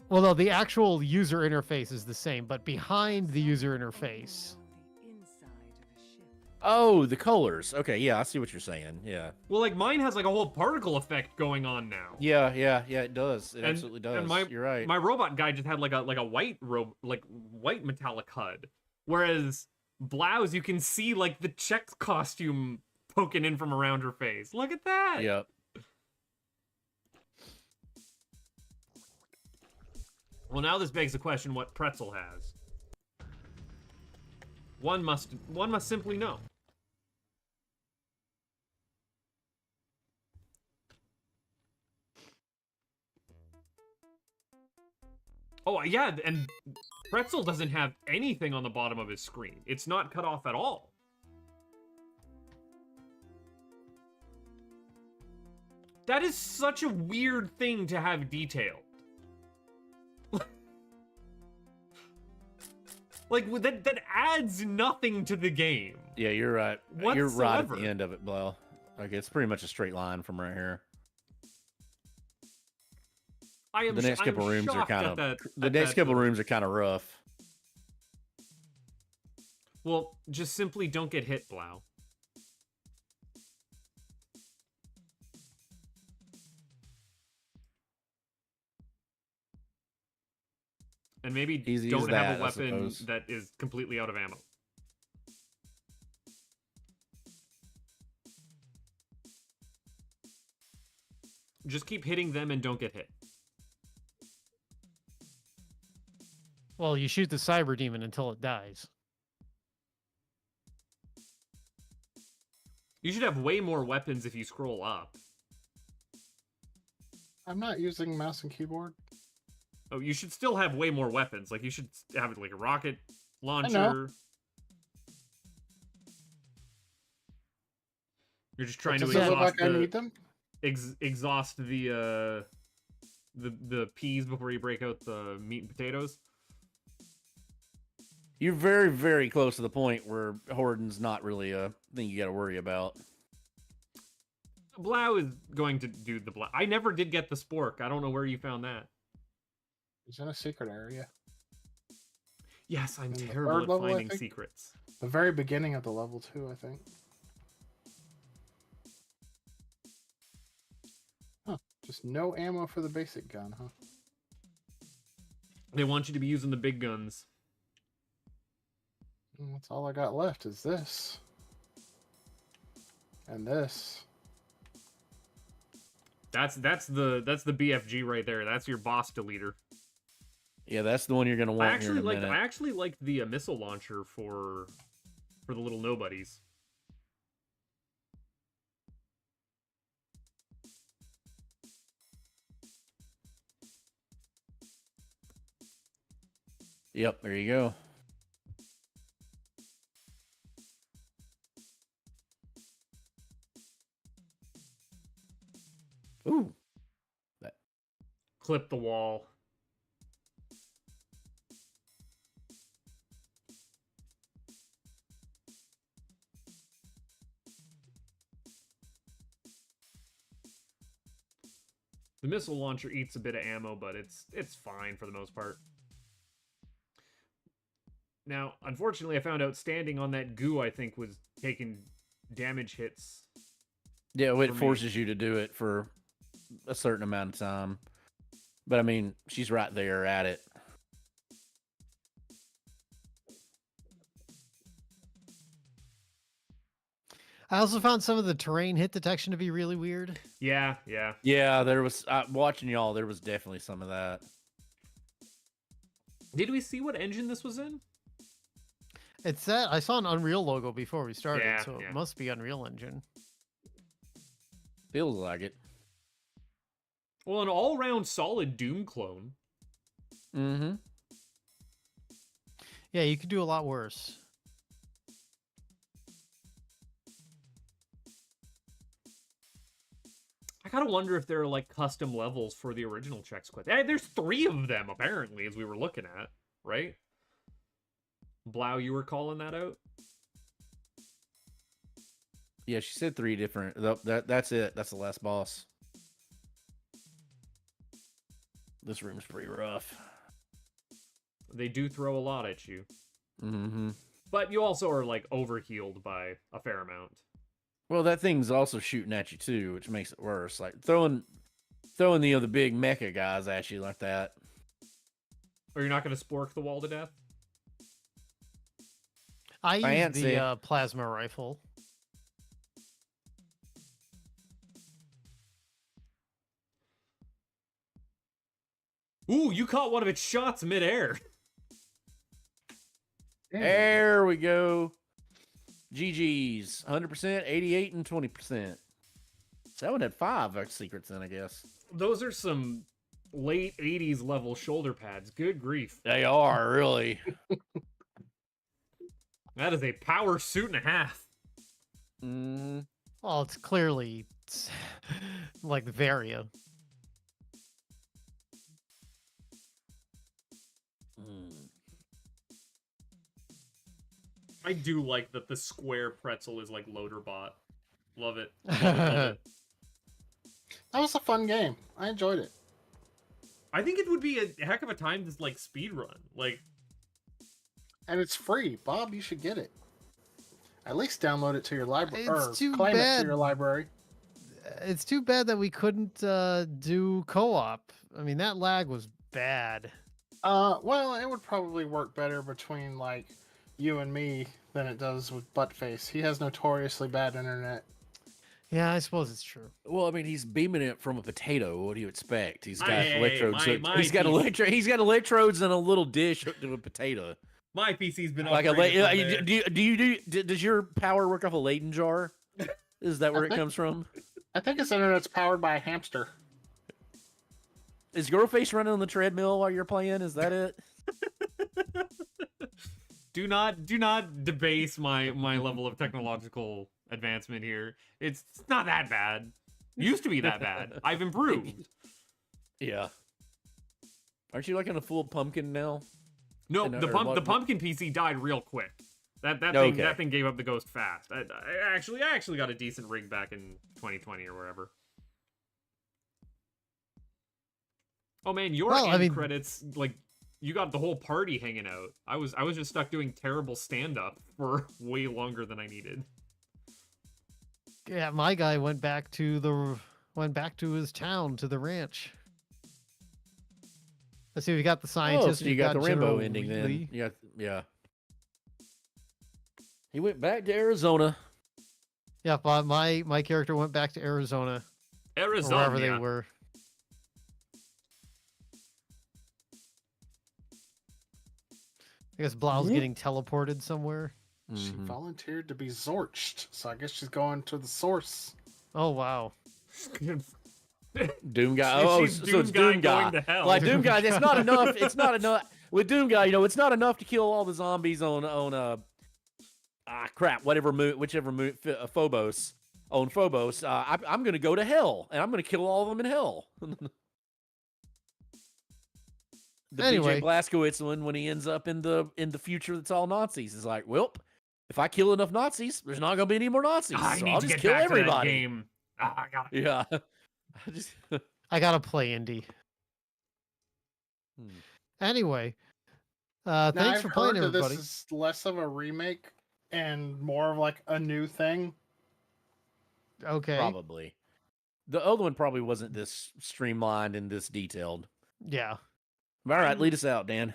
Speaker 2: Well, no, the actual user interface is the same, but behind the user interface.
Speaker 4: Oh, the colors. Okay, yeah, I see what you're saying. Yeah.
Speaker 1: Well, like mine has like a whole particle effect going on now.
Speaker 4: Yeah, it does. It absolutely does.
Speaker 1: And
Speaker 4: You're right.
Speaker 1: My robot guy just had like a white white metallic HUD, whereas Blau's you can see like the Chex costume poking in from around her face. Look at that.
Speaker 4: Yep.
Speaker 1: Well, now this begs the question what Pretzel has. One must simply know. Oh, yeah, and Pretzel doesn't have anything on the bottom of his screen. It's not cut off at all. That is such a weird thing to have detailed. Like, that adds nothing to the game.
Speaker 4: Yeah, you're right.
Speaker 1: Whatsoever.
Speaker 4: You're right at the end of it, Blo. Like, it's pretty much a straight line from right here. The next couple rooms are kind of the next couple rooms are kind of rough.
Speaker 1: Well, just simply don't get hit, Blau. And maybe
Speaker 4: Easy
Speaker 1: don't
Speaker 4: as that,
Speaker 1: have a
Speaker 4: I
Speaker 1: weapon
Speaker 4: suppose.
Speaker 1: that is completely out of ammo. Just keep hitting them and don't get hit.
Speaker 2: Well, you shoot the cyber demon until it dies.
Speaker 1: You should have way more weapons if you scroll up.
Speaker 3: I'm not using mouse and keyboard.
Speaker 1: Oh, you should still have way more weapons. Like, you should have, like, a rocket launcher. You're just trying to
Speaker 3: Does it look
Speaker 1: exhaust
Speaker 3: like I need them?
Speaker 1: exhaust the peas before you break out the meat and potatoes.
Speaker 4: You're very, very close to the point where Horden's not really a thing you got to worry about.
Speaker 1: Blau is going to do the Blau. I never did get the spork. I don't know where you found that.
Speaker 3: It's in a secret area.
Speaker 1: Yes, I'm
Speaker 3: In the
Speaker 1: terrible
Speaker 3: third
Speaker 1: at
Speaker 3: level, I
Speaker 1: finding
Speaker 3: think?
Speaker 1: secrets.
Speaker 3: The very beginning of the level 2, I think. Huh. Just no ammo for the basic gun, huh?
Speaker 1: They want you to be using the big guns.
Speaker 3: That's all I got left is this. And this.
Speaker 1: That's the BFG right there. That's your boss deleter.
Speaker 4: Yeah, that's the one you're gonna
Speaker 1: I
Speaker 4: want here in
Speaker 1: actually
Speaker 4: a minute.
Speaker 1: I actually liked the missile launcher for the little nobodies.
Speaker 4: Yep, there you go. Ooh.
Speaker 1: Clip the wall. The missile launcher eats a bit of ammo, but it's fine for the most part. Now, unfortunately, I found out standing on that goo, I think, was taking damage hits.
Speaker 4: Yeah,
Speaker 1: For
Speaker 4: it
Speaker 1: me.
Speaker 4: forces you to do it for a certain amount of time. But I mean, she's right there at it.
Speaker 2: I also found some of the terrain hit detection to be really weird.
Speaker 1: Yeah, yeah.
Speaker 4: Yeah, there was watching y'all. There was definitely some of that.
Speaker 1: Did we see what engine this was in?
Speaker 2: It's that I saw an Unreal logo before we started,
Speaker 1: Yeah,
Speaker 2: so
Speaker 1: yeah.
Speaker 2: it must be Unreal Engine.
Speaker 4: Feels like it.
Speaker 1: Well, an all-round solid Doom clone.
Speaker 4: Mm-hmm.
Speaker 2: Yeah, you could do a lot worse.
Speaker 1: I gotta wonder if there are, like, custom levels for the original Chex Quest. Hey, there's 3 of them, apparently, as we were looking at, right? Blau, you were calling that out?
Speaker 4: Yeah, she said 3 different. That's it. That's the last boss. This room's pretty rough.
Speaker 1: They do throw a lot at you.
Speaker 4: Mm-hmm.
Speaker 1: But you also are, like, overhealed by a fair amount.
Speaker 4: Well, that thing's also shooting at you too, which makes it worse. Like throwing the big mecha guys at you like that.
Speaker 1: Or you're not gonna spork the wall to death?
Speaker 2: I used
Speaker 4: Fancy.
Speaker 2: the plasma rifle.
Speaker 1: Ooh, you caught one of its shots midair.
Speaker 4: There we go. GG's. 100%, 88, and 20%. So that one had 5 secrets in, I guess.
Speaker 1: Those are some late 80s level shoulder pads. Good grief.
Speaker 4: They are, really.
Speaker 1: That is a power suit and a half.
Speaker 2: Well, it's clearly like the Varia.
Speaker 1: I do like that the square pretzel is like loader bot. Love it. Love it, love it.
Speaker 3: That was a fun game. I enjoyed it.
Speaker 1: I think it would be a heck of a time to like speed run. Like,
Speaker 3: And it's free. Bob, you should get it. At least download it to your library. Or
Speaker 2: It's too
Speaker 3: claim it
Speaker 2: bad.
Speaker 3: to your library.
Speaker 2: It's too bad that we couldn't do co-op. I mean, that lag was bad.
Speaker 3: Well, it would probably work better between like you and me than it does with Buttface. He has notoriously bad internet.
Speaker 2: Yeah, I suppose it's true.
Speaker 4: Well, I mean, he's beaming it from a potato. What do you expect? He's got
Speaker 1: Hey,
Speaker 4: electrodes.
Speaker 1: my PC.
Speaker 4: He's got electrodes in a little dish hooked to a potato.
Speaker 1: my PC's been
Speaker 4: Like
Speaker 1: upgraded
Speaker 4: does your power work off a Leyden jar? Is that where it comes from?
Speaker 3: I think his internet's powered by a hamster.
Speaker 4: Is your face running on the treadmill while you're playing? Is that it?
Speaker 1: Do not debase my level of technological advancement here. It's not that bad. Used to be that bad. I've improved.
Speaker 4: Yeah. Aren't you like in a full pumpkin now?
Speaker 1: No,
Speaker 4: And,
Speaker 1: the
Speaker 4: what-
Speaker 1: pumpkin PC died real quick.
Speaker 4: Okay.
Speaker 1: That thing gave up the ghost fast. I actually got a decent rig back in 2020 or wherever. Oh man, your end credits, like, you got the whole party hanging out. I was just stuck doing terrible stand up for way longer than I needed.
Speaker 2: Yeah, my guy went back to his town, to the ranch. Let's see, we got the scientist.
Speaker 4: So you
Speaker 2: we
Speaker 4: got the Rambo
Speaker 2: General
Speaker 4: ending then.
Speaker 2: Lee.
Speaker 4: Yeah. He went back to Arizona.
Speaker 2: Yeah, but my character went back to Arizona. Or wherever they were. I guess Blau's getting teleported somewhere.
Speaker 3: She volunteered to be zorched, so I guess she's going to the source.
Speaker 2: Oh wow.
Speaker 4: Doom guy.
Speaker 1: She's
Speaker 4: So it's Doom guy.
Speaker 1: going to hell.
Speaker 4: Like Doom guy. It's not enough. It's not enough with Doom guy. It's not enough to kill all the zombies on whichever moon, Phobos. On Phobos, I'm gonna go to hell, and I'm gonna kill all of them in hell.
Speaker 2: Anyway.
Speaker 4: PJ Blazkowicz one when he ends up in the future that's all Nazis is like, well, if I kill enough Nazis, there's not gonna be any more Nazis.
Speaker 1: I
Speaker 4: so
Speaker 1: need
Speaker 4: I'll
Speaker 1: to
Speaker 4: just
Speaker 1: get
Speaker 4: kill
Speaker 1: back
Speaker 4: everybody.
Speaker 1: to that game. I got it.
Speaker 4: Yeah.
Speaker 2: I gotta play Indy. Anyway,
Speaker 3: Now,
Speaker 2: thanks
Speaker 3: I've
Speaker 2: for playing,
Speaker 3: heard that
Speaker 2: everybody.
Speaker 3: This is less of a remake and more of like a new thing.
Speaker 2: Okay.
Speaker 4: Probably. The other one probably wasn't this streamlined and this detailed.
Speaker 2: Yeah.
Speaker 4: All right, lead us out, Dan.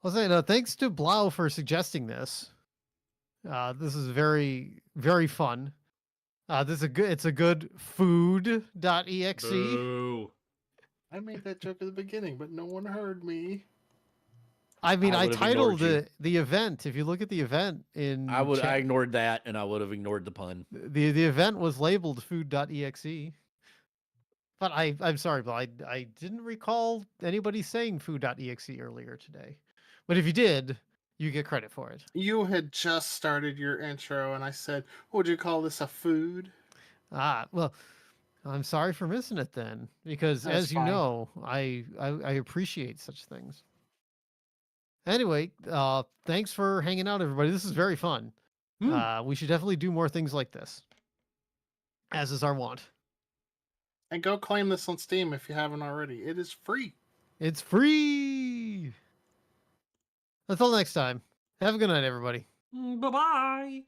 Speaker 2: I'll say thanks to Blau for suggesting this. This is very, very fun. It's a good food.exe.
Speaker 1: Boo.
Speaker 3: I made that joke at the beginning, but no one heard me.
Speaker 2: I mean,
Speaker 4: I
Speaker 2: I
Speaker 4: would've
Speaker 2: titled
Speaker 4: ignored
Speaker 2: the event. If you look at the event in
Speaker 4: I
Speaker 2: chat,
Speaker 4: ignored that, and I would have ignored the pun.
Speaker 2: the event was labeled food.exe. But I'm sorry, but I didn't recall anybody saying food.exe earlier today. But if you did, you get credit for it.
Speaker 3: You had just started your intro, and I said, "Would you call this a food?"
Speaker 2: Well, I'm sorry for missing it then, because
Speaker 3: That's
Speaker 2: as you
Speaker 3: fine.
Speaker 2: know, I appreciate such things. Anyway, thanks for hanging out, everybody. This is very fun. We should definitely do more things like this, as is our want.
Speaker 3: And go claim this on Steam if you haven't already. It is free.
Speaker 2: It's free. Until next time, have a good night, everybody.
Speaker 1: Bye-bye.